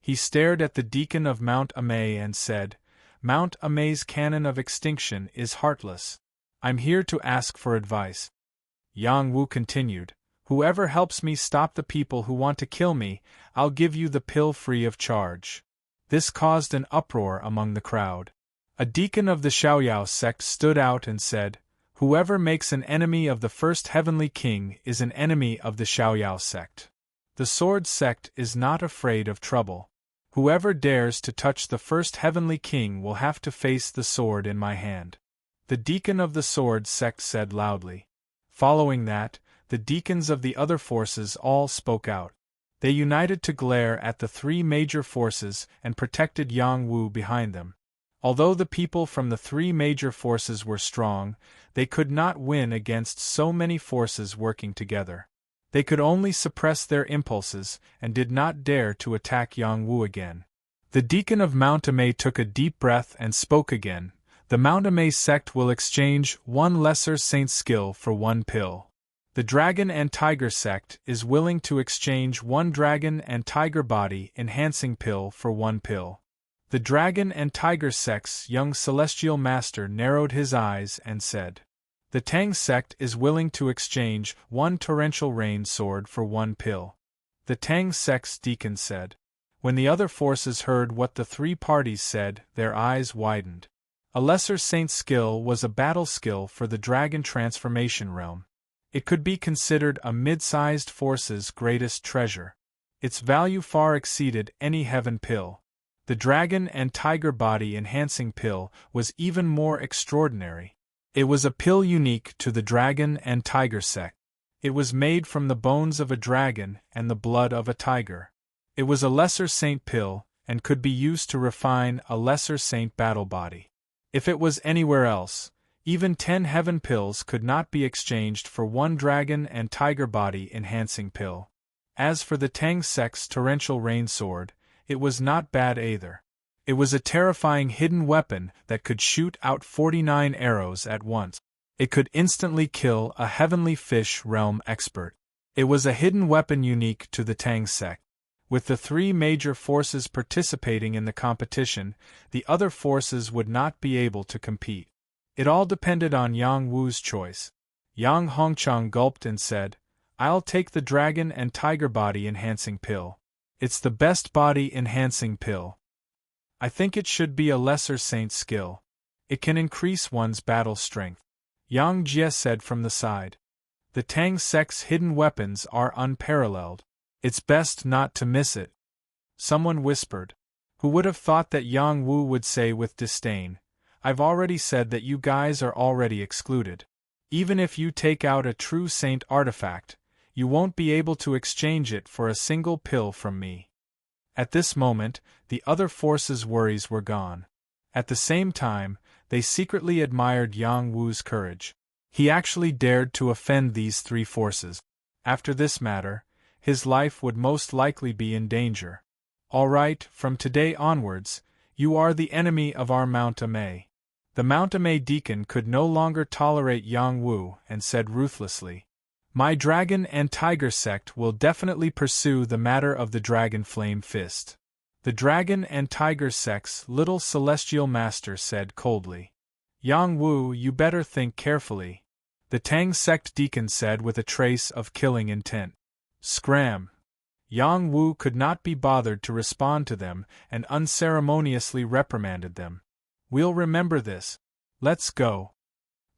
He stared at the deacon of Mount Amei and said, "Mount Amei's canon of extinction is heartless. I'm here to ask for advice." Yang Wu continued, "Whoever helps me stop the people who want to kill me, I'll give you the pill free of charge." This caused an uproar among the crowd. A deacon of the Xiaoyao sect stood out and said, "Whoever makes an enemy of the first heavenly king is an enemy of the Xiaoyao sect. The Sword Sect is not afraid of trouble. Whoever dares to touch the first heavenly king will have to face the sword in my hand." The deacon of the Sword Sect said loudly. Following that, the deacons of the other forces all spoke out. They united to glare at the 3 major forces and protected Yang Wu behind them. Although the people from the 3 major forces were strong, they could not win against so many forces working together. They could only suppress their impulses and did not dare to attack Yang Wu again. The deacon of Mount Amei took a deep breath and spoke again. "The Mount Amei sect will exchange 1 lesser saint skill for 1 pill. The Dragon and Tiger sect is willing to exchange 1 dragon and tiger body enhancing pill for 1 pill." The Dragon and Tiger sect's young celestial master narrowed his eyes and said, "The Tang sect is willing to exchange 1 torrential rain sword for 1 pill." The Tang sect's deacon said. When the other forces heard what the 3 parties said, their eyes widened. A lesser saint skill was a battle skill for the dragon transformation realm. It could be considered a mid-sized force's greatest treasure. Its value far exceeded any heaven pill. The Dragon and Tiger body enhancing pill was even more extraordinary. It was a pill unique to the Dragon and Tiger sect. It was made from the bones of a dragon and the blood of a tiger. It was a lesser saint pill, and could be used to refine a lesser saint battle body. If it was anywhere else, even 10 heaven pills could not be exchanged for 1 dragon and tiger body enhancing pill. As for the Tang sect's torrential rain sword, it was not bad either. It was a terrifying hidden weapon that could shoot out 49 arrows at once. It could instantly kill a heavenly fish realm expert. It was a hidden weapon unique to the Tang sect. With the 3 major forces participating in the competition, the other forces would not be able to compete. It all depended on Yang Wu's choice. Yang Hongchang gulped and said, "I'll take the Dragon and Tiger body enhancing pill. It's the best body enhancing pill. I think it should be a lesser saint skill. It can increase one's battle strength." Yang Jie said from the side. "The Tang sect's hidden weapons are unparalleled. It's best not to miss it." Someone whispered. Who would have thought that Yang Wu would say with disdain, "I've already said that you guys are already excluded. Even if you take out a true saint artifact, you won't be able to exchange it for a single pill from me." At this moment, the other forces' worries were gone. At the same time, they secretly admired Yang Wu's courage. He actually dared to offend these 3 forces. After this matter, his life would most likely be in danger. All right, from today onwards, you are the enemy of our Mount Amay. The Mount Amay deacon could no longer tolerate Yang Wu and said ruthlessly, "My dragon and tiger sect will definitely pursue the matter of the dragon flame fist." The dragon and tiger sect's little celestial master said coldly, "Yang Wu, you better think carefully," the Tang sect deacon said with a trace of killing intent. Scram! Yang Wu could not be bothered to respond to them and unceremoniously reprimanded them. "We'll remember this. Let's go."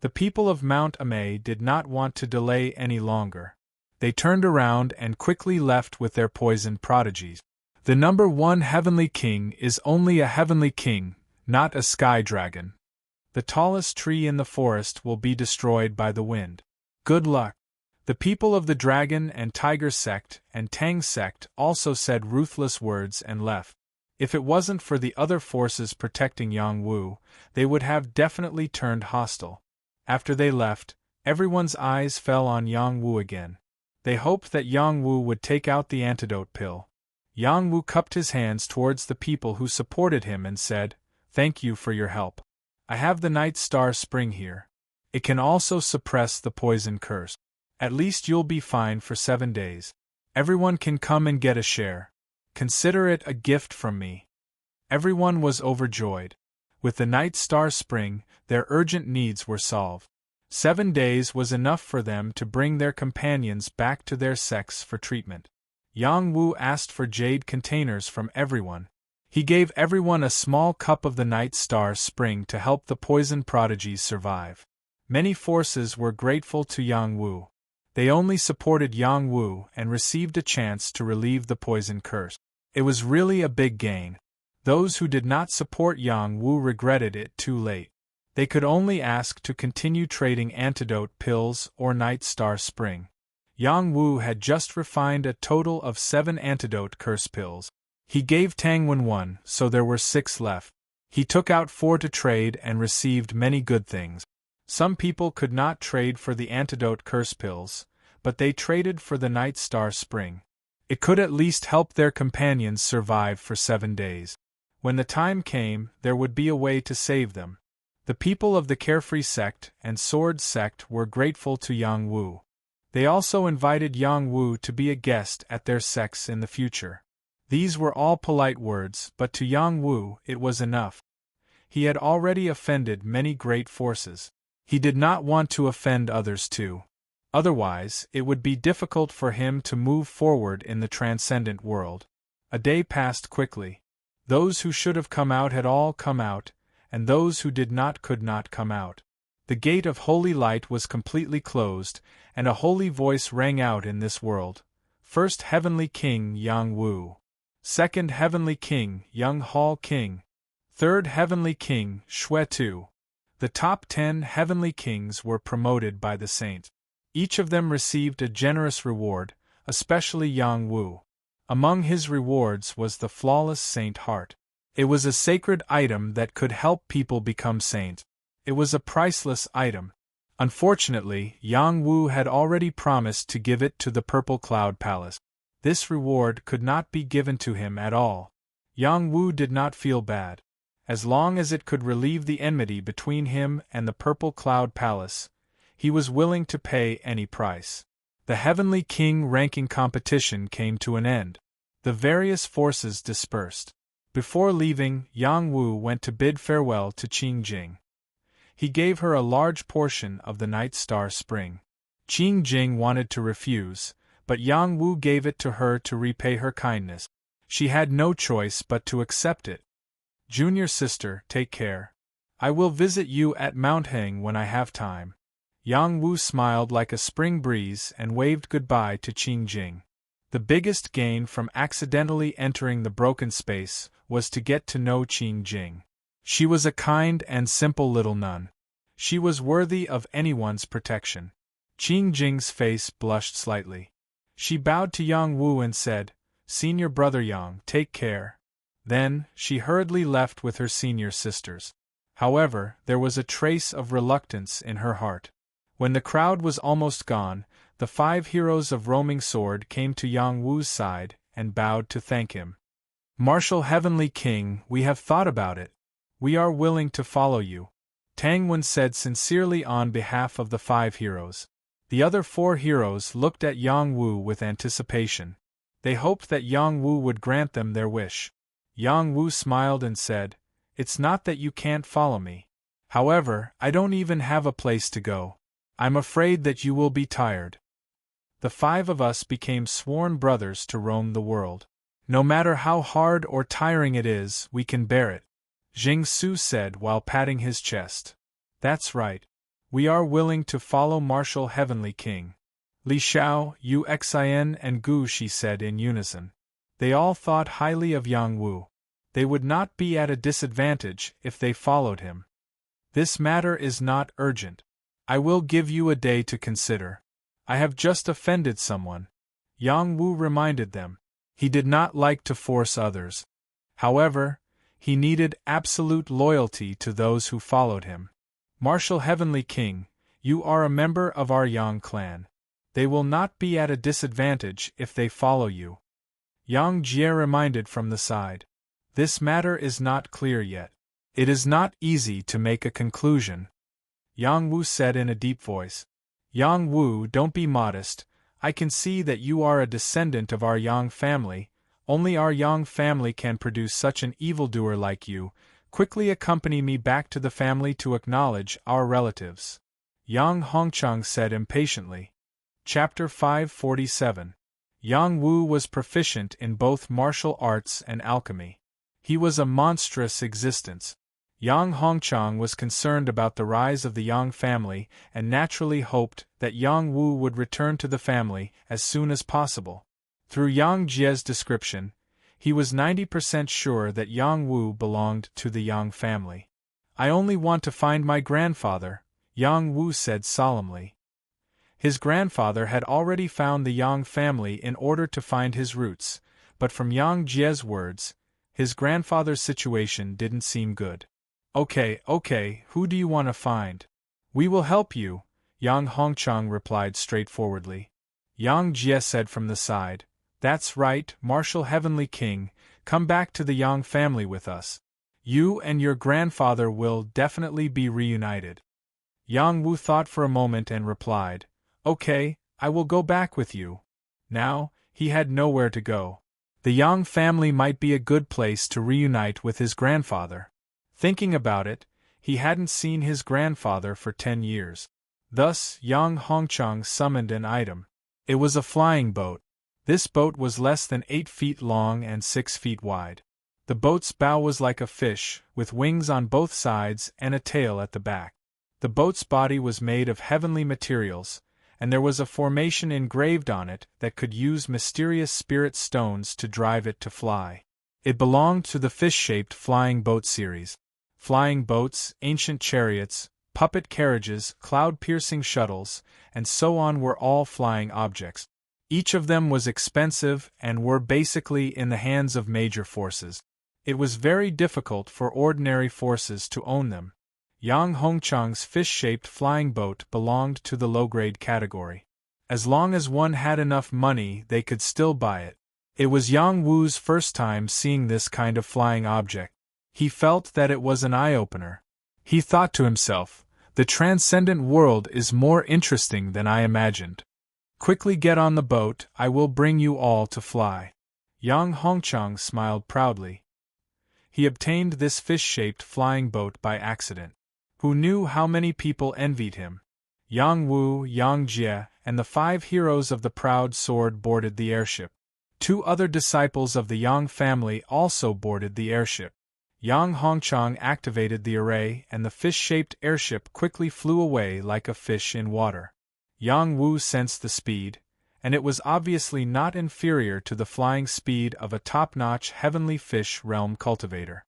The people of Mount Amay did not want to delay any longer. They turned around and quickly left with their poisoned prodigies. The number 1 heavenly king is only a heavenly king, not a sky dragon. The tallest tree in the forest will be destroyed by the wind. Good luck. The people of the Dragon and Tiger sect and Tang sect also said ruthless words and left. If it wasn't for the other forces protecting Yang Wu, they would have definitely turned hostile. After they left, everyone's eyes fell on Yang Wu again. They hoped that Yang Wu would take out the antidote pill. Yang Wu cupped his hands towards the people who supported him and said, "Thank you for your help. I have the Night Star Spring here. It can also suppress the poison curse. At least you'll be fine for 7 days. Everyone can come and get a share. Consider it a gift from me." Everyone was overjoyed. With the Night Star Spring, their urgent needs were solved. 7 days was enough for them to bring their companions back to their sects for treatment. Yang Wu asked for jade containers from everyone. He gave everyone a small cup of the Night Star Spring to help the poison prodigies survive. Many forces were grateful to Yang Wu. They only supported Yang Wu and received a chance to relieve the poison curse. It was really a big gain. Those who did not support Yang Wu regretted it too late. They could only ask to continue trading antidote pills or Night Star Spring. Yang Wu had just refined a total of 7 antidote curse pills. He gave Tangwen 1, so there were 6 left. He took out 4 to trade and received many good things. Some people could not trade for the antidote curse pills, but they traded for the Night Star Spring. It could at least help their companions survive for 7 days. When the time came, there would be a way to save them. The people of the Carefree sect and Sword sect were grateful to Yang Wu. They also invited Yang Wu to be a guest at their sects in the future. These were all polite words, but to Yang Wu it was enough. He had already offended many great forces. He did not want to offend others too. Otherwise, it would be difficult for him to move forward in the transcendent world. A day passed quickly. Those who should have come out had all come out, and those who did not could not come out. The gate of holy light was completely closed, and a holy voice rang out in this world. First Heavenly King Yang Wu. Second Heavenly King Young Hall King. Third Heavenly King Shui Tu. The top 10 Heavenly Kings were promoted by the saint. Each of them received a generous reward, especially Yang Wu. Among his rewards was the flawless saint heart. It was a sacred item that could help people become saints. It was a priceless item. Unfortunately, Yang Wu had already promised to give it to the Purple Cloud Palace. This reward could not be given to him at all. Yang Wu did not feel bad. As long as it could relieve the enmity between him and the Purple Cloud Palace, he was willing to pay any price. The Heavenly King ranking competition came to an end. The various forces dispersed. Before leaving, Yang Wu went to bid farewell to Qing Jing. He gave her a large portion of the Night Star Spring. Qing Jing wanted to refuse, but Yang Wu gave it to her to repay her kindness. She had no choice but to accept it. Junior sister, take care. I will visit you at Mount Heng when I have time. Yang Wu smiled like a spring breeze and waved goodbye to Qing Jing. The biggest gain from accidentally entering the broken space was to get to know Qing Jing. She was a kind and simple little nun. She was worthy of anyone's protection. Qing Jing's face blushed slightly. She bowed to Yang Wu and said, "Senior brother Yang, take care." Then, she hurriedly left with her senior sisters. However, there was a trace of reluctance in her heart. When the crowd was almost gone, The 5 heroes of Roaming Sword came to Yang Wu's side and bowed to thank him. "Martial Heavenly King, we have thought about it. We are willing to follow you," Tang Wen said sincerely on behalf of the 5 heroes. The other 4 heroes looked at Yang Wu with anticipation. They hoped that Yang Wu would grant them their wish. Yang Wu smiled and said, "It's not that you can't follow me. However, I don't even have a place to go. I'm afraid that you will be tired." The 5 of us became sworn brothers to roam the world. No matter how hard or tiring it is, we can bear it, Jing Su said while patting his chest. "That's right. We are willing to follow Martial Heavenly King." Li Xiao, Yu Xin and Gu Shi said in unison. They all thought highly of Yang Wu. They would not be at a disadvantage if they followed him. "This matter is not urgent. I will give you a day to consider. I have just offended someone," Yang Wu reminded them. He did not like to force others. However, he needed absolute loyalty to those who followed him. "Martial Heavenly King, you are a member of our Yang clan. They will not be at a disadvantage if they follow you," Yang Jie reminded from the side. "This matter is not clear yet. It is not easy to make a conclusion," Yang Wu said in a deep voice. "Yang Wu, don't be modest. I can see that you are a descendant of our Yang family. Only our Yang family can produce such an evildoer like you. Quickly accompany me back to the family to acknowledge our relatives," Yang Hongchang said impatiently. Chapter 547. Yang Wu was proficient in both martial arts and alchemy. He was a monstrous existence. Yang Hongchang was concerned about the rise of the Yang family and naturally hoped that Yang Wu would return to the family as soon as possible. Through Yang Jie's description, he was 90% sure that Yang Wu belonged to the Yang family. "I only want to find my grandfather," Yang Wu said solemnly. His grandfather had already found the Yang family in order to find his roots, but from Yang Jie's words, his grandfather's situation didn't seem good. Okay, who do you want to find? We will help you," Yang Hongchang replied straightforwardly. Yang Jie said from the side, "That's right, Martial Heavenly King, come back to the Yang family with us. You and your grandfather will definitely be reunited." Yang Wu thought for a moment and replied, "Okay, I will go back with you." Now, he had nowhere to go. The Yang family might be a good place to reunite with his grandfather. Thinking about it, he hadn't seen his grandfather for 10 years. Thus, Yang Hongchang summoned an item. It was a flying boat. This boat was less than 8 feet long and 6 feet wide. The boat's bow was like a fish, with wings on both sides and a tail at the back. The boat's body was made of heavenly materials, and there was a formation engraved on it that could use mysterious spirit stones to drive it to fly. It belonged to the fish-shaped flying boat series. Flying boats, ancient chariots, puppet carriages, cloud-piercing shuttles, and so on were all flying objects. Each of them was expensive and were basically in the hands of major forces. It was very difficult for ordinary forces to own them. Yang Hongchang's fish-shaped flying boat belonged to the low-grade category. As long as one had enough money, they could still buy it. It was Yang Wu's first time seeing this kind of flying object. He felt that it was an eye-opener. He thought to himself, "The transcendent world is more interesting than I imagined. Quickly get on the boat, I will bring you all to fly." Yang Hongchang smiled proudly. He obtained this fish-shaped flying boat by accident. Who knew how many people envied him? Yang Wu, Yang Jie, and the 5 heroes of the proud sword boarded the airship. 2 other disciples of the Yang family also boarded the airship. Yang Hongchang activated the array and the fish-shaped airship quickly flew away like a fish in water. Yang Wu sensed the speed, and it was obviously not inferior to the flying speed of a top-notch heavenly fish realm cultivator.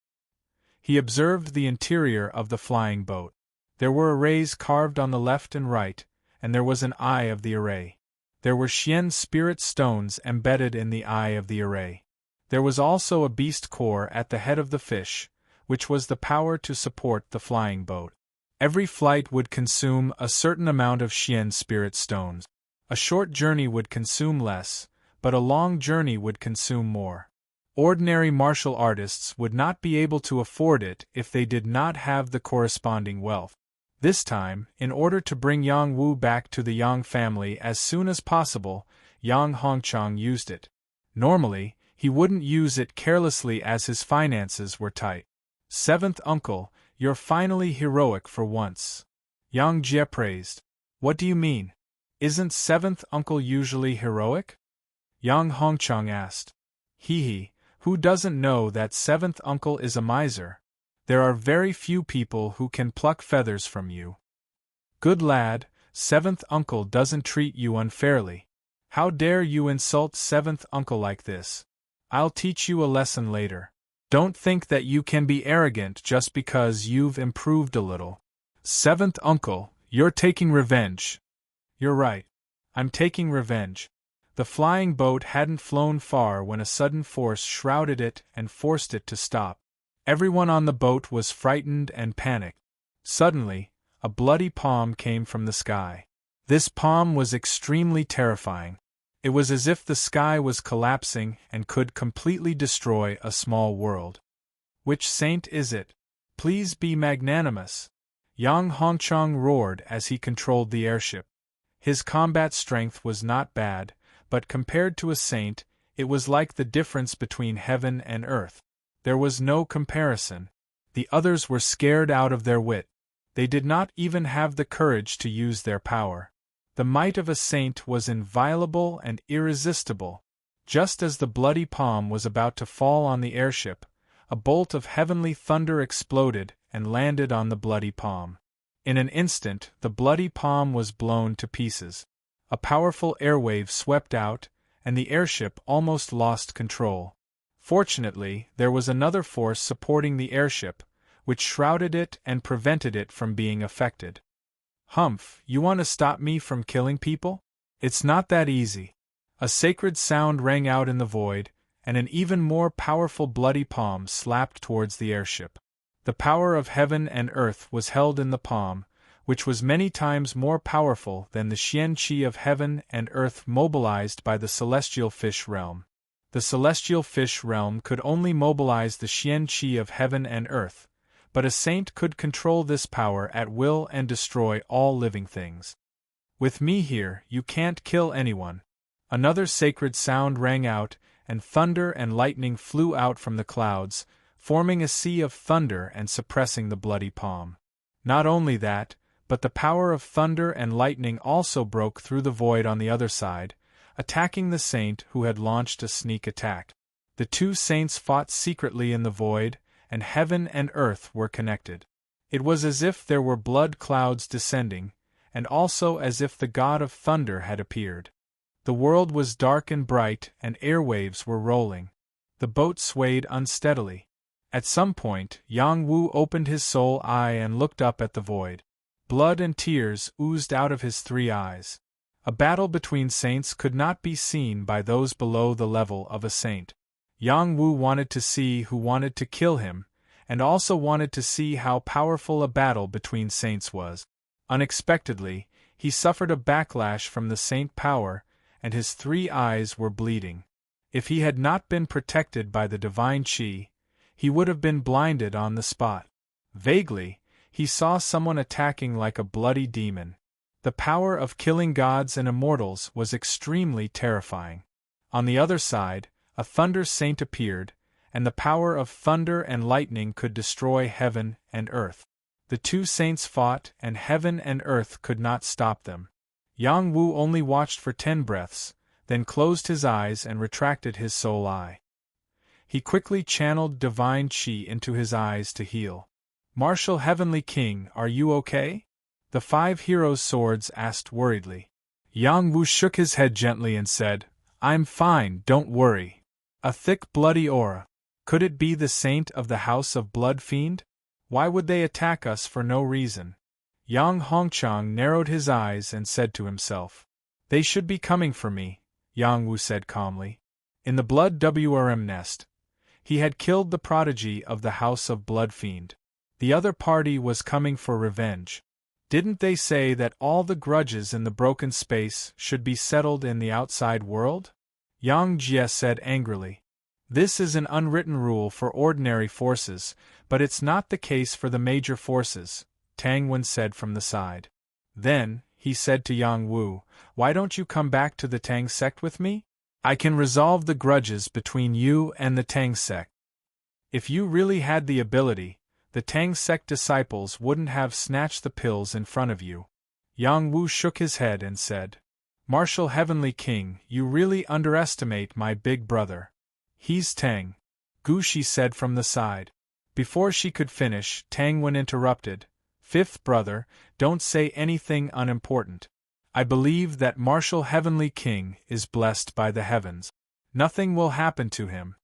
He observed the interior of the flying boat. There were arrays carved on the left and right, and there was an eye of the array. There were Xian spirit stones embedded in the eye of the array. There was also a beast core at the head of the fish, which was the power to support the flying boat. Every flight would consume a certain amount of Xian spirit stones. A short journey would consume less, but a long journey would consume more. Ordinary martial artists would not be able to afford it if they did not have the corresponding wealth. This time, in order to bring Yang Wu back to the Yang family as soon as possible, Yang Hongchang used it. Normally, he wouldn't use it carelessly as his finances were tight. Seventh uncle, you're finally heroic for once. Yang Jie praised. What do you mean? Isn't seventh uncle usually heroic? Yang Hongchang asked. Hee, who doesn't know that seventh uncle is a miser? There are very few people who can pluck feathers from you. Good lad, seventh uncle doesn't treat you unfairly. How dare you insult seventh uncle like this? I'll teach you a lesson later. Don't think that you can be arrogant just because you've improved a little. Seventh uncle, you're taking revenge. You're right. I'm taking revenge. The flying boat hadn't flown far when a sudden force shrouded it and forced it to stop. Everyone on the boat was frightened and panicked. Suddenly, a bloody palm came from the sky. This palm was extremely terrifying. It was as if the sky was collapsing and could completely destroy a small world. Which saint is it? Please be magnanimous. Yang Hongchang roared as he controlled the airship. His combat strength was not bad, but compared to a saint, it was like the difference between heaven and earth. There was no comparison. The others were scared out of their wit. They did not even have the courage to use their power. The might of a saint was inviolable and irresistible. Just as the bloody palm was about to fall on the airship, a bolt of heavenly thunder exploded and landed on the bloody palm. In an instant, the bloody palm was blown to pieces. A powerful airwave swept out, and the airship almost lost control. Fortunately, there was another force supporting the airship, which shrouded it and prevented it from being affected. Humph, you want to stop me from killing people? It's not that easy. A sacred sound rang out in the void, and an even more powerful bloody palm slapped towards the airship. The power of heaven and earth was held in the palm, which was many times more powerful than the Xian Qi of heaven and earth mobilized by the celestial fish realm. The celestial fish realm could only mobilize the Xian Qi of heaven and earth, but a saint could control this power at will and destroy all living things. With me here, you can't kill anyone. Another sacred sound rang out, and thunder and lightning flew out from the clouds, forming a sea of thunder and suppressing the bloody palm. Not only that, but the power of thunder and lightning also broke through the void on the other side, attacking the saint who had launched a sneak attack. The two saints fought secretly in the void, and heaven and earth were connected. It was as if there were blood clouds descending, and also as if the god of thunder had appeared. The world was dark and bright, and airwaves were rolling. The boat swayed unsteadily. At some point, Yang Wu opened his soul eye and looked up at the void. Blood and tears oozed out of his three eyes. A battle between saints could not be seen by those below the level of a saint. Yang Wu wanted to see who wanted to kill him, and also wanted to see how powerful a battle between saints was. Unexpectedly, he suffered a backlash from the saint power, and his three eyes were bleeding. If he had not been protected by the divine Qi, he would have been blinded on the spot. Vaguely, he saw someone attacking like a bloody demon. The power of killing gods and immortals was extremely terrifying. On the other side, a thunder saint appeared, and the power of thunder and lightning could destroy heaven and earth. The two saints fought, and heaven and earth could not stop them. Yang Wu only watched for 10 breaths, then closed his eyes and retracted his soul eye. He quickly channeled divine Qi into his eyes to heal. Martial Heavenly King, are you okay? The 5 heroes' swords asked worriedly. Yang Wu shook his head gently and said, I'm fine, don't worry. A thick bloody aura. Could it be the saint of the House of Blood Fiend? Why would they attack us for no reason? Yang Hongchang narrowed his eyes and said to himself. They should be coming for me, Yang Wu said calmly. In the Blood Wrm nest, he had killed the prodigy of the House of Blood Fiend. The other party was coming for revenge. Didn't they say that all the grudges in the broken space should be settled in the outside world? Yang Jie said angrily. This is an unwritten rule for ordinary forces, but it's not the case for the major forces, Tang Wen said from the side. Then, he said to Yang Wu, why don't you come back to the Tang sect with me? I can resolve the grudges between you and the Tang sect. If you really had the ability, the Tang sect disciples wouldn't have snatched the pills in front of you. Yang Wu shook his head and said, Martial Heavenly King, you really underestimate my big brother. He's Tang, Gu Shi said from the side. Before she could finish, Tang Wen interrupted, Fifth brother, don't say anything unimportant. I believe that Martial Heavenly King is blessed by the heavens. Nothing will happen to him.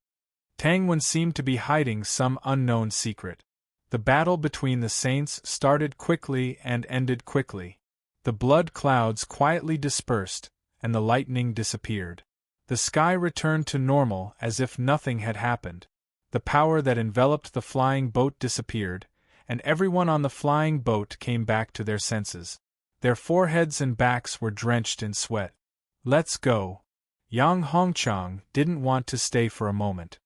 Tang Wen seemed to be hiding some unknown secret. The battle between the saints started quickly and ended quickly. The blood clouds quietly dispersed, and the lightning disappeared. The sky returned to normal as if nothing had happened. The power that enveloped the flying boat disappeared, and everyone on the flying boat came back to their senses. Their foreheads and backs were drenched in sweat. Let's go. Yang Hongchang didn't want to stay for a moment.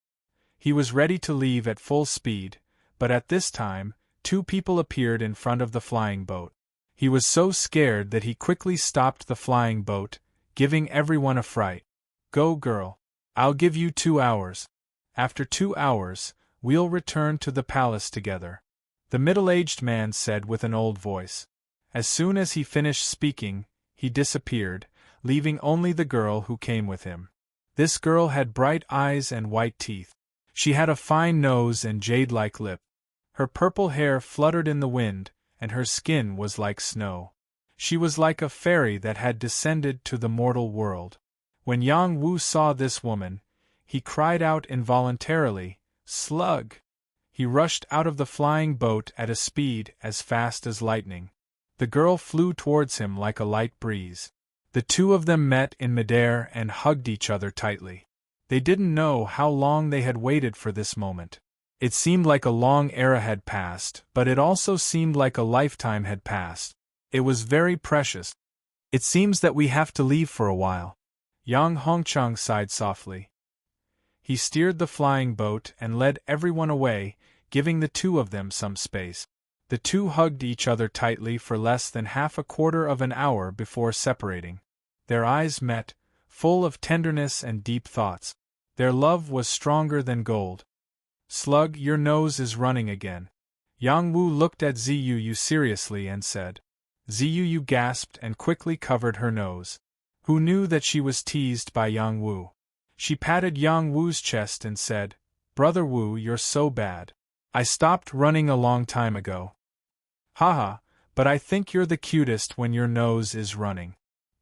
He was ready to leave at full speed, but at this time, two people appeared in front of the flying boat. He was so scared that he quickly stopped the flying boat, giving everyone a fright. Go girl. I'll give you 2 hours. After 2 hours, we'll return to the palace together. The middle-aged man said with an old voice. As soon as he finished speaking, he disappeared, leaving only the girl who came with him. This girl had bright eyes and white teeth. She had a fine nose and jade-like lip. Her purple hair fluttered in the wind, and her skin was like snow. She was like a fairy that had descended to the mortal world. When Yang Wu saw this woman, he cried out involuntarily, Slug! He rushed out of the flying boat at a speed as fast as lightning. The girl flew towards him like a light breeze. The two of them met in midair and hugged each other tightly. They didn't know how long they had waited for this moment. It seemed like a long era had passed, but it also seemed like a lifetime had passed. It was very precious. It seems that we have to leave for a while. Yang Hongchang sighed softly. He steered the flying boat and led everyone away, giving the two of them some space. The two hugged each other tightly for less than half a quarter of an hour before separating. Their eyes met, full of tenderness and deep thoughts. Their love was stronger than gold. Slug, your nose is running again. Yang Wu looked at Ziyu seriously and said. Ziyu gasped and quickly covered her nose. Who knew that she was teased by Yang Wu? She patted Yang Wu's chest and said, Brother Wu, you're so bad. I stopped running a long time ago. Haha, but I think you're the cutest when your nose is running.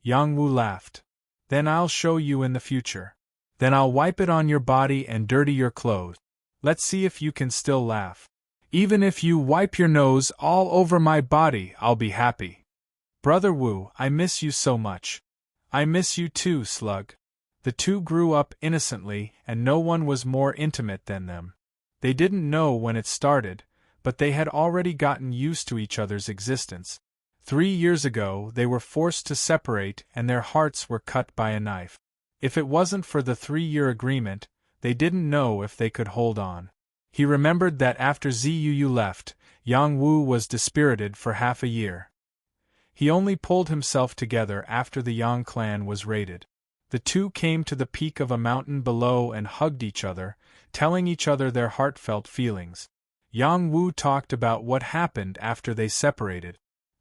Yang Wu laughed. Then I'll show you in the future. Then I'll wipe it on your body and dirty your clothes. Let's see if you can still laugh. Even if you wipe your nose all over my body, I'll be happy. Brother Wu, I miss you so much. I miss you too, Slug. The two grew up innocently, and no one was more intimate than them. They didn't know when it started, but they had already gotten used to each other's existence. 3 years ago, they were forced to separate and their hearts were cut by a knife. If it wasn't for the 3-year agreement, they didn't know if they could hold on. He remembered that after Ziyu left, Yang Wu was dispirited for half a year. He only pulled himself together after the Yang clan was raided. The two came to the peak of a mountain below and hugged each other, telling each other their heartfelt feelings. Yang Wu talked about what happened after they separated.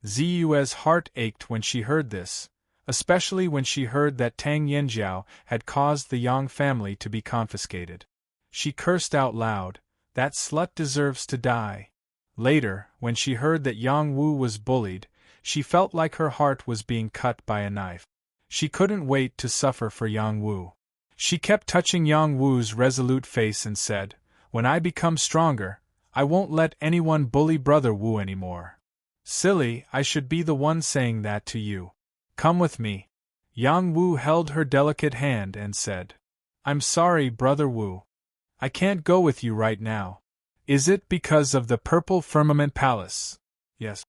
Ziyue's heart ached when she heard this, especially when she heard that Tang Yanjiao had caused the Yang family to be confiscated. She cursed out loud, that slut deserves to die. Later, when she heard that Yang Wu was bullied, she felt like her heart was being cut by a knife. She couldn't wait to suffer for Yang Wu. She kept touching Yang Wu's resolute face and said, When I become stronger, I won't let anyone bully Brother Wu anymore. Silly, I should be the one saying that to you. Come with me. Yang Wu held her delicate hand and said, I'm sorry, Brother Wu. I can't go with you right now. Is it because of the Purple Firmament Palace? Yes.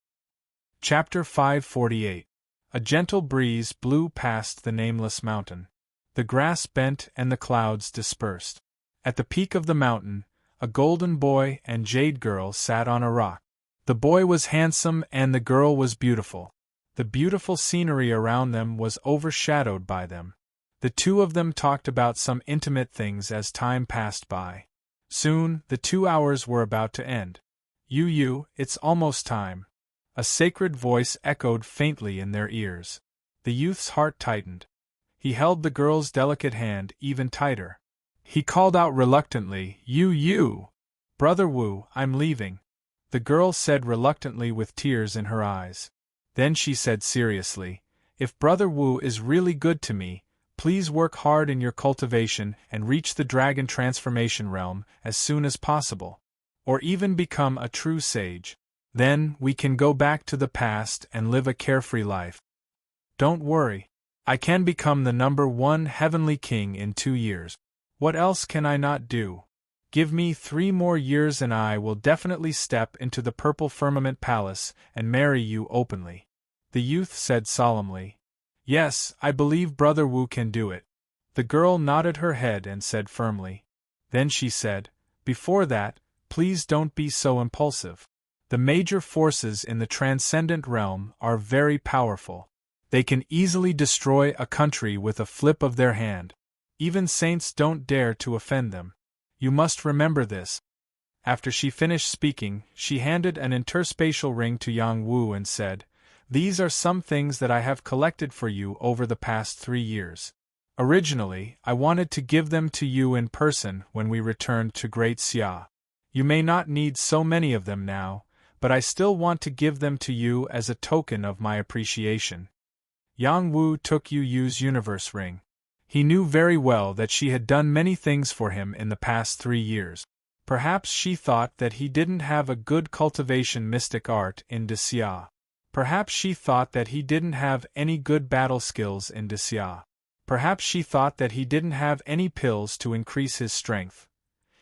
Chapter 548. A gentle breeze blew past the nameless mountain. The grass bent and the clouds dispersed. At the peak of the mountain, a golden boy and jade girl sat on a rock. The boy was handsome and the girl was beautiful. The beautiful scenery around them was overshadowed by them. The two of them talked about some intimate things as time passed by. Soon, the 2 hours were about to end. It's almost time. A sacred voice echoed faintly in their ears. The youth's heart tightened. He held the girl's delicate hand even tighter. He called out reluctantly, Brother Wu, I'm leaving. The girl said reluctantly with tears in her eyes. Then she said seriously, if Brother Wu is really good to me, please work hard in your cultivation and reach the dragon transformation realm as soon as possible. Or even become a true sage. Then, we can go back to the past and live a carefree life. Don't worry. I can become the #1 heavenly king in 2 years. What else can I not do? Give me 3 more years and I will definitely step into the purple firmament palace and marry you openly. The youth said solemnly. Yes, I believe Brother Wu can do it. The girl nodded her head and said firmly. Then she said, before that, please don't be so impulsive. The major forces in the transcendent realm are very powerful. They can easily destroy a country with a flip of their hand. Even saints don't dare to offend them. You must remember this. After she finished speaking, she handed an interspatial ring to Yang Wu and said, these are some things that I have collected for you over the past 3 years. Originally, I wanted to give them to you in person when we returned to Great Xia. You may not need so many of them now, but I still want to give them to you as a token of my appreciation. Yang Wu took Yu's universe ring. He knew very well that she had done many things for him in the past 3 years. Perhaps she thought that he didn't have a good cultivation mystic art in Xia. Perhaps she thought that he didn't have any good battle skills in Xia. Perhaps she thought that he didn't have any pills to increase his strength.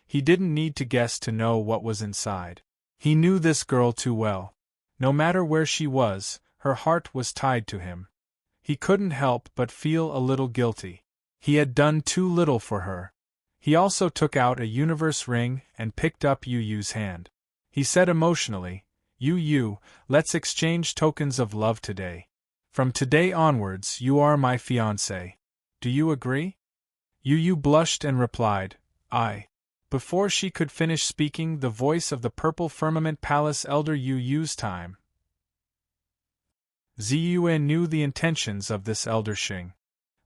He didn't need to guess to know what was inside. He knew this girl too well. No matter where she was, her heart was tied to him. He couldn't help but feel a little guilty. He had done too little for her. He also took out a universe ring and picked up Yu's hand. He said emotionally, Yu, let's exchange tokens of love today. From today onwards you are my fiancé. Do you agree? Yu blushed and replied, I. Before she could finish speaking, the voice of the Purple Firmament Palace elder Yu's time. Ziyue knew the intentions of this elder Xing.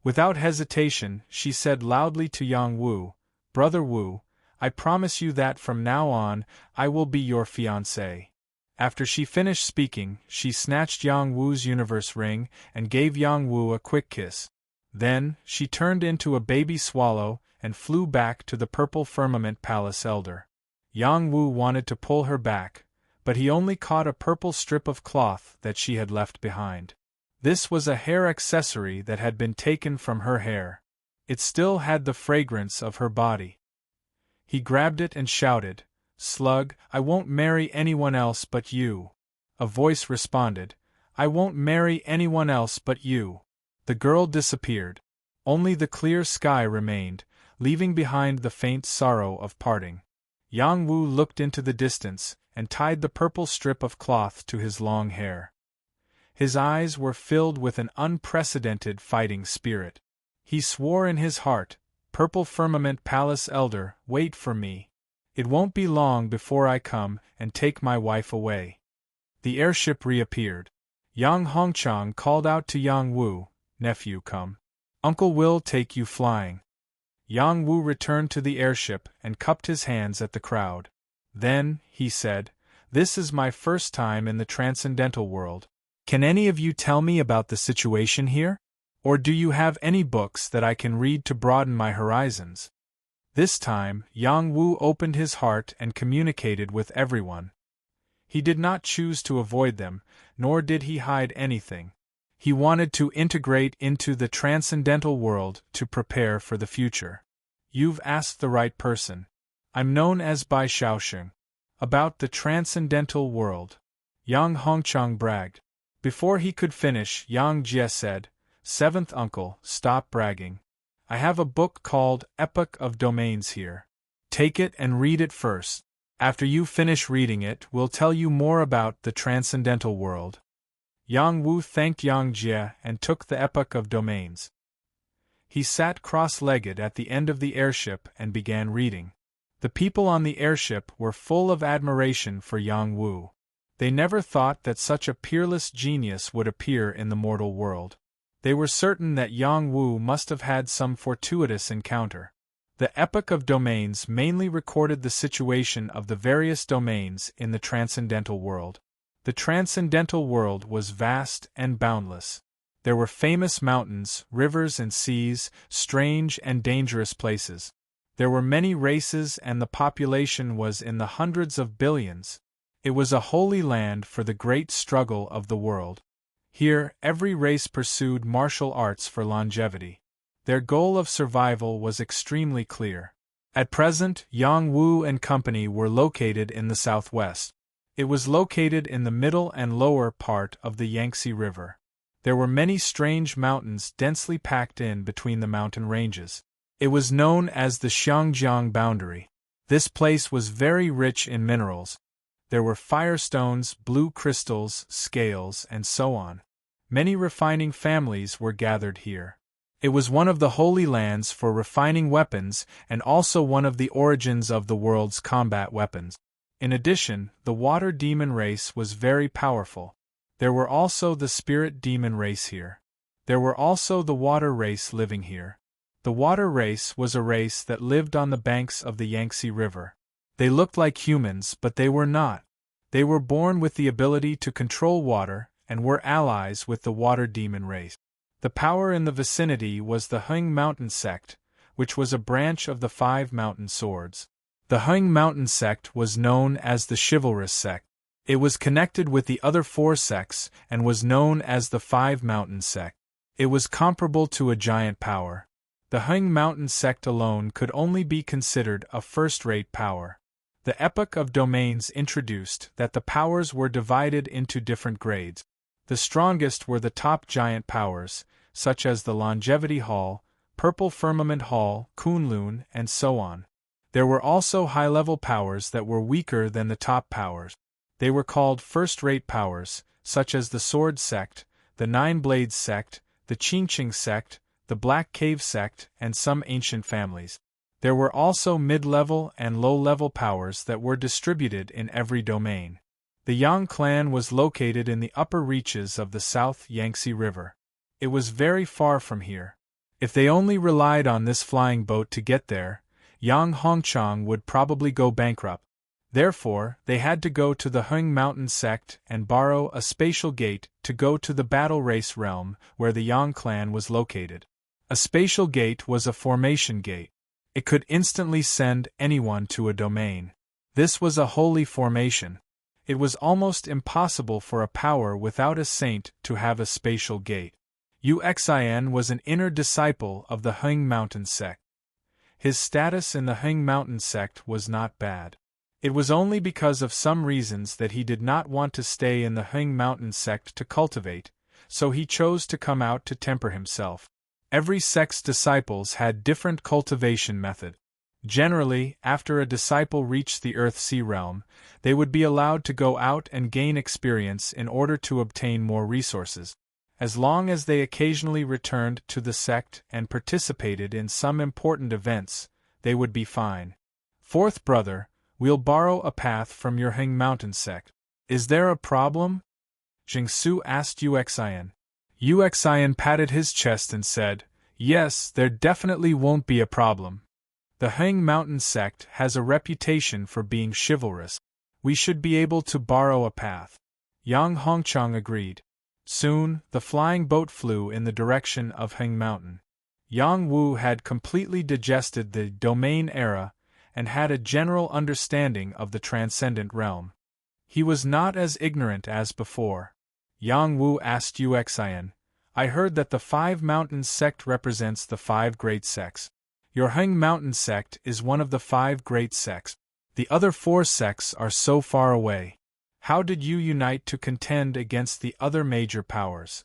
Without hesitation, she said loudly to Yang Wu, Brother Wu, I promise you that from now on, I will be your fiancé. After she finished speaking, she snatched Yang Wu's universe ring and gave Yang Wu a quick kiss. Then, she turned into a baby swallow and flew back to the Purple Firmament Palace elder. Yang Wu wanted to pull her back, but he only caught a purple strip of cloth that she had left behind. This was a hair accessory that had been taken from her hair. It still had the fragrance of her body. He grabbed it and shouted, Slug, I won't marry anyone else but you. A voice responded, I won't marry anyone else but you. The girl disappeared. Only the clear sky remained, leaving behind the faint sorrow of parting. Yang Wu looked into the distance and tied the purple strip of cloth to his long hair. His eyes were filled with an unprecedented fighting spirit. He swore in his heart, Purple Firmament Palace Elder, wait for me. It won't be long before I come and take my wife away. The airship reappeared. Yang Hongchang called out to Yang Wu, Nephew, come. Uncle will take you flying. Yang Wu returned to the airship and cupped his hands at the crowd. Then, he said, This is my first time in the transcendental world. Can any of you tell me about the situation here? Or do you have any books that I can read to broaden my horizons? This time, Yang Wu opened his heart and communicated with everyone. He did not choose to avoid them, nor did he hide anything. He wanted to integrate into the transcendental world to prepare for the future. You've asked the right person. I'm known as Bai Shaoxing. About the transcendental world. Yang Hongchang bragged. Before he could finish, Yang Jie said, "Seventh uncle, stop bragging. I have a book called Epoch of Domains here. Take it and read it first. After you finish reading it, we'll tell you more about the transcendental world." Yang Wu thanked Yang Jie and took the Epoch of Domains. He sat cross-legged at the end of the airship and began reading. The people on the airship were full of admiration for Yang Wu. They never thought that such a peerless genius would appear in the mortal world. They were certain that Yang Wu must have had some fortuitous encounter. The Epoch of Domains mainly recorded the situation of the various domains in the transcendental world. The transcendental world was vast and boundless. There were famous mountains, rivers and seas, strange and dangerous places. There were many races and the population was in the hundreds of billions. It was a holy land for the great struggle of the world. Here, every race pursued martial arts for longevity. Their goal of survival was extremely clear. At present, Yang Wu and company were located in the southwest. It was located in the middle and lower part of the Yangtze River. There were many strange mountains densely packed in between the mountain ranges. It was known as the Xiangjiang boundary. This place was very rich in minerals. There were firestones, blue crystals, scales, and so on. Many refining families were gathered here. It was one of the holy lands for refining weapons and also one of the origins of the world's combat weapons. In addition, the water demon race was very powerful. There were also the spirit demon race here. There were also the water race living here. The water race was a race that lived on the banks of the Yangtze River. They looked like humans, but they were not. They were born with the ability to control water and were allies with the water demon race. The power in the vicinity was the Hung Mountain sect, which was a branch of the Five Mountain Swords. The Hung Mountain sect was known as the chivalrous sect. It was connected with the other four sects and was known as the Five Mountain sect. It was comparable to a giant power. The Hung Mountain sect alone could only be considered a first-rate power. The Epoch of Domains introduced that the powers were divided into different grades. The strongest were the top giant powers, such as the Longevity Hall, Purple Firmament Hall, Kunlun, and so on. There were also high-level powers that were weaker than the top powers. They were called first-rate powers, such as the Sword Sect, the Nine Blades Sect, the Qingqing Sect, the Black Cave Sect, and some ancient families. There were also mid-level and low-level powers that were distributed in every domain. The Yang clan was located in the upper reaches of the South Yangtze River. It was very far from here. If they only relied on this flying boat to get there, Yang Hongchang would probably go bankrupt. Therefore, they had to go to the Hung Mountain sect and borrow a spatial gate to go to the battle race realm where the Yang clan was located. A spatial gate was a formation gate. It could instantly send anyone to a domain. This was a holy formation. It was almost impossible for a power without a saint to have a spatial gate. Uxian was an inner disciple of the Hung Mountain sect. His status in the Hung Mountain sect was not bad. It was only because of some reasons that he did not want to stay in the Hung Mountain sect to cultivate, so he chose to come out to temper himself. Every sect's disciples had different cultivation method. Generally, after a disciple reached the Earth-Sea realm, they would be allowed to go out and gain experience in order to obtain more resources. As long as they occasionally returned to the sect and participated in some important events, they would be fine. Fourth brother, we'll borrow a path from your Hung Mountain sect. Is there a problem? Jingsu asked Uxian. Uxian patted his chest and said, "Yes, there definitely won't be a problem. The Hung Mountain sect has a reputation for being chivalrous. We should be able to borrow a path." Yang Hongchang agreed. Soon, the flying boat flew in the direction of Hung Mountain. Yang Wu had completely digested the domain era and had a general understanding of the transcendent realm. He was not as ignorant as before. Yang Wu asked Uxian, "I heard that the Five Mountains sect represents the five great sects. Your Hung Mountain sect is one of the five great sects. The other four sects are so far away. How did you unite to contend against the other major powers?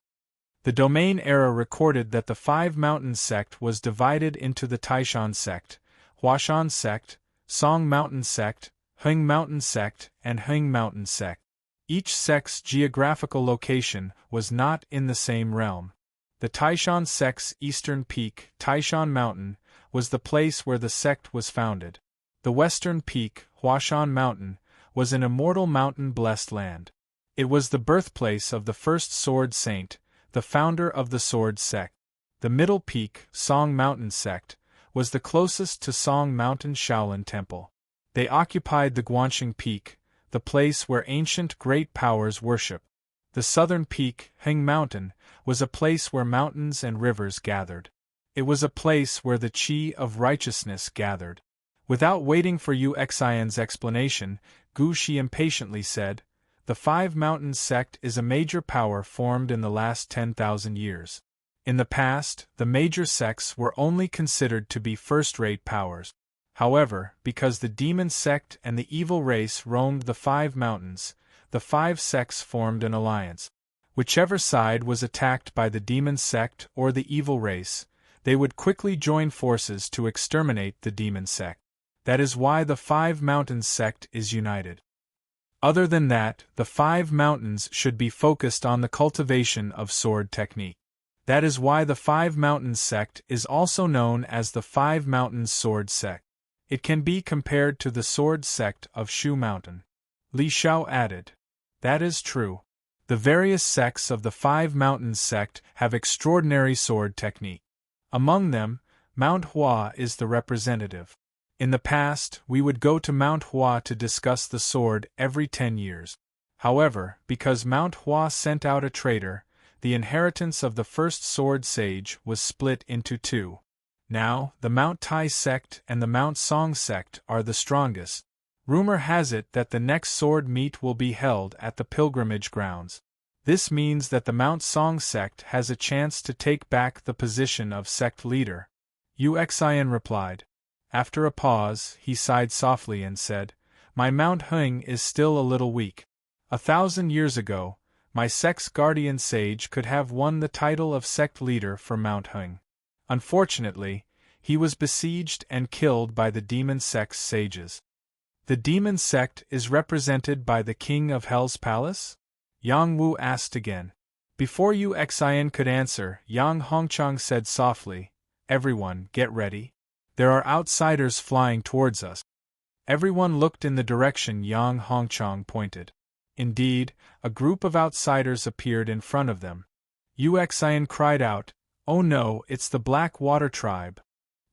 The Domain era recorded that the Five Mountains sect was divided into the Taishan sect, Huashan sect, Song Mountain sect, Heng Mountain sect, and Heng Mountain sect. Each sect's geographical location was not in the same realm. The Taishan sect's eastern peak, Taishan Mountain, was the place where the sect was founded. The western peak, Huashan Mountain, was an immortal mountain-blessed land. It was the birthplace of the first Sword Saint, the founder of the Sword sect. The middle peak, Song Mountain sect, was the closest to Song Mountain Shaolin Temple. They occupied the Guanxing Peak, the place where ancient great powers worship. The southern peak, Heng Mountain, was a place where mountains and rivers gathered. It was a place where the Qi of righteousness gathered. Without waiting for Yu Xian's explanation, Gu Shi impatiently said, "The Five Mountains sect is a major power formed in the last 10,000 years. In the past, the major sects were only considered to be first-rate powers. However, because the demon sect and the evil race roamed the Five Mountains, the five sects formed an alliance. Whichever side was attacked by the demon sect or the evil race, they would quickly join forces to exterminate the demon sect. That is why the Five Mountains sect is united. Other than that, the Five Mountains should be focused on the cultivation of sword technique. That is why the Five Mountains sect is also known as the Five Mountains Sword sect. It can be compared to the sword sect of Shu Mountain." Li Xiao added, "That is true. The various sects of the Five Mountains sect have extraordinary sword technique. Among them, Mount Hua is the representative. In the past, we would go to Mount Hua to discuss the sword every 10 years. However, because Mount Hua sent out a traitor, the inheritance of the first sword sage was split into two. Now, the Mount Tai sect and the Mount Song sect are the strongest. Rumor has it that the next sword meet will be held at the pilgrimage grounds. This means that the Mount Song sect has a chance to take back the position of sect leader." Yu Xian replied. After a pause, he sighed softly and said, "My Mount Heng is still a little weak. 1,000 years ago, my sect's guardian sage could have won the title of sect leader for Mount Heng. Unfortunately, he was besieged and killed by the demon sect's sages." "The demon sect is represented by the king of Hell's palace?" Yang Wu asked again. Before Yu Xian could answer, Yang Hongchang said softly, "Everyone, get ready. There are outsiders flying towards us." Everyone looked in the direction Yang Hongchang pointed. Indeed, a group of outsiders appeared in front of them. Yu Xian cried out, "Oh no, it's the Black Water Tribe."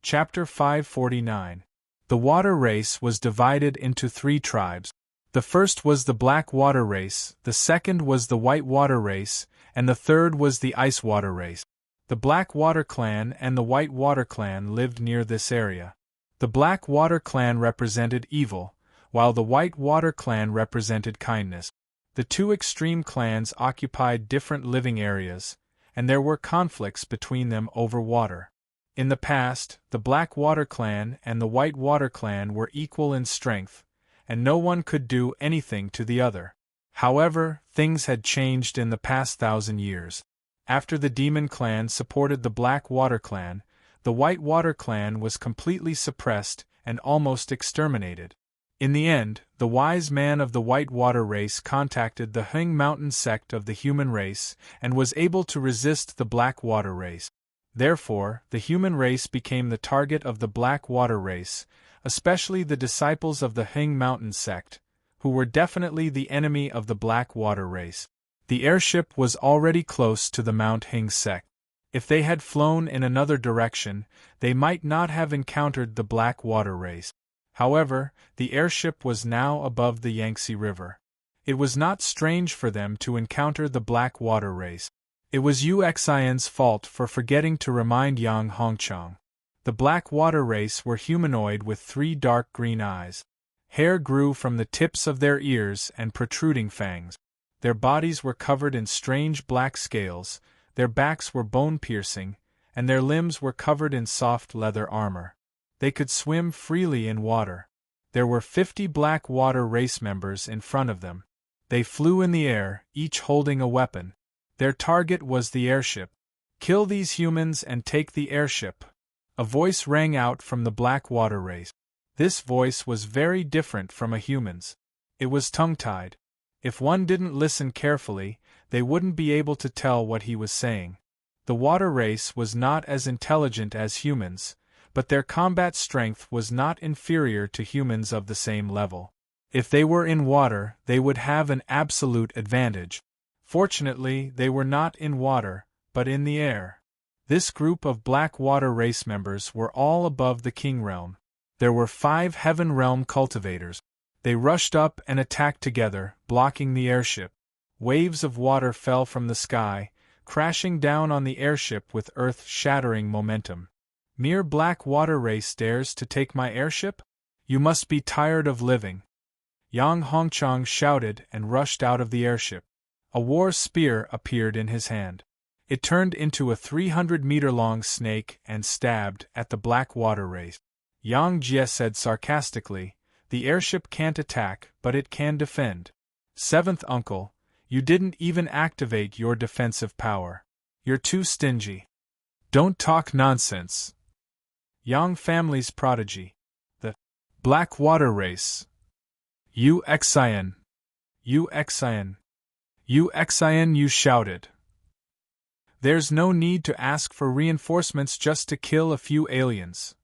Chapter 549. The water race was divided into 3 tribes. The first was the Black Water race, the second was the White Water race, and the third was the Ice Water race. The Black Water clan and the White Water clan lived near this area. The Black Water clan represented evil, while the White Water clan represented kindness. The two extreme clans occupied different living areas, and there were conflicts between them over water. In the past, the Black Water clan and the White Water clan were equal in strength, and no one could do anything to the other. However, things had changed in the past 1,000 years. After the Demon clan supported the Black Water clan, the White Water clan was completely suppressed and almost exterminated. In the end, the wise man of the White Water race contacted the Heng Mountain sect of the human race and was able to resist the Black Water race. Therefore, the human race became the target of the Black Water race, especially the disciples of the Heng Mountain sect, who were definitely the enemy of the Black Water race. The airship was already close to the Mount Heng sect. If they had flown in another direction, they might not have encountered the Black Water race. However, the airship was now above the Yangtze River. It was not strange for them to encounter the Black Water race. It was Yu Xian's fault for forgetting to remind Yang Hongchang. The Black Water race were humanoid with 3 dark green eyes. Hair grew from the tips of their ears and protruding fangs. Their bodies were covered in strange black scales, their backs were bone-piercing, and their limbs were covered in soft leather armor. They could swim freely in water. There were 50 Black Water race members in front of them. They flew in the air, each holding a weapon. Their target was the airship. "Kill these humans and take the airship." A voice rang out from the black water race. This voice was very different from a human's. It was tongue-tied. If one didn't listen carefully, they wouldn't be able to tell what he was saying. The water race was not as intelligent as humans, but their combat strength was not inferior to humans of the same level. If they were in water, they would have an absolute advantage. Fortunately, they were not in water, but in the air. This group of Black Water race members were all above the King Realm. There were 5 Heaven Realm cultivators. They rushed up and attacked together, blocking the airship. Waves of water fell from the sky, crashing down on the airship with earth-shattering momentum. "Mere Black Water race dares to take my airship? You must be tired of living." Yang Hongchang shouted and rushed out of the airship. A war spear appeared in his hand. It turned into a 300-meter-long snake and stabbed at the Black Water race. Yang Jie said sarcastically, "The airship can't attack, but it can defend." "Seventh uncle, you didn't even activate your defensive power. You're too stingy." "Don't talk nonsense." Yang family's prodigy. The Black Water race. "You Xian! You Xian! You Xian!" you shouted. "There's no need to ask for reinforcements just to kill a few aliens."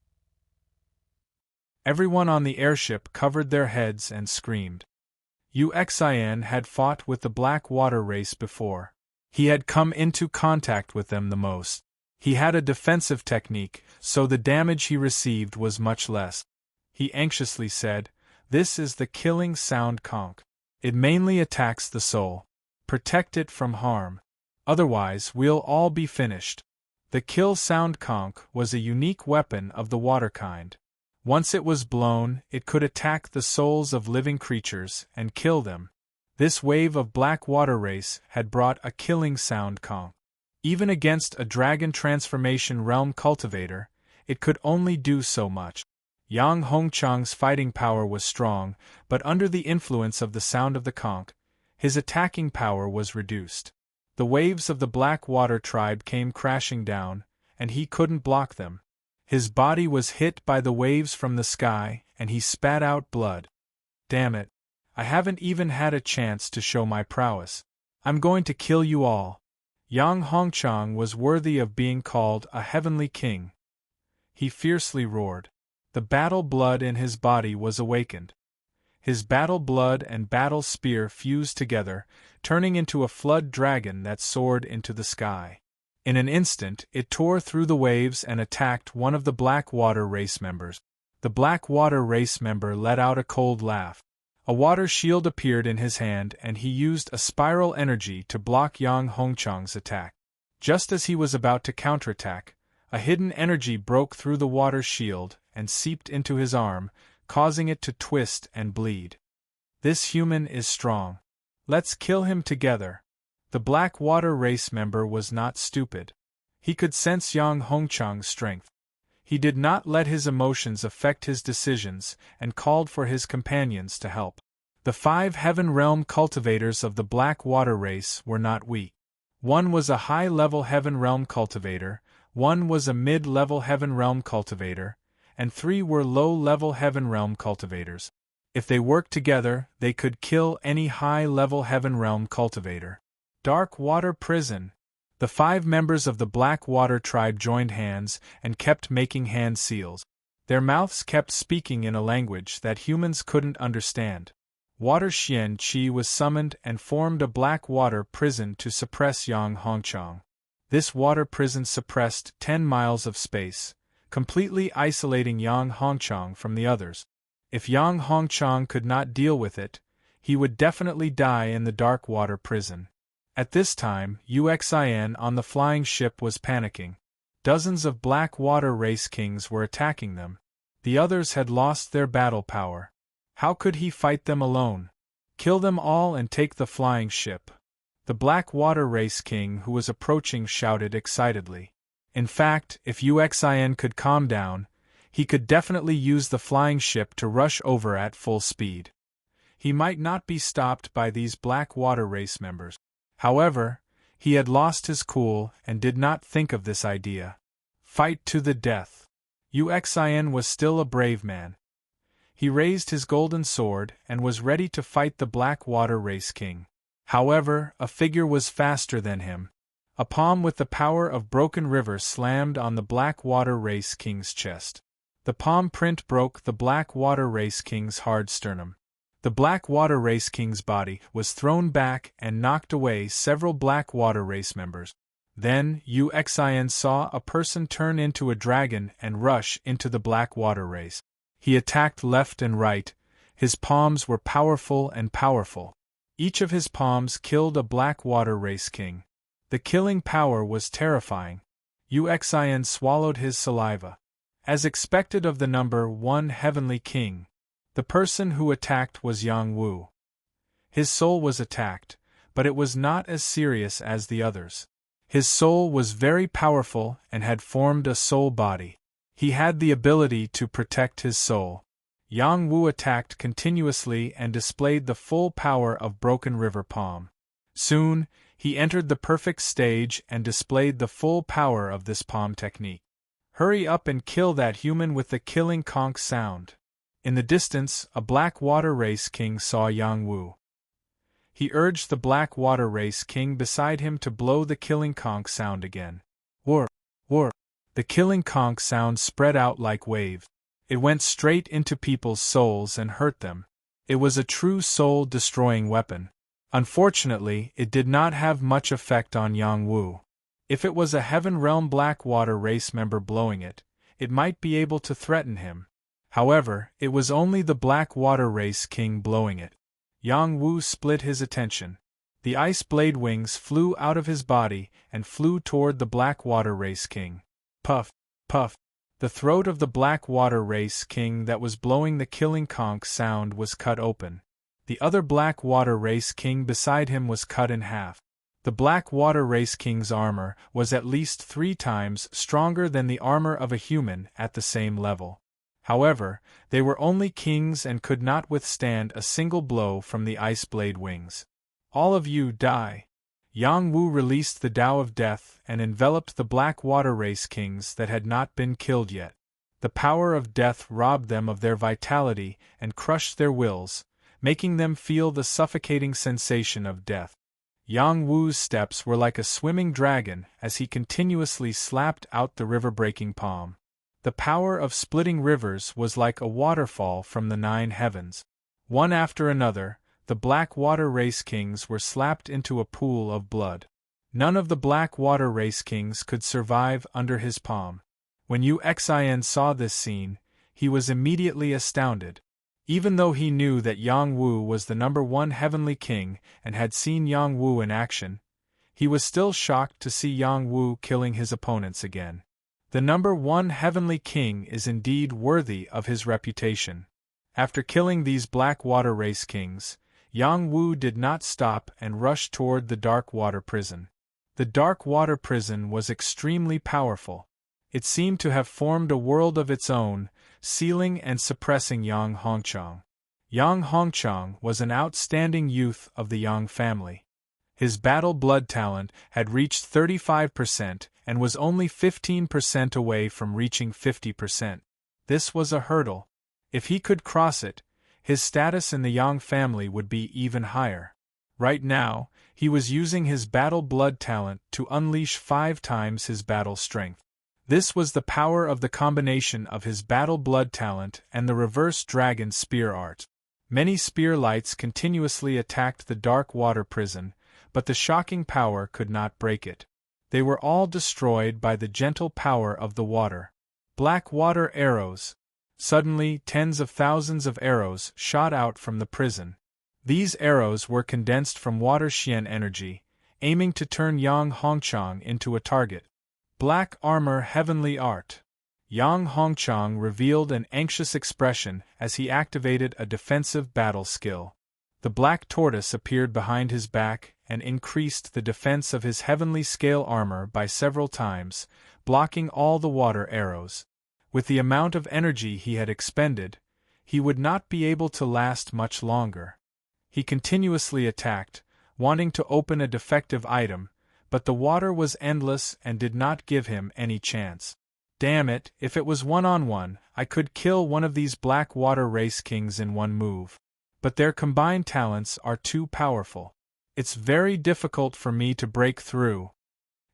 Everyone on the airship covered their heads and screamed. Yu Xian had fought with the Black Water race before. He had come into contact with them the most. He had a defensive technique, so the damage he received was much less. He anxiously said, "This is the killing sound conch. It mainly attacks the soul. Protect it from harm. Otherwise we'll all be finished." The kill sound conch was a unique weapon of the water kind. Once it was blown, it could attack the souls of living creatures and kill them. This wave of Black Water race had brought a killing sound conch. Even against a dragon transformation realm cultivator, it could only do so much. Yang Hongchang's fighting power was strong, but under the influence of the sound of the conch, his attacking power was reduced. The waves of the Black Water tribe came crashing down, and he couldn't block them. His body was hit by the waves from the sky, and he spat out blood. "Damn it! I haven't even had a chance to show my prowess. I'm going to kill you all." Yang Hongchang was worthy of being called a heavenly king. He fiercely roared. The battle blood in his body was awakened. His battle blood and battle spear fused together, turning into a flood dragon that soared into the sky. In an instant, it tore through the waves and attacked one of the Black Water race members. The Black Water race member let out a cold laugh. A water shield appeared in his hand and he used a spiral energy to block Yang Hongchang's attack. Just as he was about to counterattack, a hidden energy broke through the water shield and seeped into his arm, causing it to twist and bleed. "This human is strong. Let's kill him together." The Black Water race member was not stupid. He could sense Yang Hongchang's strength. He did not let his emotions affect his decisions and called for his companions to help. The 5 Heaven Realm cultivators of the Black Water race were not weak. One was a high-level Heaven Realm cultivator, one was a mid-level Heaven Realm cultivator, and 3 were low-level Heaven Realm cultivators. If they worked together, they could kill any high-level Heaven Realm cultivator. Dark Water Prison. The 5 members of the Black Water tribe joined hands and kept making hand seals. Their mouths kept speaking in a language that humans couldn't understand. Water Xian Qi was summoned and formed a Black Water prison to suppress Yang Hongchang. This water prison suppressed 10 miles of space, completely isolating Yang Hongchang from the others. If Yang Hongchang could not deal with it, he would definitely die in the Dark Water prison. At this time, Yu Xian on the flying ship was panicking. Dozens of Black Water race kings were attacking them. The others had lost their battle power. How could he fight them alone? Kill them all and take the flying ship. The Black Water race king who was approaching shouted excitedly. In fact, if Yu Xian could calm down, he could definitely use the flying ship to rush over at full speed. he might not be stopped by these Black Water Race members. However, he had lost his cool and did not think of this idea. Fight to the death. Uxian was still a brave man. He raised his golden sword and was ready to fight the Black Water Race King. However, a figure was faster than him. A palm with the power of Broken River slammed on the Black Water Race King's chest. The palm print broke the Black Water Race King's hard sternum. The Black Water Race King's body was thrown back and knocked away several Black Water Race members. Then, Uxian saw a person turn into a dragon and rush into the Black Water Race. He attacked left and right. His palms were powerful and powerful. Each of his palms killed a Black Water Race King. The killing power was terrifying. Uxian swallowed his saliva. As expected of the number 1 Heavenly King, the person who attacked was Yang Wu. His soul was attacked, but it was not as serious as the others. His soul was very powerful and had formed a soul body. He had the ability to protect his soul. Yang Wu attacked continuously and displayed the full power of Broken River Palm. Soon, he entered the perfect stage and displayed the full power of this palm technique. Hurry up and kill that human with the killing conch sound. In the distance, a Black Water Race King saw Yang Wu. He urged the Black Water Race King beside him to blow the killing conch sound again. Whir, whir. The killing conch sound spread out like waves. It went straight into people's souls and hurt them. It was a true soul-destroying weapon. Unfortunately, it did not have much effect on Yang Wu. If it was a Heaven Realm Black Water Race member blowing it, it might be able to threaten him. However, it was only the Black Water Race King blowing it. Yang Wu split his attention. The ice blade wings flew out of his body and flew toward the Black Water Race King. Puff, puff. The throat of the Black Water Race King that was blowing the killing conch sound was cut open. The other Black Water Race King beside him was cut in half. The Black Water Race King's armor was at least 3 times stronger than the armor of a human at the same level. However, they were only kings and could not withstand a single blow from the ice blade wings. All of you die. Yang Wu released the Tao of Death and enveloped the Black Water Race Kings that had not been killed yet. The power of death robbed them of their vitality and crushed their wills, making them feel the suffocating sensation of death. Yang Wu's steps were like a swimming dragon as he continuously slapped out the river-breaking palm. The power of splitting rivers was like a waterfall from the 9 heavens. One after another, the Black Water Race Kings were slapped into a pool of blood. None of the Black Water Race Kings could survive under his palm. When Uxian saw this scene, he was immediately astounded. Even though he knew that Yang Wu was the number 1 Heavenly King and had seen Yang Wu in action, he was still shocked to see Yang Wu killing his opponents again. The number 1 Heavenly King is indeed worthy of his reputation. After killing these Black Water Race Kings, Yang Wu did not stop and rushed toward the Dark Water Prison. The Dark Water Prison was extremely powerful. It seemed to have formed a world of its own, sealing and suppressing Yang Hongchang. Yang Hongchang was an outstanding youth of the Yang family. His battle blood talent had reached 35% and was only 15% away from reaching 50%. This was a hurdle. If he could cross it, his status in the Yang family would be even higher. Right now, he was using his battle blood talent to unleash 5 times his battle strength. This was the power of the combination of his battle blood talent and the reverse dragon spear art. Many spear lights continuously attacked the Dark Water Prison, but the shocking power could not break it. They were all destroyed by the gentle power of the water. Black water arrows. Suddenly, tens of thousands of arrows shot out from the prison. These arrows were condensed from water Xian energy, aiming to turn Yang Hongchang into a target. Black armor heavenly art. Yang Hongchang revealed an anxious expression as he activated a defensive battle skill. The black tortoise appeared behind his back and increased the defense of his heavenly scale armor by several times, blocking all the water arrows. With the amount of energy he had expended, he would not be able to last much longer. He continuously attacked, wanting to open a defective item, but the water was endless and did not give him any chance. Damn it, if it was one-on-one, I could kill one of these black water race kings in one move. But their combined talents are too powerful. It's very difficult for me to break through.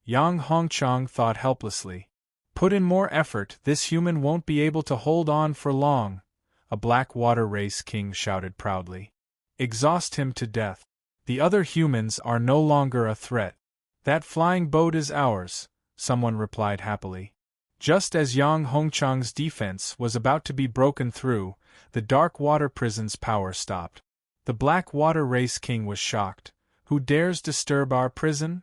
Yang Hongchang thought helplessly. Put in more effort, this human won't be able to hold on for long, a black water race king shouted proudly. Exhaust him to death. The other humans are no longer a threat. That flying boat is ours, someone replied happily. Just as Yang Hongchang's defense was about to be broken through, the dark water prison's power stopped. The black water race king was shocked. Who dares disturb our prison?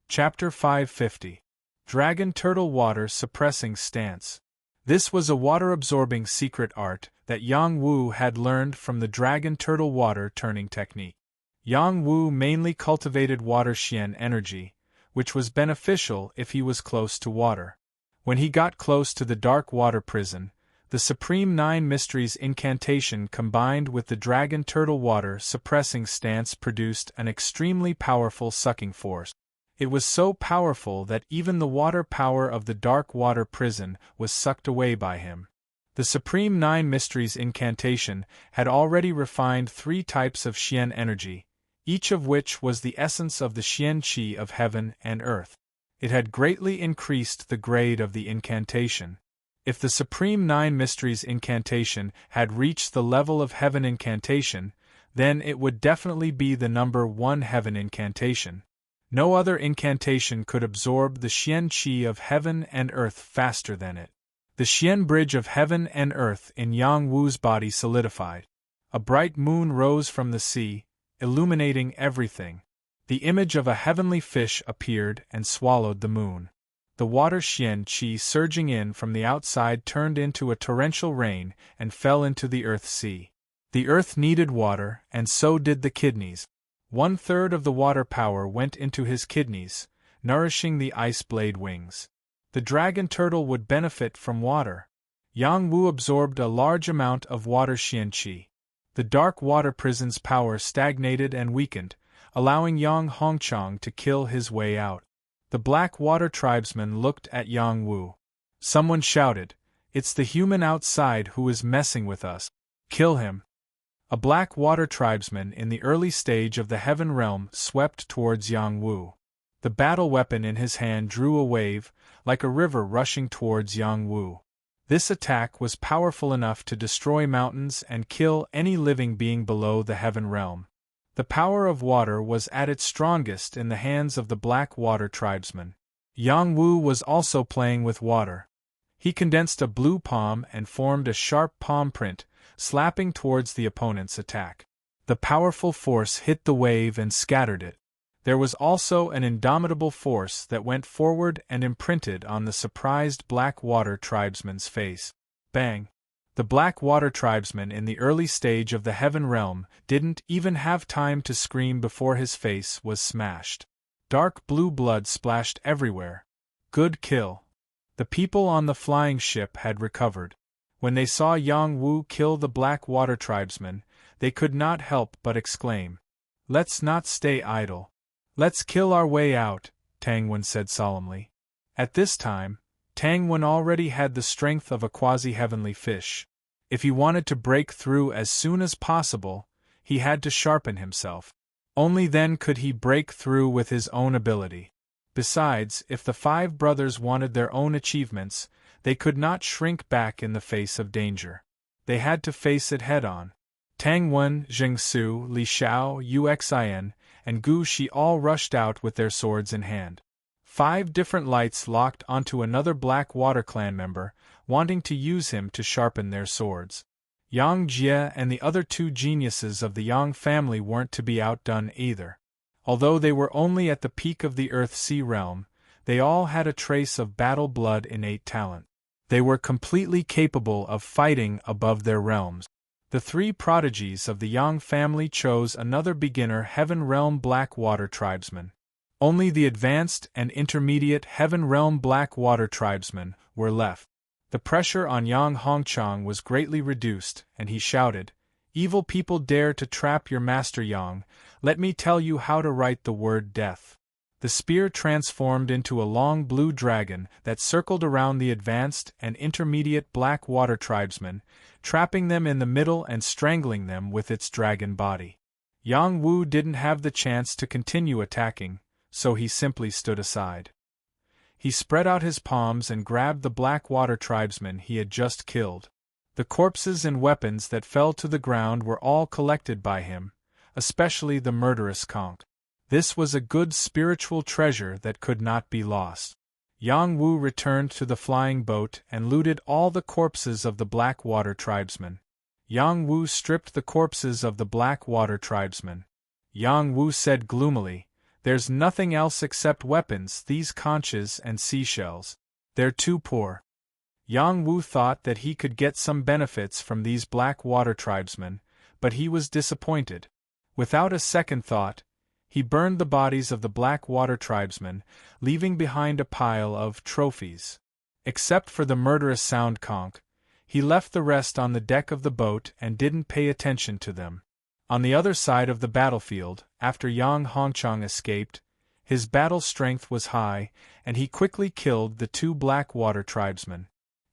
Chapter 550. Dragon Turtle Water Suppressing Stance. This was a water-absorbing secret art that Yang Wu had learned from the dragon turtle water turning technique. Yang Wu mainly cultivated water xian energy, which was beneficial if he was close to water. When he got close to the dark water prison, the Supreme Nine Mysteries incantation combined with the dragon turtle water suppressing stance produced an extremely powerful sucking force. It was so powerful that even the water power of the dark water prison was sucked away by him. The Supreme Nine Mysteries incantation had already refined 3 types of xian energy, each of which was the essence of the xian qi of heaven and earth. It had greatly increased the grade of the incantation. If the Supreme Nine Mysteries incantation had reached the level of heaven incantation, then it would definitely be the number 1 heaven incantation. No other incantation could absorb the xian qi of heaven and earth faster than it. The xian bridge of heaven and earth in Yang Wu's body solidified. A bright moon rose from the sea, illuminating everything. The image of a heavenly fish appeared and swallowed the moon. The water xian qi surging in from the outside turned into a torrential rain and fell into the earth sea. The earth needed water, and so did the kidneys. 1/3 of the water power went into his kidneys, nourishing the ice blade wings. The dragon turtle would benefit from water. Yang Wu absorbed a large amount of water xian qi. The dark water prison's power stagnated and weakened, allowing Yang Hongchang to kill his way out. The black water tribesman looked at Yang Wu. Someone shouted, "It's the human outside who is messing with us. Kill him." A black water tribesman in the early stage of the heaven realm swept towards Yang Wu. The battle weapon in his hand drew a wave, like a river rushing towards Yang Wu. This attack was powerful enough to destroy mountains and kill any living being below the heaven realm. The power of water was at its strongest in the hands of the black water tribesman. Yang Wu was also playing with water. He condensed a blue palm and formed a sharp palm print, slapping towards the opponent's attack. The powerful force hit the wave and scattered it. There was also an indomitable force that went forward and imprinted on the surprised black water tribesman's face. Bang! The black water tribesman in the early stage of the heaven realm didn't even have time to scream before his face was smashed. Dark blue blood splashed everywhere. Good kill. The people on the flying ship had recovered. When they saw Yang Wu kill the black water tribesman, they could not help but exclaim, "Let's not stay idle. Let's kill our way out," Tang Wen said solemnly. At this time, Tang Wen already had the strength of a quasi-heavenly fish. If he wanted to break through as soon as possible, he had to sharpen himself. Only then could he break through with his own ability. Besides, if the 5 brothers wanted their own achievements, they could not shrink back in the face of danger. They had to face it head-on. Tang Wen, Zheng Su, Li Xiao, Uxin, and Gu Shi all rushed out with their swords in hand. 5 different lights locked onto another Black Water Clan member, wanting to use him to sharpen their swords. Yang Jie and the other 2 geniuses of the Yang family weren't to be outdone either. Although they were only at the peak of the Earth-Sea realm, they all had a trace of battle blood innate talent. They were completely capable of fighting above their realms. The 3 prodigies of the Yang family chose another beginner Heaven Realm Black Water Tribesman. Only the advanced and intermediate Heaven Realm Black Water Tribesmen were left. The pressure on Yang Hongchang was greatly reduced, and he shouted, Evil people dare to trap your master Yang, let me tell you how to write the word death. The spear transformed into a long blue dragon that circled around the advanced and intermediate black water tribesmen, trapping them in the middle and strangling them with its dragon body. Yang Wu didn't have the chance to continue attacking, so he simply stood aside. He spread out his palms and grabbed the black water tribesmen he had just killed. The corpses and weapons that fell to the ground were all collected by him, especially the murderous conch. This was a good spiritual treasure that could not be lost. Yang Wu returned to the flying boat and looted all the corpses of the black water tribesmen. Yang Wu stripped the corpses of the black water tribesmen. Yang Wu said gloomily, "There's nothing else except weapons, these conches and seashells. They're too poor." Yang Wu thought that he could get some benefits from these black water tribesmen, but he was disappointed. Without a second thought, he burned the bodies of the black water tribesmen, leaving behind a pile of trophies. Except for the murderous sound conch, he left the rest on the deck of the boat and didn't pay attention to them. On the other side of the battlefield, after Yang Hongchang escaped, his battle strength was high, and he quickly killed the 2 black water tribesmen.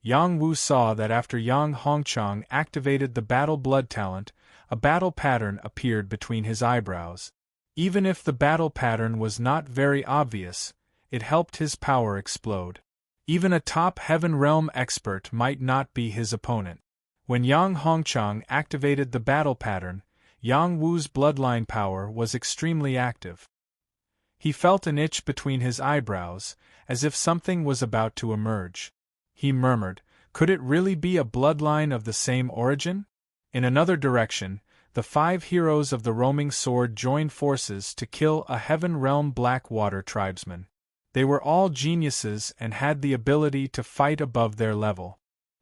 Yang Wu saw that after Yang Hongchang activated the battle blood talent, a battle pattern appeared between his eyebrows. Even if the battle pattern was not very obvious, it helped his power explode. Even a top Heaven Realm expert might not be his opponent. When Yang Hongchang activated the battle pattern, Yang Wu's bloodline power was extremely active. He felt an itch between his eyebrows, as if something was about to emerge. He murmured, "Could it really be a bloodline of the same origin?" In another direction, the 5 heroes of the roaming sword joined forces to kill a Heaven Realm black water tribesman. They were all geniuses and had the ability to fight above their level.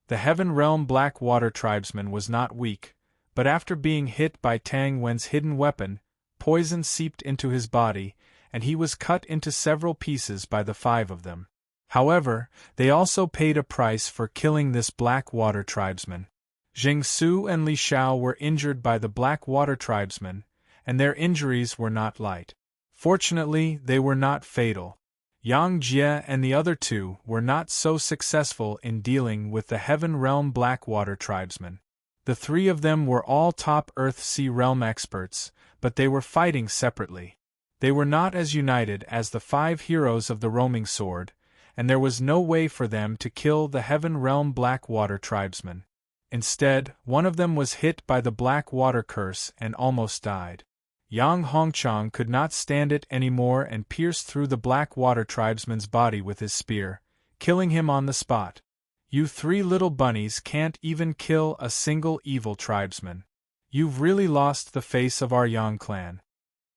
The Heaven Realm black water tribesman was not weak, but after being hit by Tang Wen's hidden weapon, poison seeped into his body, and he was cut into several pieces by the 5 of them. However, they also paid a price for killing this black water tribesman. Jing Su and Li Xiao were injured by the black water tribesmen, and their injuries were not light. Fortunately, they were not fatal. Yang Jie and the other 2 were not so successful in dealing with the Heaven Realm black water tribesmen. The 3 of them were all top Earth Sea Realm experts, but they were fighting separately. They were not as united as the 5 heroes of the roaming sword, and there was no way for them to kill the Heaven Realm black water tribesmen. Instead, one of them was hit by the black water curse and almost died. Yang Hongchang could not stand it anymore and pierced through the black water tribesman's body with his spear, killing him on the spot. "You 3 little bunnies can't even kill a single evil tribesman. You've really lost the face of our Yang clan."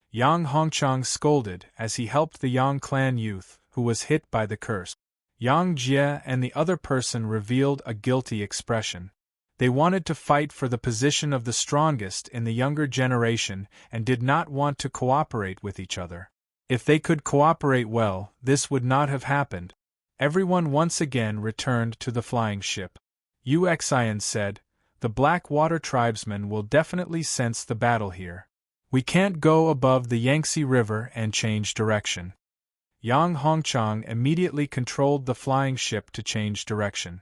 Yang Hongchang scolded as he helped the Yang clan youth, who was hit by the curse. Yang Jie and the other person revealed a guilty expression. They wanted to fight for the position of the strongest in the younger generation and did not want to cooperate with each other. If they could cooperate well, this would not have happened. Everyone once again returned to the flying ship. Yu Xian said, "The black water tribesmen will definitely sense the battle here. We can't go above the Yangtze River and change direction." Yang Hongchang immediately controlled the flying ship to change direction.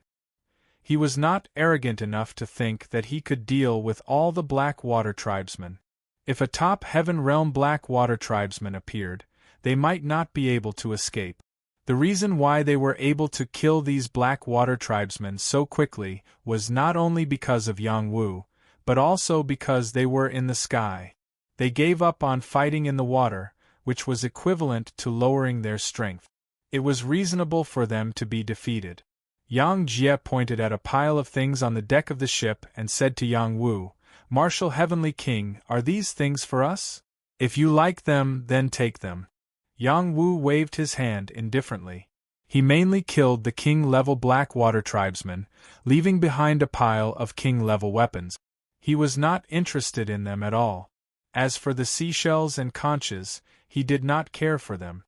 He was not arrogant enough to think that he could deal with all the black water tribesmen. If a top Heaven Realm black water tribesman appeared, they might not be able to escape. The reason why they were able to kill these black water tribesmen so quickly was not only because of Yang Wu, but also because they were in the sky. They gave up on fighting in the water, which was equivalent to lowering their strength. It was reasonable for them to be defeated. Yang Jie pointed at a pile of things on the deck of the ship and said to Yang Wu, "Martial Heavenly King, are these things for us? If you like them, then take them." Yang Wu waved his hand indifferently. He mainly killed the king-level black water tribesmen, leaving behind a pile of king-level weapons. He was not interested in them at all. As for the seashells and conches, he did not care for them.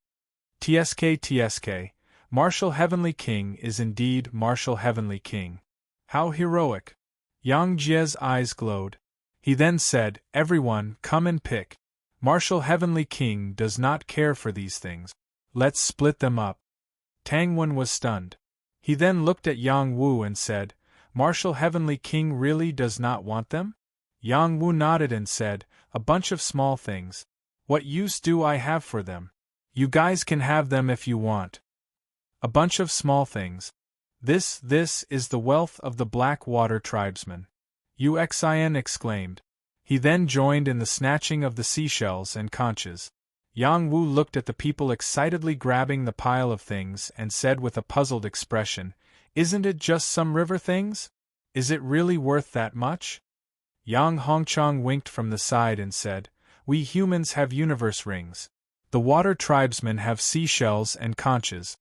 TSK, Martial Heavenly King is indeed Martial Heavenly King. How heroic! Yang Jie's eyes glowed. He then said, "Everyone, come and pick. Martial Heavenly King does not care for these things. Let's split them up." Tang Wen was stunned. He then looked at Yang Wu and said, "Martial Heavenly King really does not want them?" Yang Wu nodded and said, "A bunch of small things. What use do I have for them? You guys can have them if you want." A bunch of small things. This is the wealth of the Black Water tribesmen. Uxin exclaimed. He then joined in the snatching of the seashells and conches. Yang Wu looked at the people excitedly grabbing the pile of things and said with a puzzled expression, "Isn't it just some river things? Is it really worth that much?" Yang Hongchang winked from the side and said, "We humans have universe rings. The water tribesmen have seashells and conches."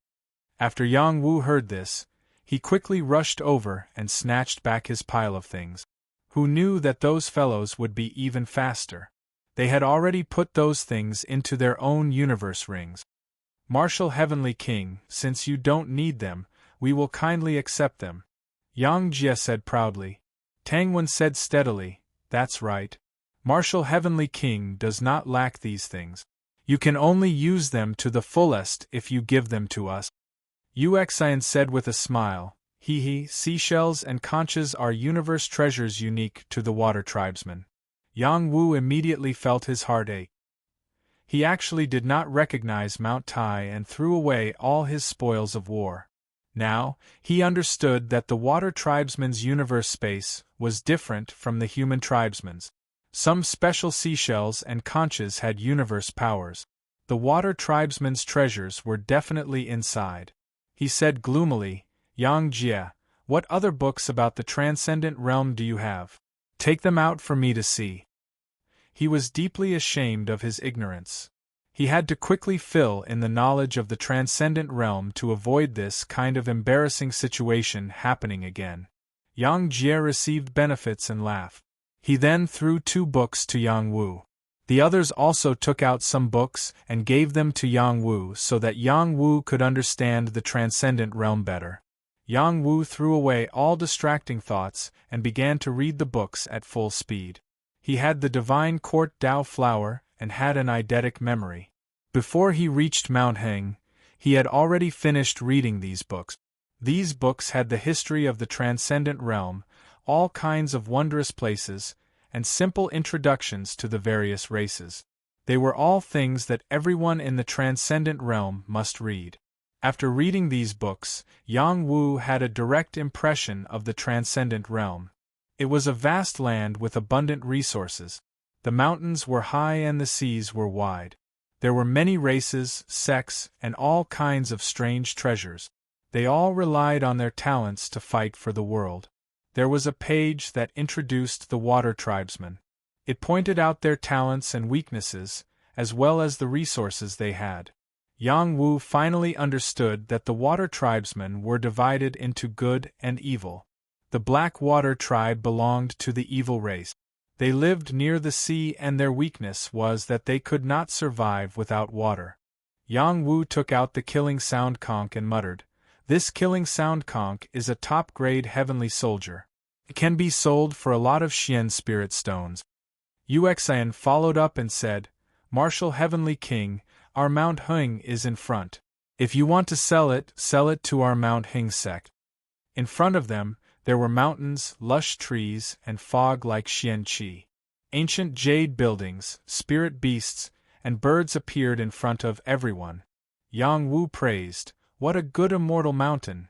After Yang Wu heard this, he quickly rushed over and snatched back his pile of things. Who knew that those fellows would be even faster? They had already put those things into their own universe rings. "Martial Heavenly King, since you don't need them, we will kindly accept them," Yang Jie said proudly. Tang Wen said steadily, "That's right. Martial Heavenly King does not lack these things. You can only use them to the fullest if you give them to us." Uxian said with a smile, "Hee, seashells and conches are universe treasures unique to the water tribesmen." Yang Wu immediately felt his heart ache. He actually did not recognize Mount Tai and threw away all his spoils of war. Now, he understood that the water tribesmen's universe space was different from the human tribesmen's. Some special seashells and conches had universe powers. The water tribesmen's treasures were definitely inside. He said gloomily, "Yang Jie, what other books about the transcendent realm do you have? Take them out for me to see." He was deeply ashamed of his ignorance. He had to quickly fill in the knowledge of the transcendent realm to avoid this kind of embarrassing situation happening again. Yang Jie received benefits and laughed. He then threw 2 books to Yang Wu. The others also took out some books and gave them to Yang Wu so that Yang Wu could understand the transcendent realm better. Yang Wu threw away all distracting thoughts and began to read the books at full speed. He had the Divine Court Dao Flower and had an eidetic memory. Before he reached Mount Heng, he had already finished reading these books. These books had the history of the transcendent realm, all kinds of wondrous places, and simple introductions to the various races. They were all things that everyone in the transcendent realm must read. After reading these books, Yang Wu had a direct impression of the transcendent realm. It was a vast land with abundant resources. The mountains were high and the seas were wide. There were many races, sects, and all kinds of strange treasures. They all relied on their talents to fight for the world. There was a page that introduced the water tribesmen. It pointed out their talents and weaknesses, as well as the resources they had. Yang Wu finally understood that the water tribesmen were divided into good and evil. The Black Water tribe belonged to the evil race. They lived near the sea and their weakness was that they could not survive without water. Yang Wu took out the killing sound conch and muttered, "This killing sound conch is a top-grade heavenly soldier. It can be sold for a lot of Xian spirit stones." Uxian followed up and said, "Martial Heavenly King, our Mount Heng is in front. If you want to sell it to our Mount Heng sect." In front of them, there were mountains, lush trees, and fog like Xian Qi. Ancient jade buildings, spirit beasts, and birds appeared in front of everyone. Yang Wu praised, "What a good immortal mountain,